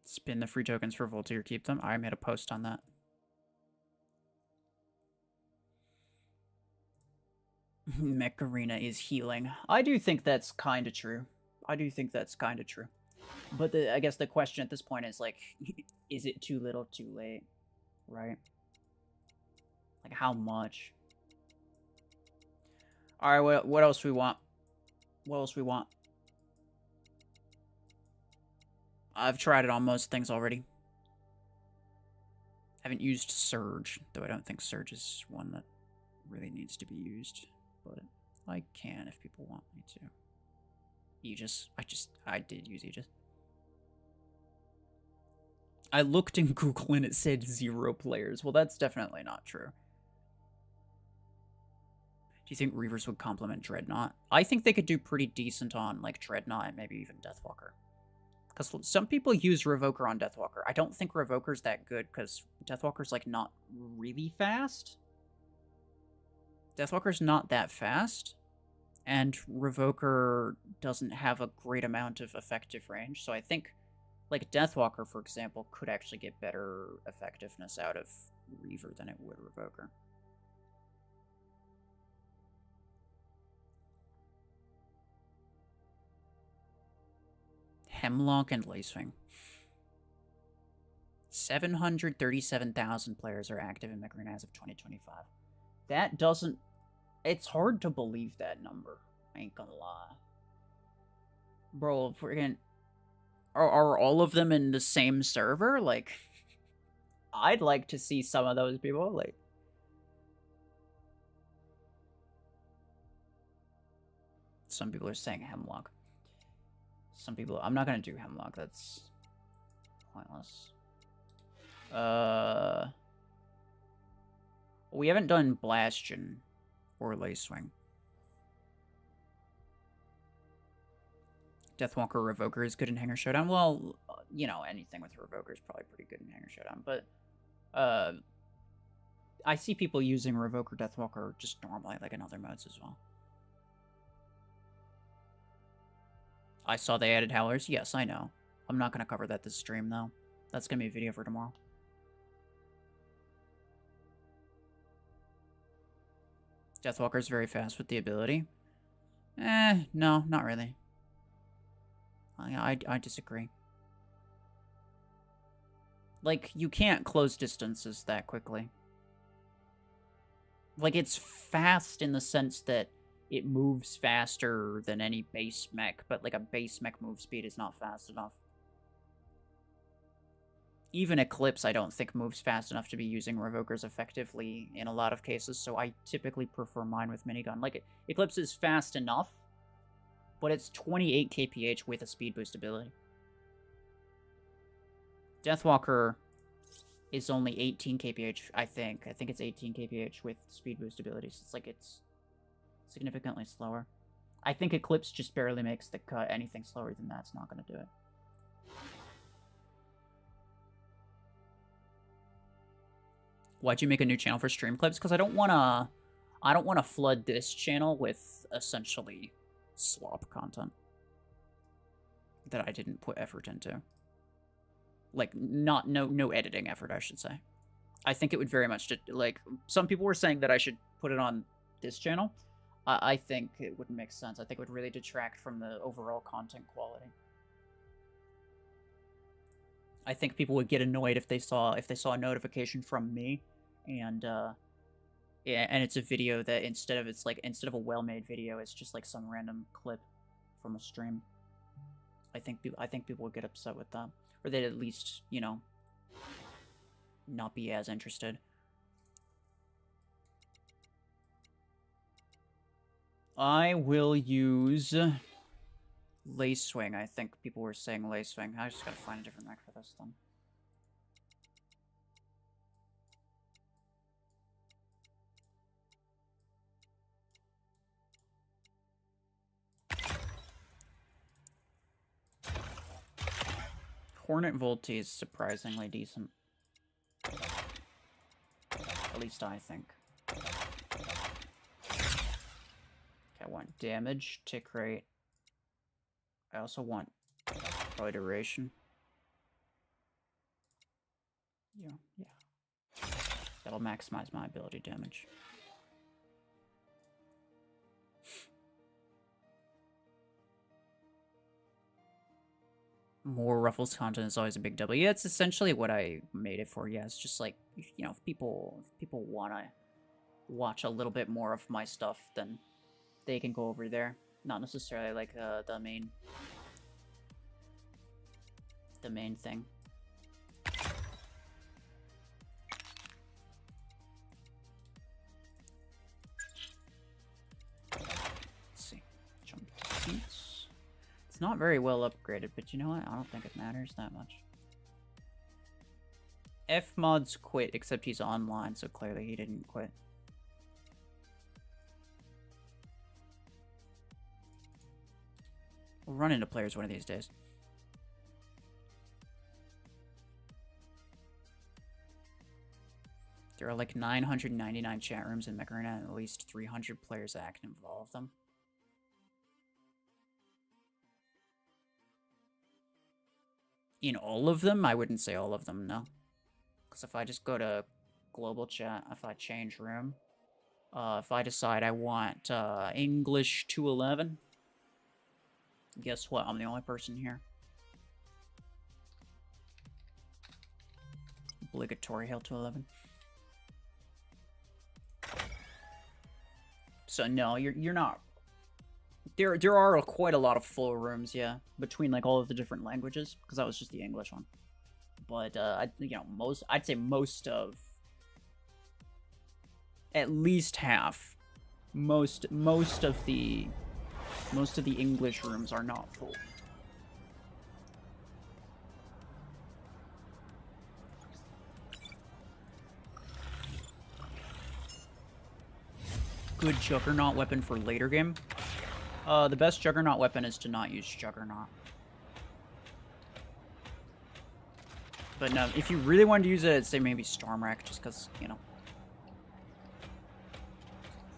Spin the free tokens for Volta or keep them. I made a post on that. Mech Arena is healing. I do think that's kind of true. But I guess the question at this point is, like, is it too little too late? Right? Like, how much? Alright, what else we want? I've tried it on most things already. Haven't used Surge, though I don't think Surge is one that really needs to be used, but I can if people want me to. Aegis. I did use Aegis. I looked in Google and it said 0 players. Well, that's definitely not true. Do you think Reavers would complement Dreadnought? I think they could do pretty decent on, like, Dreadnought and maybe even Deathwalker. Because some people use Revoker on Deathwalker. I don't think Revoker's that good, because Deathwalker's, like, not really fast. Deathwalker's not that fast. And Revoker doesn't have a great amount of effective range, so I think, like, Deathwalker, for example, could actually get better effectiveness out of Reaver than it would Revoker. Hemlock and Lacewing. 737,000 players are active in Mech Arena as of 2025. That doesn't... It's hard to believe that number. I ain't gonna lie. Bro, friggin'... Are all of them in the same server? Like... I'd like to see some of those people, like... Some people are saying Hemlock. Some people... I'm not gonna do Hemlock, that's... pointless. We haven't done Bastion or Lacewing. Deathwalker Revoker is good in Hangar Showdown. Well, you know, anything with Revoker is probably pretty good in Hangar Showdown, but I see people using Revoker Deathwalker just normally, like in other modes as well. I saw they added Howlers. Yes, I know. I'm not going to cover that this stream, though. That's going to be a video for tomorrow. Deathwalker's very fast with the ability. No, not really. I disagree. Like, you can't close distances that quickly. Like, it's fast in the sense that it moves faster than any base mech, but, like, a base mech move speed is not fast enough. Even Eclipse, I don't think, moves fast enough to be using Revokers effectively in a lot of cases, so I typically prefer mine with minigun. Like, Eclipse is fast enough, but it's 28 kph with a speed boost ability. Deathwalker is only 18 kph, I think. I think it's 18 kph with speed boost abilities. It's like it's significantly slower. I think Eclipse just barely makes the cut. Anything slower than that's not going to do it. Why'd you make a new channel for stream clips? Because I don't want to flood this channel with essentially slop content that I didn't put effort into. Like, no editing effort, I should say. I think it would very much, like, some people were saying that I should put it on this channel. I think it wouldn't make sense. I think it would really detract from the overall content quality. I think people would get annoyed if they saw a notification from me, and it's a video that instead of a well-made video, it's just like some random clip from a stream. I think people would get upset with that, or they'd at least, you know, not be as interested. I will use Lacewing. I think people were saying Lacewing. I just gotta find a different mech for this then. Hornet Volti is surprisingly decent. At least I think. Okay, I want damage, tick rate. I also want probably duration. Yeah. That'll maximize my ability damage. More RuFFles content is always a big W. Yeah, it's essentially what I made it for. Yeah, it's just like, you know, if people want to watch a little bit more of my stuff, then they can go over there. Not necessarily like the main thing. It's not very well upgraded, but you know what? I don't think it matters that much. F-Mod's quit, except he's online, so clearly he didn't quit. We'll run into players one of these days. There are like 999 chat rooms in Mech Arena and at least 300 players active in all of them. In all of them? I wouldn't say all of them, no. Because if I just go to global chat, if I change room, if I decide I want English 211, guess what? I'm the only person here. Obligatory Hail 211. So no, you're not. There are quite a lot of full rooms, yeah, between like all of the different languages, because that was just the English one. But I'd say most of, at least half, most of the English rooms are not full. Good Juggernaut weapon for later game. The best Juggernaut weapon is to not use Juggernaut. But no, if you really wanted to use it, I'd say maybe Stormwreck, just because, you know,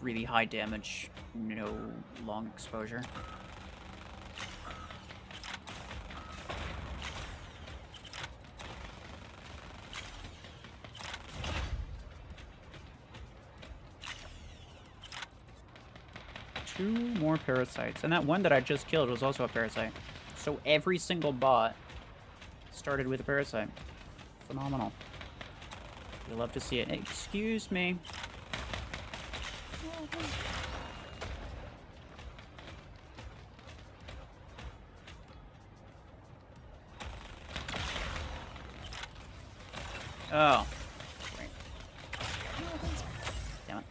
really high damage, no long exposure. Two more parasites, and that one that I just killed was also a parasite. So every single bot started with a parasite. Phenomenal. You'll love to see it. Excuse me. Oh. Great. Damn it.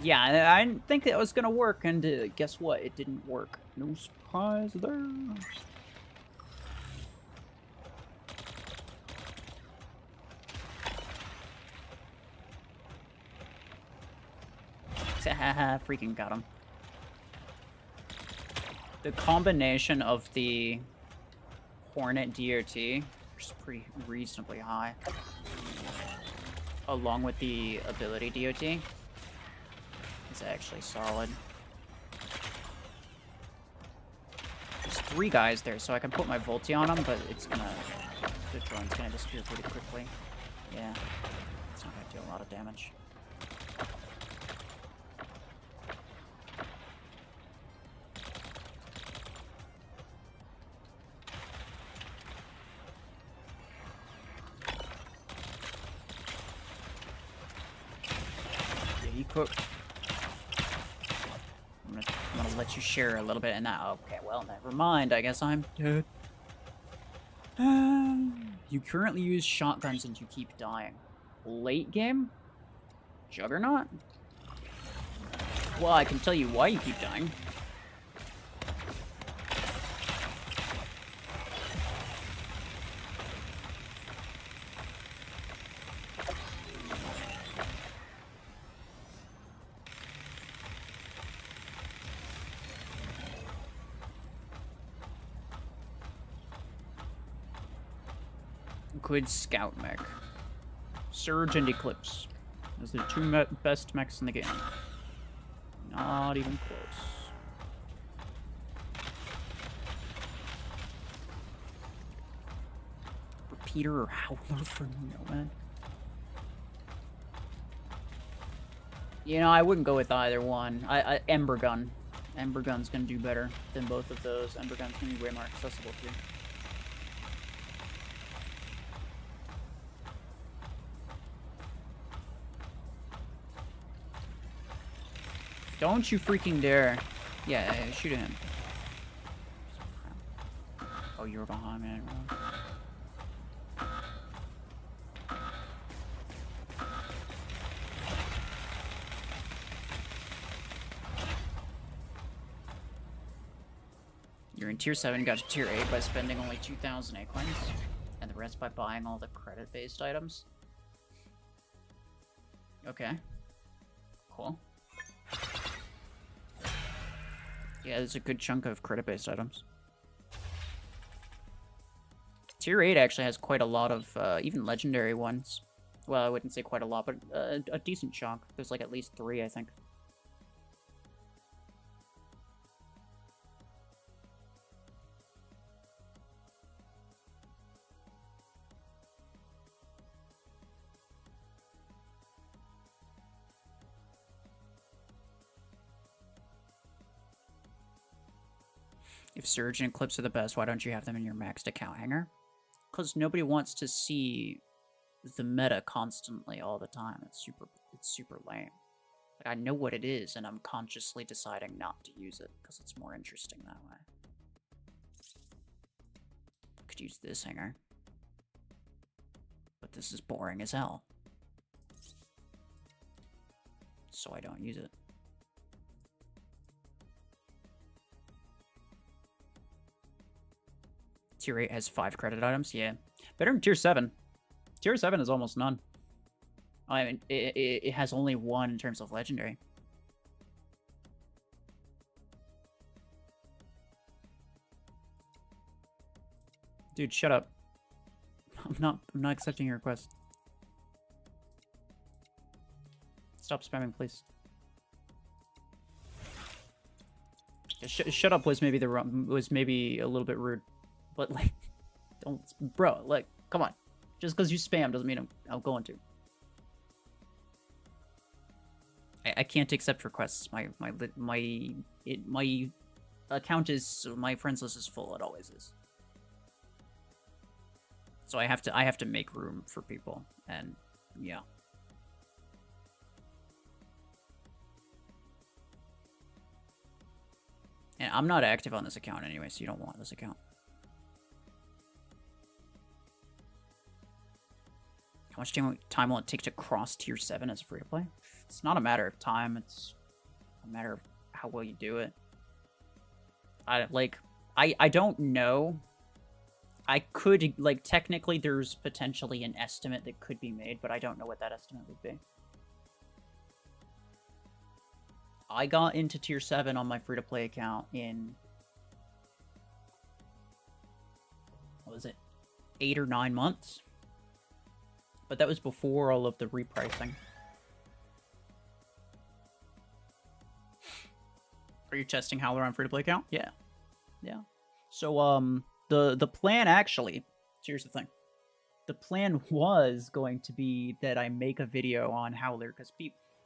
Yeah, I didn't think that was gonna work, and guess what? It didn't work. No surprise there. Freaking got him. The combination of the Hornet DOT, which is pretty reasonably high, along with the ability DOT, is actually solid. There's 3 guys there, so I can put my Volti on them, but it's gonna... the drone's gonna disappear pretty quickly. Yeah, it's not gonna do a lot of damage. I'm gonna let you share a little bit in that. Okay, well, never mind. I guess I'm dead. You currently use shotguns and you keep dying. Late game? Juggernaut? Well, I can tell you why you keep dying. Good scout mech. Surge and Eclipse. Those are the 2 best mechs in the game. Not even close. Repeater or Howler for Nomad? You know, I wouldn't go with either one. Ember Gun. Ember Gun's gonna do better than both of those. Ember Gun's gonna be way more accessible too. Don't you freaking dare. Yeah, shoot at him. Oh, you were behind me. You're mean, tier 7 got to tier 8 by spending only 2,000 acorns, and the rest by buying all the credit-based items. Okay. Cool. Yeah, there's a good chunk of credit-based items. Tier 8 actually has quite a lot of, even legendary ones. Well, I wouldn't say quite a lot, but a decent chunk. There's like at least 3, I think. If Surge and Eclipse are the best, why don't you have them in your maxed account hanger? Because nobody wants to see the meta constantly all the time. It's super lame. Like, I know what it is, and I'm consciously deciding not to use it, because it's more interesting that way. Could use this hanger. But this is boring as hell. So I don't use it. Tier 8 has 5 credit items, yeah. Better than Tier 7. Tier 7 is almost none. I mean, it has only 1 in terms of legendary. Dude, shut up. I'm not accepting your request. Stop spamming, please. Shut up was maybe a little bit rude. But, like, don't... Bro, like, come on. Just because you spam doesn't mean I'm going to. I can't accept requests. My account is... My friends list is full. It always is. So I have to make room for people. And, yeah. And I'm not active on this account anyway, so you don't want this account. How much time will it take to cross tier 7 as free-to-play? It's not a matter of time, it's a matter of how well you do it. I don't know. I could, like, technically there's potentially an estimate that could be made, but I don't know what that estimate would be. I got into tier 7 on my free-to-play account in... What was it? 8 or 9 months? But that was before all of the repricing. Are you testing Howler on free-to-play account? Yeah. Yeah. So, the plan actually... So here's the thing. The plan was going to be that I make a video on Howler, because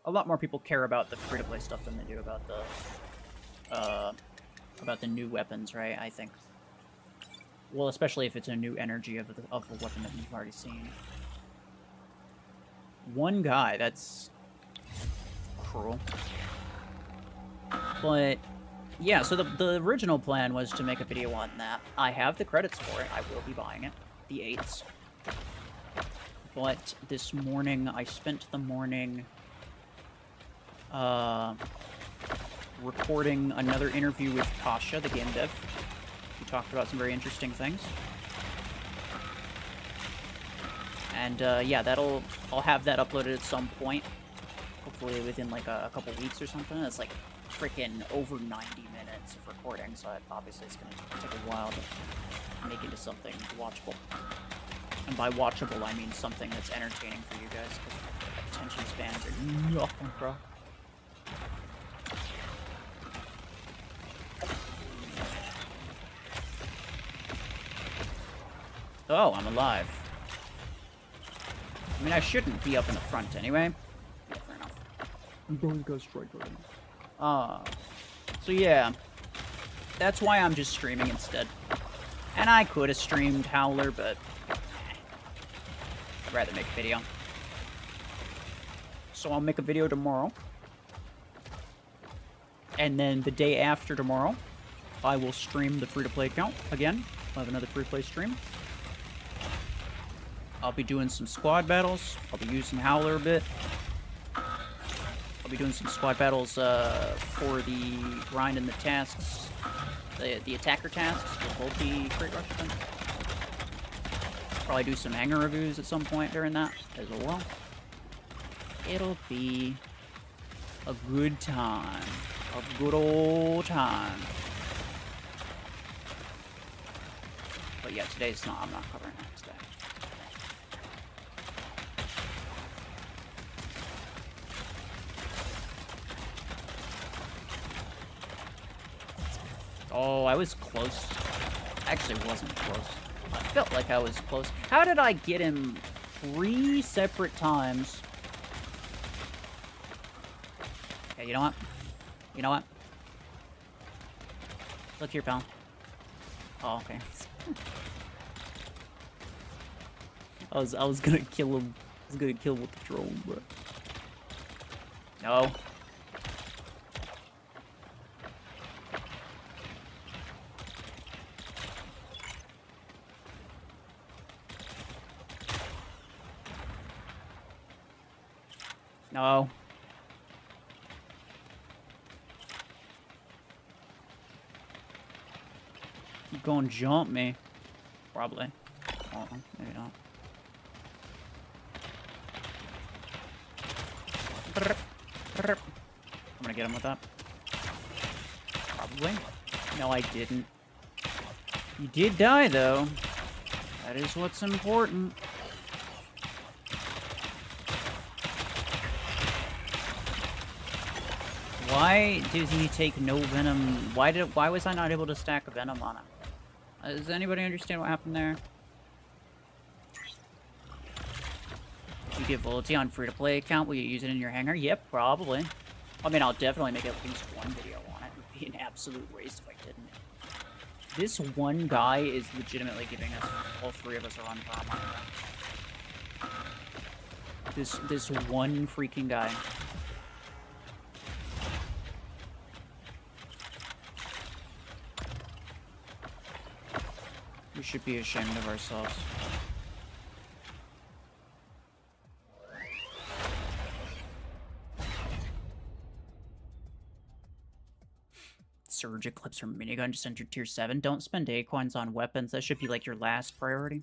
a lot more people care about the free-to-play stuff than they do about the new weapons, right? I think. Well, especially if it's a new energy of the weapon that you've already seen. One guy, that's cruel. But, yeah, so the original plan was to make a video on that. I have the credits for it. I will be buying it. The 8s. But this morning, I spent the morning recording another interview with Kasha, the game dev. We talked about some very interesting things. And, yeah, I'll have that uploaded at some point. Hopefully within, like, a couple weeks or something. It's, like, freaking over 90 minutes of recording, so obviously it's going to take a while to make it into something watchable. And by watchable, I mean something that's entertaining for you guys, because attention spans are nothing, bro. Oh, I'm alive. I mean, I shouldn't be up in the front anyway. Yeah, fair enough. I'm going to go straight for him. So yeah. That's why I'm just streaming instead. And I could have streamed Howler, but I'd rather make a video. So I'll make a video tomorrow. And then the day after tomorrow, I will stream the free-to-play account again. I'll have another free-to-play stream. I'll be doing some squad battles. I'll be using Howler a bit. I'll be doing some squad battles for the grind and the tasks. the attacker tasks, the Volti Crate Rush event. Probably do some hanger reviews at some point during that as well. It'll be a good time. A good old time. But yeah, today's not, I'm not covering that today. Oh, I was close. Actually, wasn't close. I felt like I was close. How did I get him 3 separate times? Okay, you know what? You know what? Look here, pal. Oh, okay. I was gonna kill him. I was gonna kill him with the drone, but no. No. You gonna jump me? Probably. Oh, maybe not. I'm gonna get him with that. Probably. No, I didn't. You did die, though. That is what's important. Why did he take no venom? Why was I not able to stack a venom on him? Does anybody understand what happened there? You get Volti on free-to-play account, will you use it in your hangar? Yep, probably. I mean, I'll definitely make at least one video on it. It would be an absolute waste if I didn't. This one guy is legitimately giving us, all 3 of us a run for our money. This one freaking guy. We should be ashamed of ourselves. Surge Eclipse or minigun just entered tier 7. Don't spend A coins on weapons. That should be like your last priority.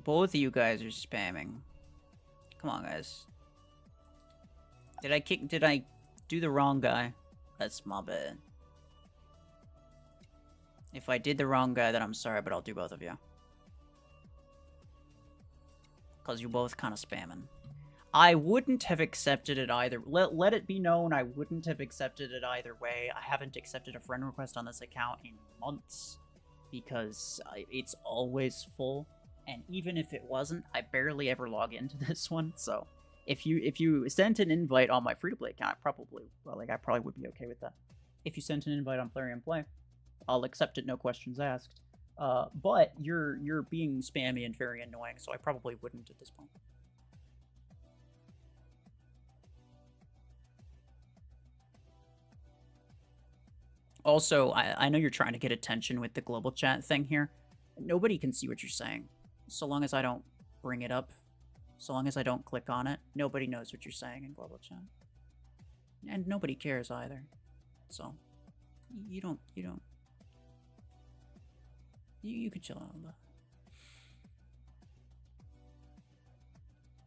Both of you guys are spamming. Come on, guys. Did I do the wrong guy? That's my bad. If I did the wrong guy, then I'm sorry, but I'll do both of you. Because you're both kind of spamming. I wouldn't have accepted it either. Let it be known I wouldn't have accepted it either way. I haven't accepted a friend request on this account in months. Because it's always full. And even if it wasn't, I barely ever log into this one. So if you sent an invite on my free-to-play account, I probably would be okay with that. If you sent an invite on Plarium Play, I'll accept it, no questions asked. But you're being spammy and very annoying, so I probably wouldn't at this point. Also, I know you're trying to get attention with the global chat thing here. Nobody can see what you're saying. So long as I don't bring it up, so long as I don't click on it, nobody knows what you're saying in global chat. And nobody cares either. So, you could chill out on that.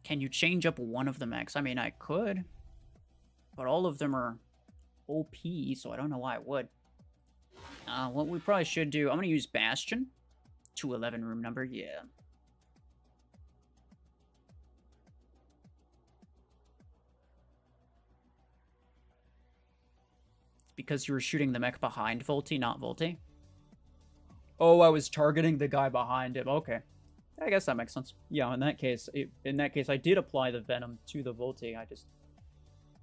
Can you change up one of the mechs? I mean, I could. But all of them are OP, so I don't know why I would. What we probably should do, I'm going to use Bastion. 211 room number, yeah. Because you were shooting the mech behind Volti, not Volti. Oh, I was targeting the guy behind him. Okay, I guess that makes sense. Yeah, in that case, I did apply the venom to the Volti. I just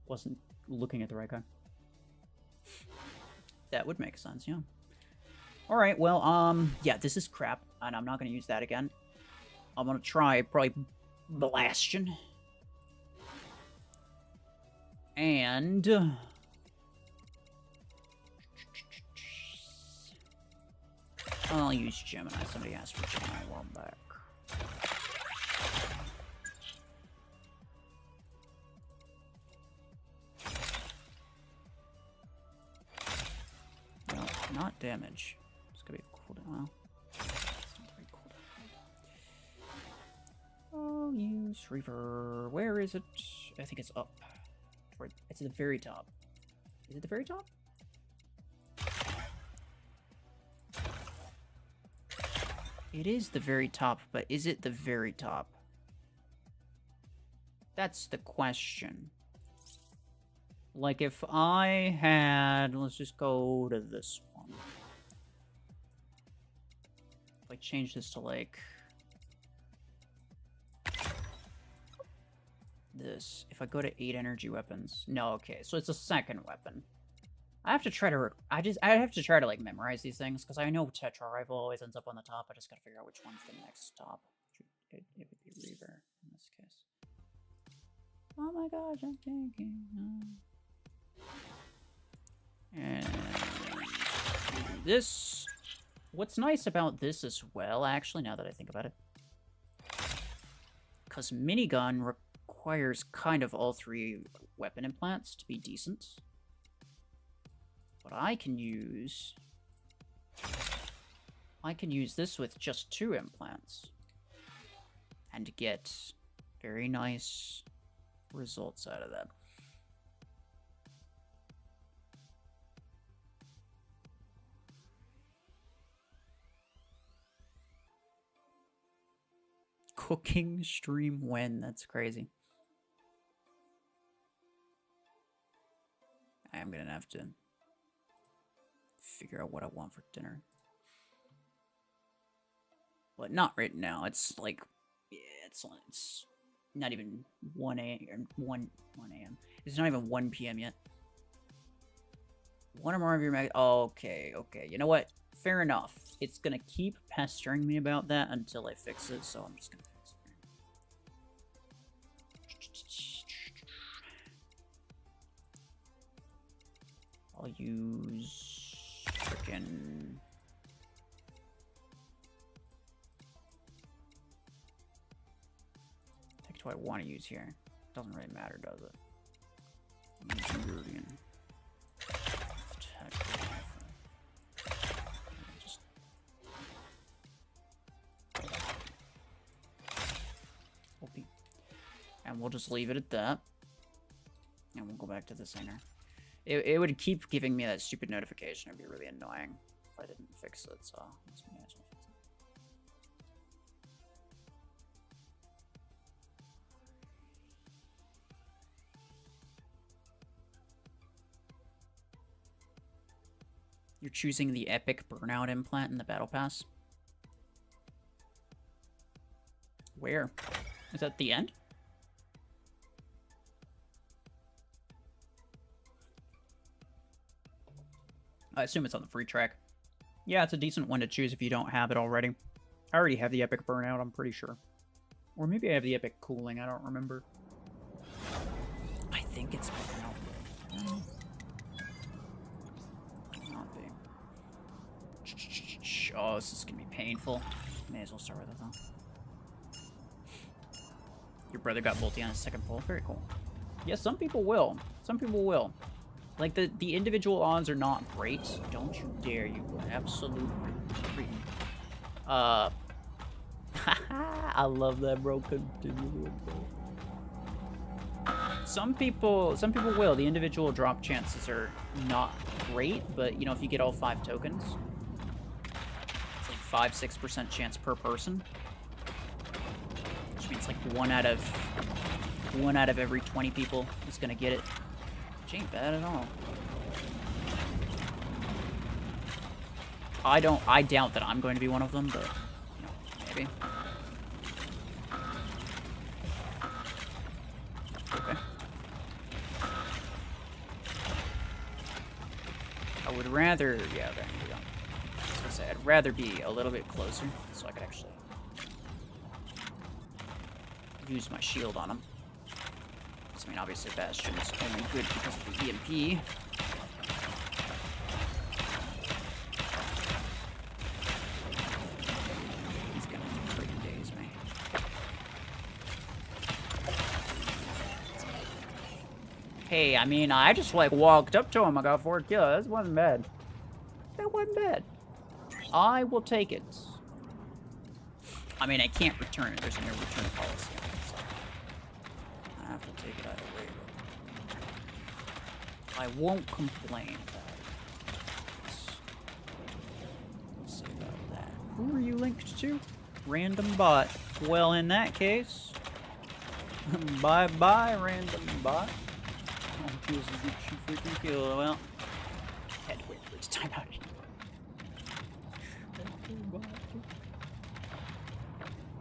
wasn't looking at the right guy. That would make sense, yeah. All right, well, yeah, this is crap, and I'm not going to use that again. I'm gonna try probably Bastion. And I'll use Gemini. Somebody asked for Gemini a while back. No, not damage. It's gonna be a cooldown. Well, it's not very cooldown. I'll use Reaver. Where is it? I think it's up. It's at the very top. Is it the very top? It is the very top, but is it the very top? That's the question. Like, if I had... Let's just go to this one. If I change this to, like... this. If I go to 8 energy weapons. No, okay. So it's a second weapon. I have to try to... I have to try to, like, memorize these things, because I know Tetra Rifle always ends up on the top. I just gotta figure out which one's the next top. It would be Reaver in this case. Oh my gosh, I'm thinking. And this... What's nice about this as well, actually, now that I think about it, because minigun requires kind of all 3 weapon implants to be decent. But I can use this with just 2 implants and get very nice results out of that. Cooking stream when? That's crazy. I am gonna have to figure out what I want for dinner. But not right now. It's like, yeah, it's not even 1 a.m. 1 a.m. It's not even 1 p.m. yet. One or more of your mag... Oh, okay. You know what? Fair enough. It's gonna keep pestering me about that until I fix it, so I'm just gonna fix it. I'll use frickin' what do I want to use here? Doesn't really matter, does it? Ingredient. Just... Okay. And we'll just leave it at that. And we'll go back to the center. It would keep giving me that stupid notification. It'd be really annoying if I didn't fix it, so let's may as well fix it. You're choosing the epic burnout implant in the battle pass? Where? Is that the end? I assume it's on the free track. Yeah, it's a decent one to choose if you don't have it already. I already have the epic burnout, I'm pretty sure. Or maybe I have the epic cooling, I don't remember. I think it's burnout. Not be. Oh, this is gonna be painful. May as well start with it though. Your brother got Volty on his second pull. Very cool. Yeah, some people will. Some people will. Like, the individual odds are not great. Don't you dare, you absolute cretin. I love that, bro. Continue. Some people will. The individual drop chances are not great, but, you know, if you get all 5 tokens, it's like 5-6% chance per person. Which means, like, one out of every 20 people is gonna get it. Which ain't bad at all. I doubt that I'm going to be one of them, but, you know, maybe. Okay. I would rather, yeah, there we go. I was gonna say, I'd rather be a little bit closer, so I could actually use my shield on him. I mean, obviously Bastion's only good because of the EMP. He's gonna freaking daze me. Hey, I mean, I just, like, walked up to him. I got 4 kills. That wasn't bad. That wasn't bad. I will take it. I mean, I can't return it. There's a no return policy on it, so I have to take it either way. I won't complain about it. We'll see about that. Who are you linked to? Random bot. Well, in that case, bye-bye, random bot. Oh, kills will get you freaking killed. Well, had to wait for it to time out.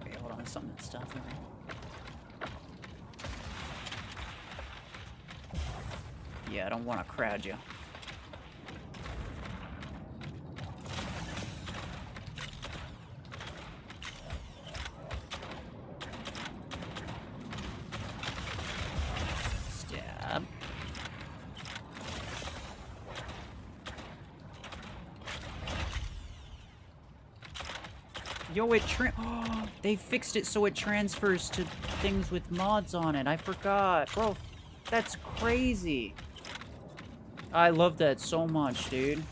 Wait, hold on, something that's stopping me. Yeah, I don't want to crowd you. Stab. Yo, oh, they fixed it so it transfers to things with mods on it. I forgot. Bro, that's crazy. I love that so much, dude.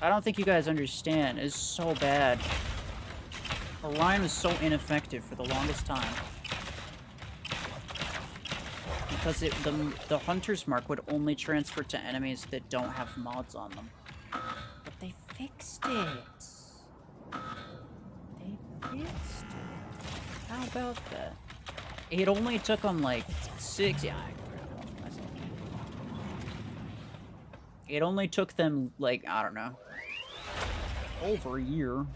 I don't think you guys understand. It's so bad. Orion was so ineffective for the longest time. Because the Hunter's Mark would only transfer to enemies that don't have mods on them. But they fixed it. They fixed it. How about that? It only took them like 6... Yeah, it only took them, like, I don't know, over a year.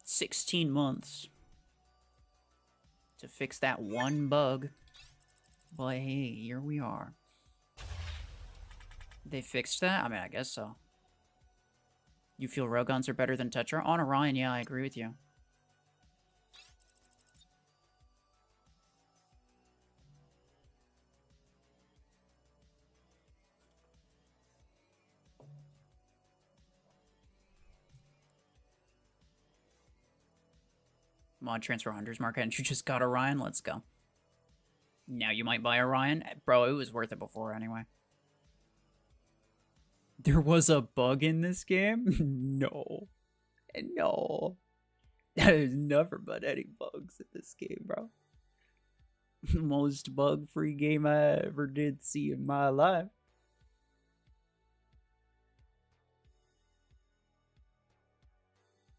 16 months to fix that one bug. But hey, here we are. They fixed that? I mean, I guess so. You feel railguns are better than Tetra? On Orion, yeah, I agree with you. Mod transfer Hunter's Mark, and you just got Orion? Let's go. Now you might buy Orion? Bro, it was worth it before anyway. There was a bug in this game? No. No. There's never been any bugs in this game, bro. Most bug-free game I ever did see in my life.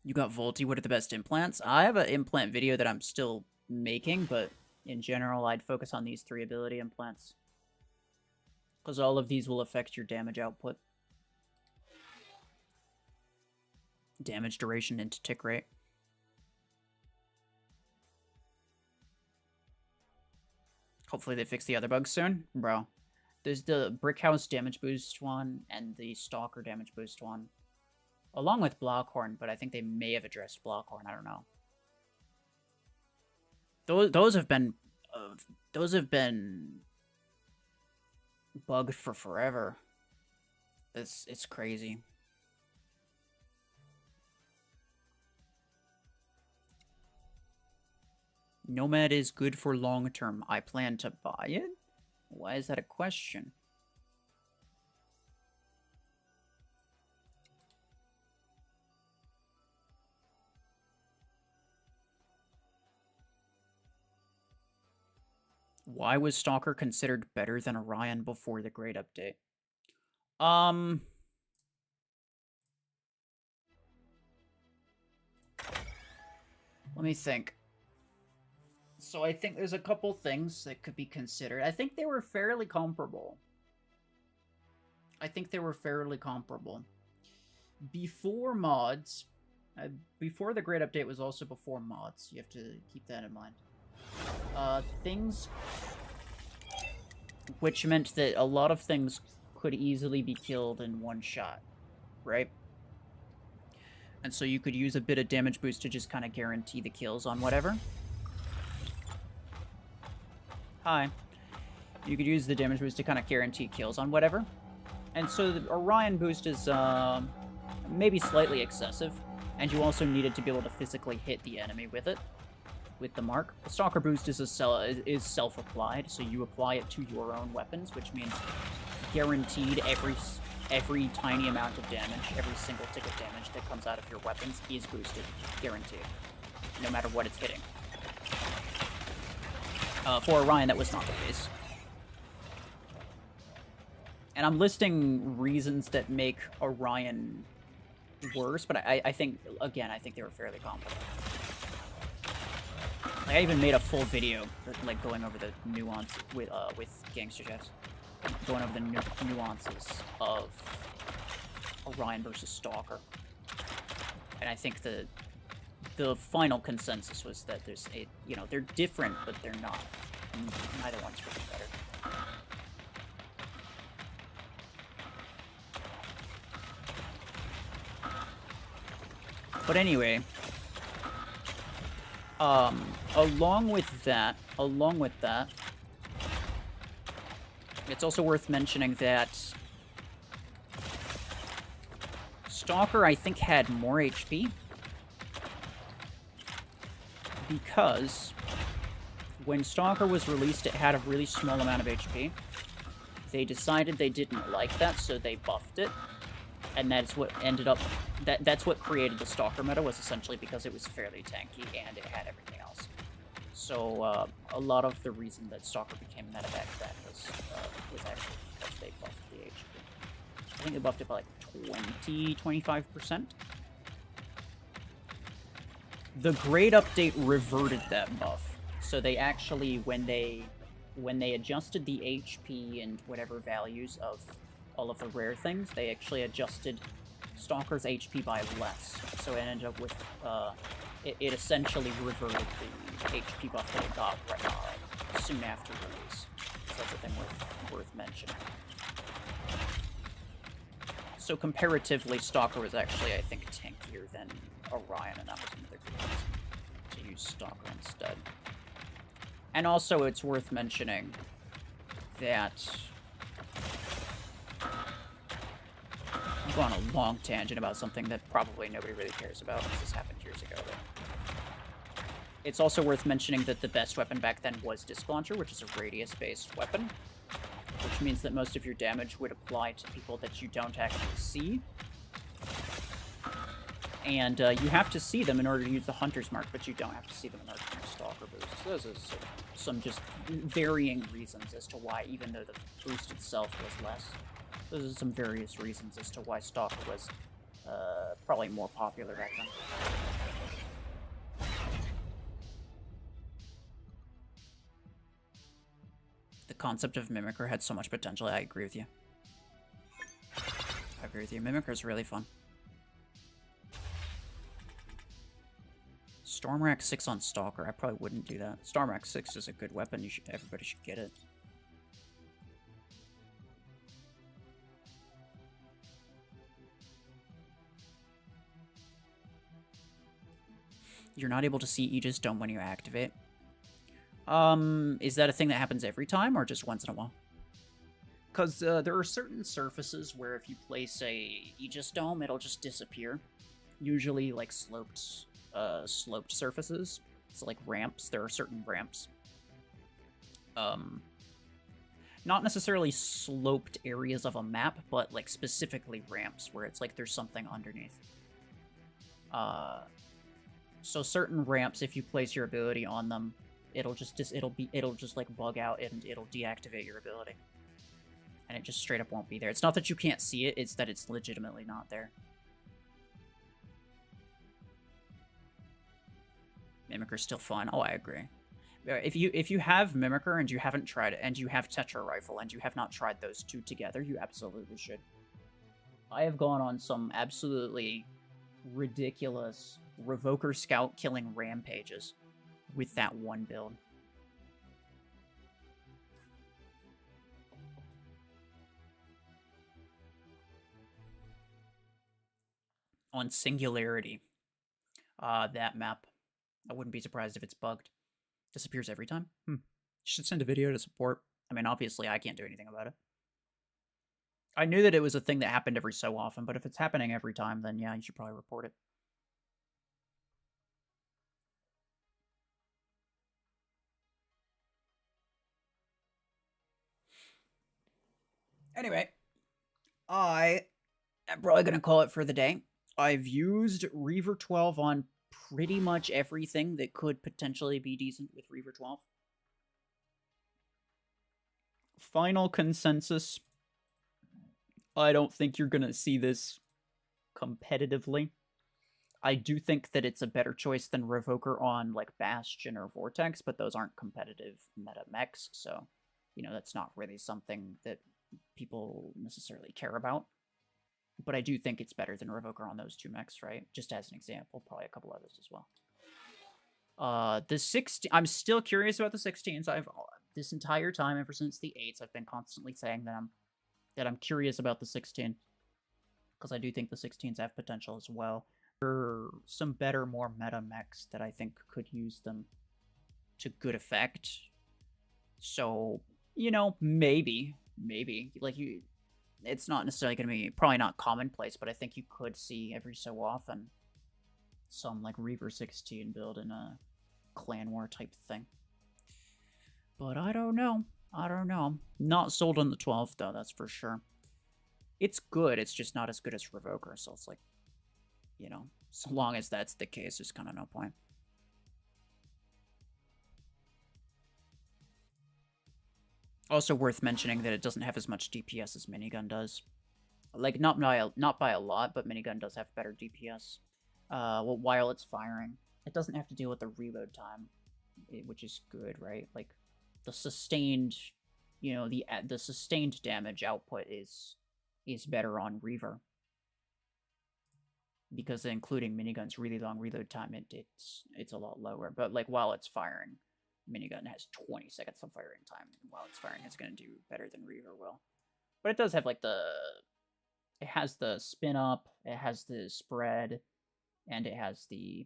You got Volti, what are the best implants? I have an implant video that I'm still making, but in general, I'd focus on these 3 ability implants. Because all of these will affect your damage output. Damage duration into tick rate. Hopefully they fix the other bugs soon. Bro, there's the Brick House damage boost one and the Stalker damage boost one. Along with Blockhorn, but I think they may have addressed Blockhorn. I don't know. Those have been bugged for forever. It's crazy. Nomad is good for long term. I plan to buy it? Why is that a question? Why was Stalker considered better than Orion before the Great Update? Let me think. So I think there's a couple things that could be considered. I think they were fairly comparable. Before mods, before the Great Update was also before mods. You have to keep that in mind. Things which meant that a lot of things could easily be killed in one shot, right? And so you could use a bit of damage boost to just kind of guarantee the kills on whatever. Hi. You could use the damage boost to kind of guarantee kills on whatever. And so the Orion boost is maybe slightly excessive. And you also needed to be able to physically hit the enemy with it, with the mark. The Stalker boost is self-applied, so you apply it to your own weapons, which means guaranteed every tiny amount of damage, every single tick of damage that comes out of your weapons is boosted, guaranteed, no matter what it's hitting. For Orion, that was not the case. And I'm listing reasons that make Orion worse, but I think, again, I think they were fairly comparable. Like, I even made a full video, like, going over the nuance with Gangster Jets. Going over the nuances of Orion versus Stalker. And I think the final consensus was that there's a, you know, they're different, but they're not. Neither one's really better. But anyway, along with that, it's also worth mentioning that Stalker, I think, had more HP. Because when Stalker was released, it had a really small amount of HP. They decided they didn't like that, so they buffed it. And that's what ended up... That's what created the Stalker meta, was essentially because it was fairly tanky and it had everything else. So, a lot of the reason that Stalker became meta back then was actually because they buffed the HP. I think they buffed it by like 20-25%. The grade update reverted that buff. So they actually, when they adjusted the HP and whatever values of all of the rare things, they actually adjusted Stalker's HP by less. So it ended up with, it essentially reverted the HP buff that it got right, soon after release. So that's a thing worth mentioning. So comparatively, Stalker was actually, I think, tankier than Orion, and that was another good reason to use Stalker instead. And also, it's worth mentioning that I'm going on a long tangent about something that probably nobody really cares about, because this happened years ago. But it's also worth mentioning that the best weapon back then was Disc Launcher, which is a radius-based weapon, which means that most of your damage would apply to people that you don't actually see. And you have to see them in order to use the Hunter's Mark, but you don't have to see them in order to use Stalker boost. So those are some just varying reasons as to why, even though the boost itself was less, those are some various reasons as to why Stalker was probably more popular back then. The concept of Mimicker had so much potential. I agree with you. I agree with you. Mimicker is really fun. Stormrack 6 on Stalker. I probably wouldn't do that. Stormrack 6 is a good weapon. Everybody should get it. You're not able to see Aegis Dome when you activate. Is that a thing that happens every time, or just once in a while? Because there are certain surfaces where if you place a Aegis Dome, it'll just disappear. Usually, like, sloped surfaces. So, like, ramps. There are certain ramps. Not necessarily sloped areas of a map, but, like, specifically ramps, where it's like there's something underneath. So certain ramps, if you place your ability on them, it'll just like bug out and it'll deactivate your ability. And it just straight up won't be there. It's not that you can't see it, it's that it's legitimately not there. Mimicker's still fun. Oh, I agree. If you have Mimicker and you haven't tried it, and you have Tetra Rifle and you have not tried those two together, you absolutely should. I have gone on some absolutely ridiculous Revoker Scout killing rampages with that one build. on Singularity. That map. I wouldn't be surprised if it's bugged. Disappears every time. Should send a video to support. I mean, obviously, I can't do anything about it. I knew that it was a thing that happened every so often, but if it's happening every time, then yeah, you should probably report it. Anyway, I am probably going to call it for the day. I've used Reaver 12 on pretty much everything that could potentially be decent with Reaver 12. Final consensus. I don't think you're going to see this competitively. I do think that it's a better choice than Revoker on like Bastion or Vortex, but those aren't competitive meta mechs, so that's not really something that people necessarily care about. But I do think it's better than Revoker on those two mechs, right? Just as an example, probably a couple others as well. The 16, I'm still curious about the 16s. I've this entire time, ever since the 8s, I've been constantly saying that I'm curious about the 16 because I do think the 16s have potential as well. There are some better, more meta mechs that I think could use them to good effect. So, maybe like it's not necessarily going to be probably not commonplace, but I think you could see every so often some like Reaver 16 build in a clan war type thing. But I don't know. Not sold on the 12 though, that's for sure. It's good, it's just not as good as Revoker, so it's like, so long as that's the case, there's kind of no point. Also worth mentioning that it doesn't have as much DPS as Minigun does. Like, not by a lot, but Minigun does have better DPS. While it's firing. It doesn't have to deal with the reload time, which is good, right? Like, the sustained, the sustained damage output is better on Reaver. Because including Minigun's really long reload time, it's a lot lower. But, like, while it's firing, Minigun has 20 seconds of firing time. And while it's firing, it's going to do better than Reaver will. But it does have, like, it has the spin up, it has the spread, and it has the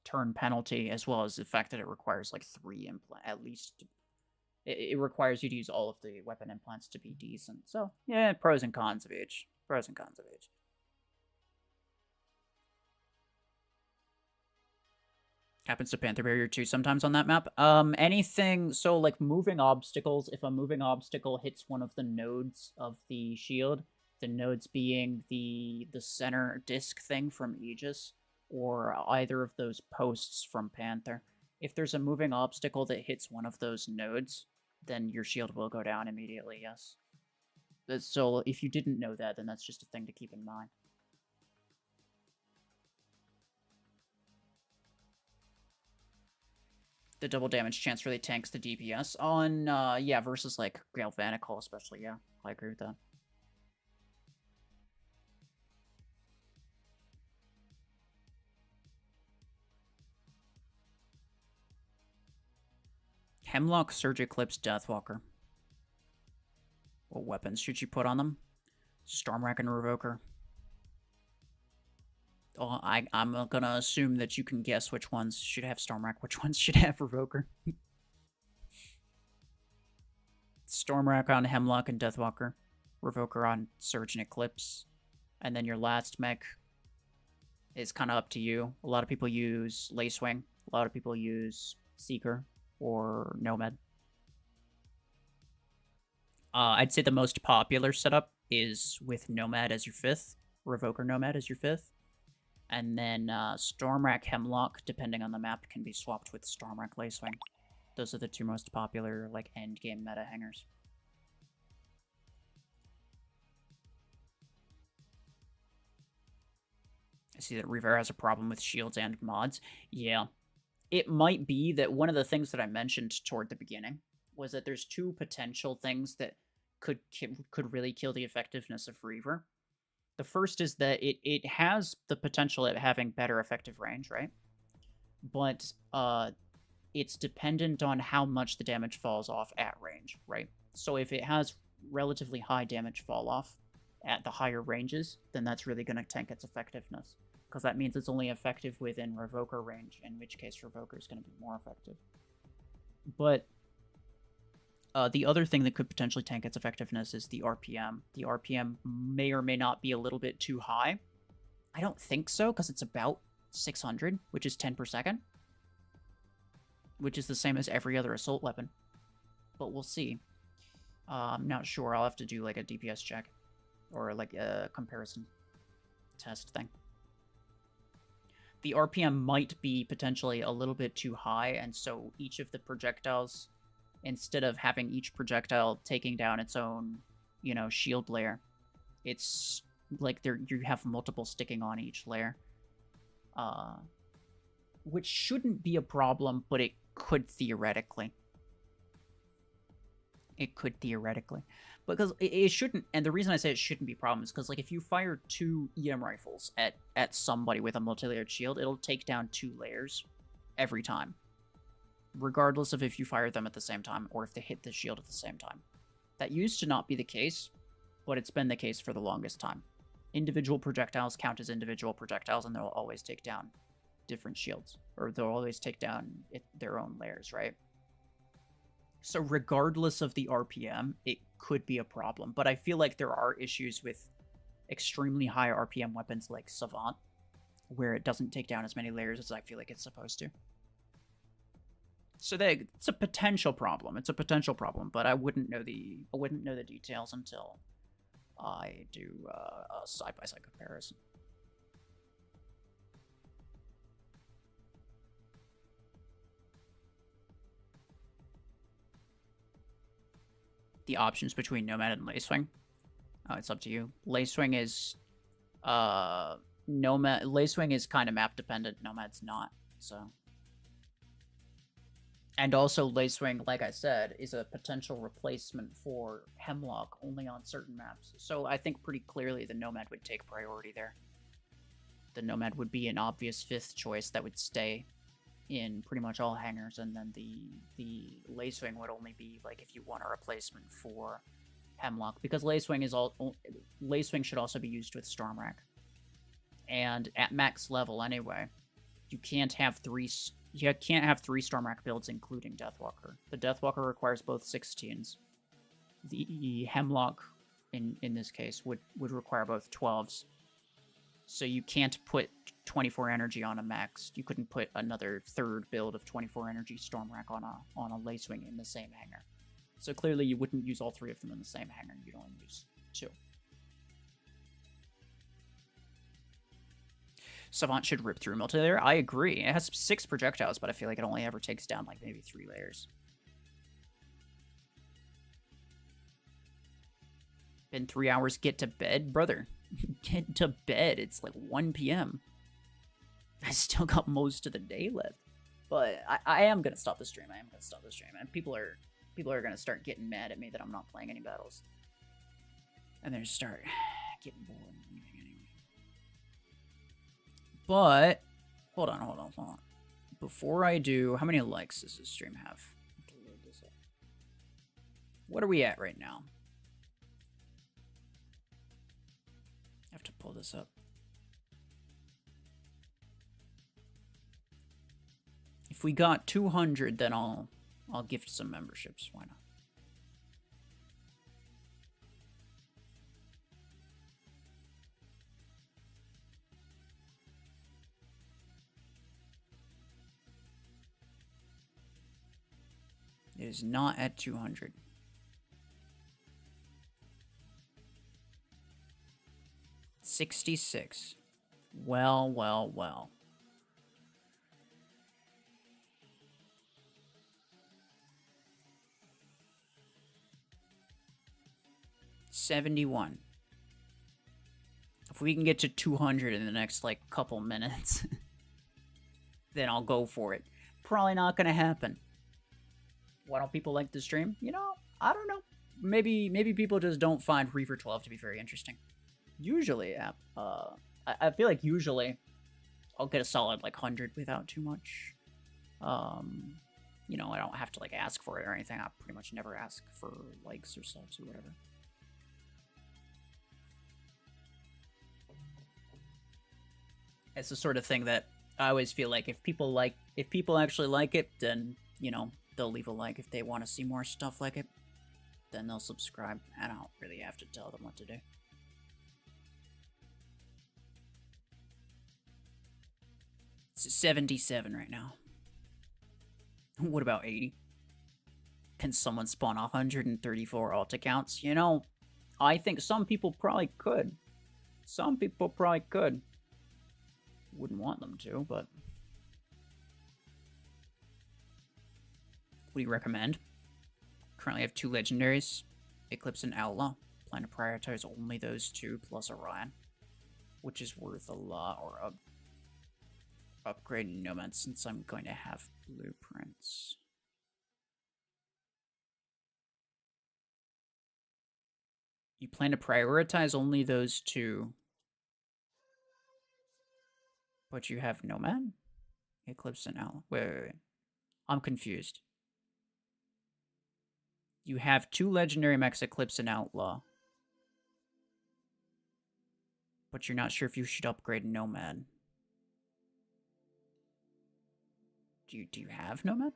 turn penalty, as well as the fact that it requires, like, 3 implants, at least. It requires you to use all of the weapon implants to be decent. So, yeah, pros and cons of each. Happens to Panther Barrier too sometimes on that map. Anything, so like moving obstacles, if a moving obstacle hits one of the nodes of the shield, the nodes being the center disc thing from Aegis, or either of those posts from Panther, if there's a moving obstacle that hits one of those nodes, then your shield will go down immediately, yes. So if you didn't know that, then that's just a thing to keep in mind. The double damage chance really tanks the DPS on, yeah, versus, like, Galvanical especially, yeah. I agree with that. Hemlock, Surge Eclipse, Deathwalker. What weapons should you put on them? Stormwrack and Revoker. Oh, I'm gonna assume that you can guess which ones should have Stormwrack, which ones should have Revoker. Stormwrack on Hemlock and Deathwalker. Revoker on Surge and Eclipse. And then your last mech is kind of up to you. A lot of people use Lacewing. A lot of people use Seeker or Nomad. I'd say the most popular setup is with Nomad as your 5th. Revoker Nomad as your 5th. And then Stormwrack Hemlock, depending on the map, can be swapped with Stormwrack Lacewing. Those are the two most popular, like, endgame meta hangers. I see that Reaver has a problem with shields and mods. Yeah. It might be that one of the things that I mentioned toward the beginning was that there's two potential things that could really kill the effectiveness of Reaver. The first is that it has the potential of having better effective range, right? But it's dependent on how much the damage falls off at range, right? So if it has relatively high damage fall off, at the higher ranges, then that's really going to tank its effectiveness. Because that means it's only effective within Revoker range, in which case Revoker is going to be more effective. But the other thing that could potentially tank its effectiveness is the RPM. The RPM may or may not be a little bit too high. I don't think so, because it's about 600, which is 10 per second. Which is the same as every other assault weapon. But we'll see. I'm not sure. I'll have to do like a DPS check. Or like a comparison test thing. The RPM might be potentially a little bit too high, and so each of the projectiles, instead of having each projectile taking down its own, you know, shield layer, it's like you have multiple sticking on each layer. Which shouldn't be a problem, but it could theoretically. It could theoretically. Because it shouldn't, and the reason I say it shouldn't be a problem is because, like, if you fire 2 EM rifles at somebody with a multi-layered shield, it'll take down 2 layers every time. Regardless of if you fire them at the same time or if they hit the shield at the same time. That used to not be the case, but it's been the case for the longest time. Individual projectiles count as individual projectiles, and they'll always take down different shields. Or they'll always take down their own layers, right? So regardless of the RPM, it could be a problem. But I feel like there are issues with extremely high RPM weapons like Savant, where it doesn't take down as many layers as I feel like it's supposed to. So it's a potential problem. It's a potential problem, but I wouldn't know the details until I do a side-by-side comparison. The options between Nomad and Lacewing. It's up to you. Lacewing is Lacewing is kind of map dependent. Nomad's not. So, and also Lacewing, like I said, is a potential replacement for Hemlock only on certain maps. So I think pretty clearly the Nomad would take priority there. The Nomad would be an obvious 5th choice that would stay in pretty much all hangars, and then the Lacewing would only be like if you want a replacement for Hemlock, because Lacewing should also be used with Stormrack, and at max level anyway, you can't have 3 Stormrack builds including Deathwalker. The Deathwalker requires both 16s. The Hemlock in this case would require both 12s. So you can't put 24 energy on a max. You couldn't put another 3rd build of 24 energy Stormrack on a Lacewing in the same hangar. So clearly you wouldn't use all 3 of them in the same hangar. You'd only use 2. Savant should rip through multi-layer. I agree. It has 6 projectiles, but I feel like it only ever takes down like maybe 3 layers. Been 3 hours. Get to bed, brother. Get to bed. It's like 1 p.m. I still got most of the day left. But I am going to stop the stream. And people are going to start getting mad at me that I'm not playing any battles. And they're start getting bored and leaving anyway. But, hold on. Before I do, how many likes does this stream have? What are we at right now? I have to pull this up. If we got 200, then I'll gift some memberships. Why not? It is not at 200. $66. Well. 71. If we can get to 200 in the next, like, couple minutes, then I'll go for it. Probably not gonna happen. Why don't people like the stream? You know, I don't know. Maybe people just don't find Reaver 12 to be very interesting. Usually, yeah. I feel like usually I'll get a solid, like, 100 without too much. You know, I don't have to, like, ask for it or anything. I pretty much never ask for likes or subs or whatever. It's the sort of thing that I always feel like if people actually like it, then, you know, they'll leave a like. If they want to see more stuff like it, then they'll subscribe. I don't really have to tell them what to do. It's 77 right now. What about 80? Can someone spawn 134 alt accounts? You know, I think some people probably could. Some people probably could. Wouldn't want them to, but... What do you recommend? Currently have 2 legendaries, Eclipse and Outlaw. Plan to prioritize only those 2 plus Orion, which is worth a lot, or upgrading Nomad since I'm going to have blueprints. You plan to prioritize only those 2, but you have Nomad, Eclipse, and Outlaw. Wait. I'm confused. You have 2 legendary mechs, Eclipse and Outlaw, but you're not sure if you should upgrade Nomad. Do you have Nomad?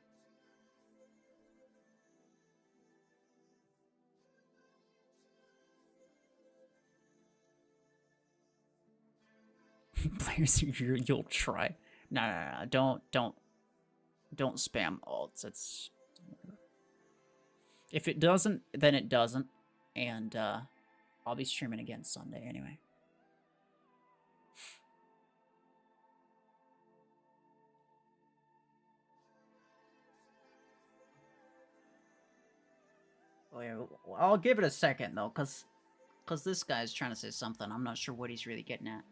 Players, you'll try. No, don't spam alts. It's... If it doesn't, then it doesn't. And, I'll be streaming again Sunday anyway. Oh, yeah, I'll give it a second, though, because this guy's trying to say something. I'm not sure what he's really getting at.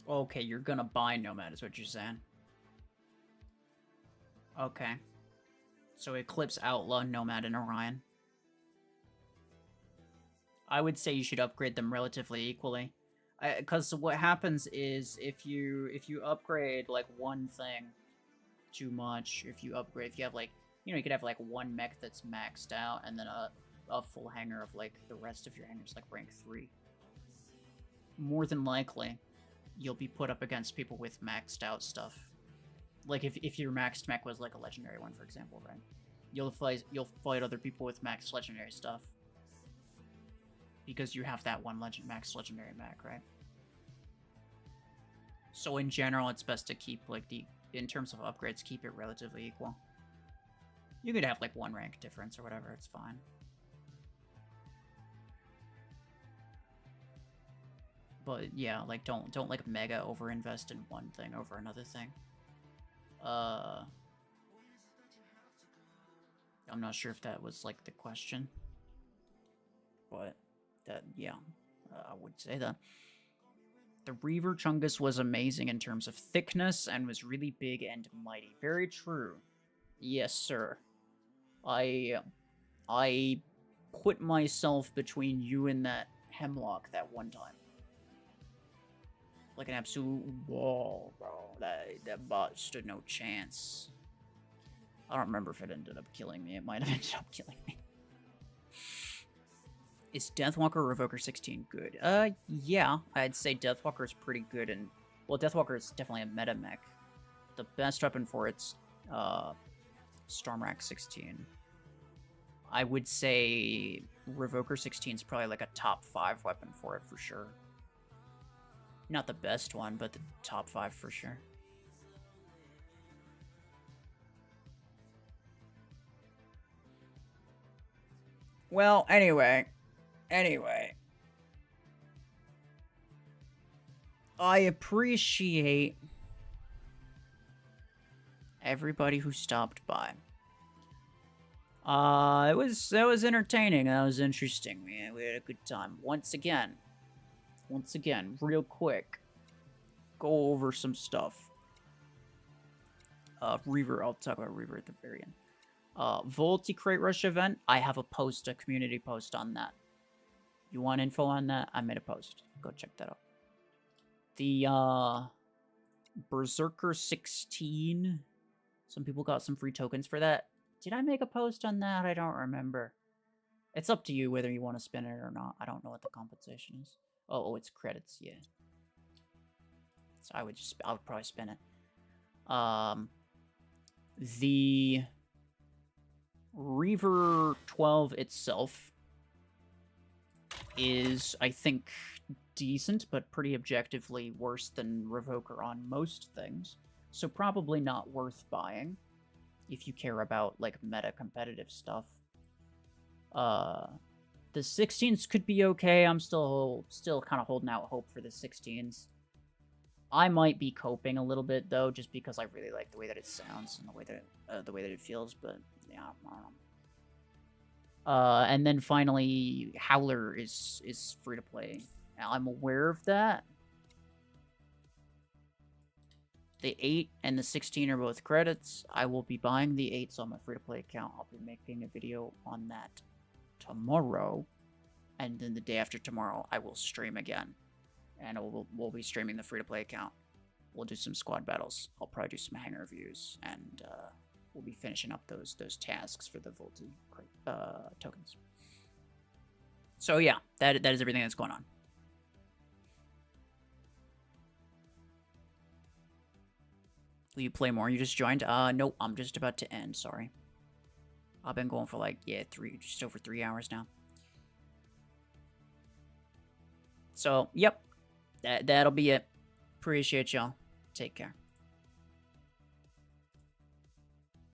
Okay, you're gonna buy Nomad, is what you're saying. Okay. So Eclipse, Outlaw, Nomad, and Orion. I would say you should upgrade them relatively equally. Because what happens is, if you upgrade, like, one thing too much, if you have, like, you know, you could have, like, one mech that's maxed out, and then a full hanger of, like, the rest of your hangers, like, rank 3. More than likely, you'll be put up against people with maxed out stuff. Like, if your maxed mech was, like, a legendary one, for example, right? You'll fight other people with maxed legendary stuff. Because you have that one max legendary mech, right? So in general, it's best to keep, like, in terms of upgrades, keep it relatively equal. You could have, like, 1 rank difference or whatever, it's fine. But yeah, like, don't like mega overinvest in one thing over another thing. I'm not sure if that was, like, the question. But that, yeah, I would say that. The Reaver Chungus was amazing in terms of thickness and was really big and mighty. Very true. Yes, sir. I put myself between you and that Hemlock that one time. Like an absolute wall, bro. That bot stood no chance. I don't remember if it ended up killing me. It might have ended up killing me. Is Deathwalker or Revoker 16 good? Yeah, I'd say Deathwalker is pretty good, and well, Deathwalker is definitely a meta mech. The best weapon for it's Stormrack 16. I would say Revoker 16 is probably like a top 5 weapon for it for sure. Not the best one, but the top 5 for sure. Well, anyway. I appreciate everybody who stopped by. That was entertaining. That was interesting. We had a good time. Once again, real quick, go over some stuff. Reaver, I'll talk about Reaver at the very end. Volti Crate Rush event, I have a community post on that. You want info on that? I made a post. Go check that out. Berserker 16. Some people got some free tokens for that. Did I make a post on that? I don't remember. It's up to you whether you want to spin it or not. I don't know what the compensation is. Oh, it's credits, yeah. So I would probably spin it. The Reaver 12 itself is, I think, decent, but pretty objectively worse than Revoker on most things. So probably not worth buying if you care about, like, meta competitive stuff. The 16s could be okay. I'm still kind of holding out hope for the 16s. I might be coping a little bit though, just because I really like the way that it sounds and the way that it feels. But yeah, I don't know. And then finally, Howler is free to play. Now, I'm aware of that. The 8 and the 16 are both credits. I will be buying the 8s on my free to play account. I'll be making a video on that tomorrow, and then the day after tomorrow I will stream again, and we'll be streaming the free-to-play account. We'll do some squad battles. I'll probably do some hanger reviews, and we'll be finishing up those tasks for the Volti tokens. So yeah, that is everything that's going on. Will you play more? You just joined? Nope, I'm just about to end, sorry. I've been going for like, yeah, just over 3 hours now. So, yep. That'll be it. Appreciate y'all. Take care.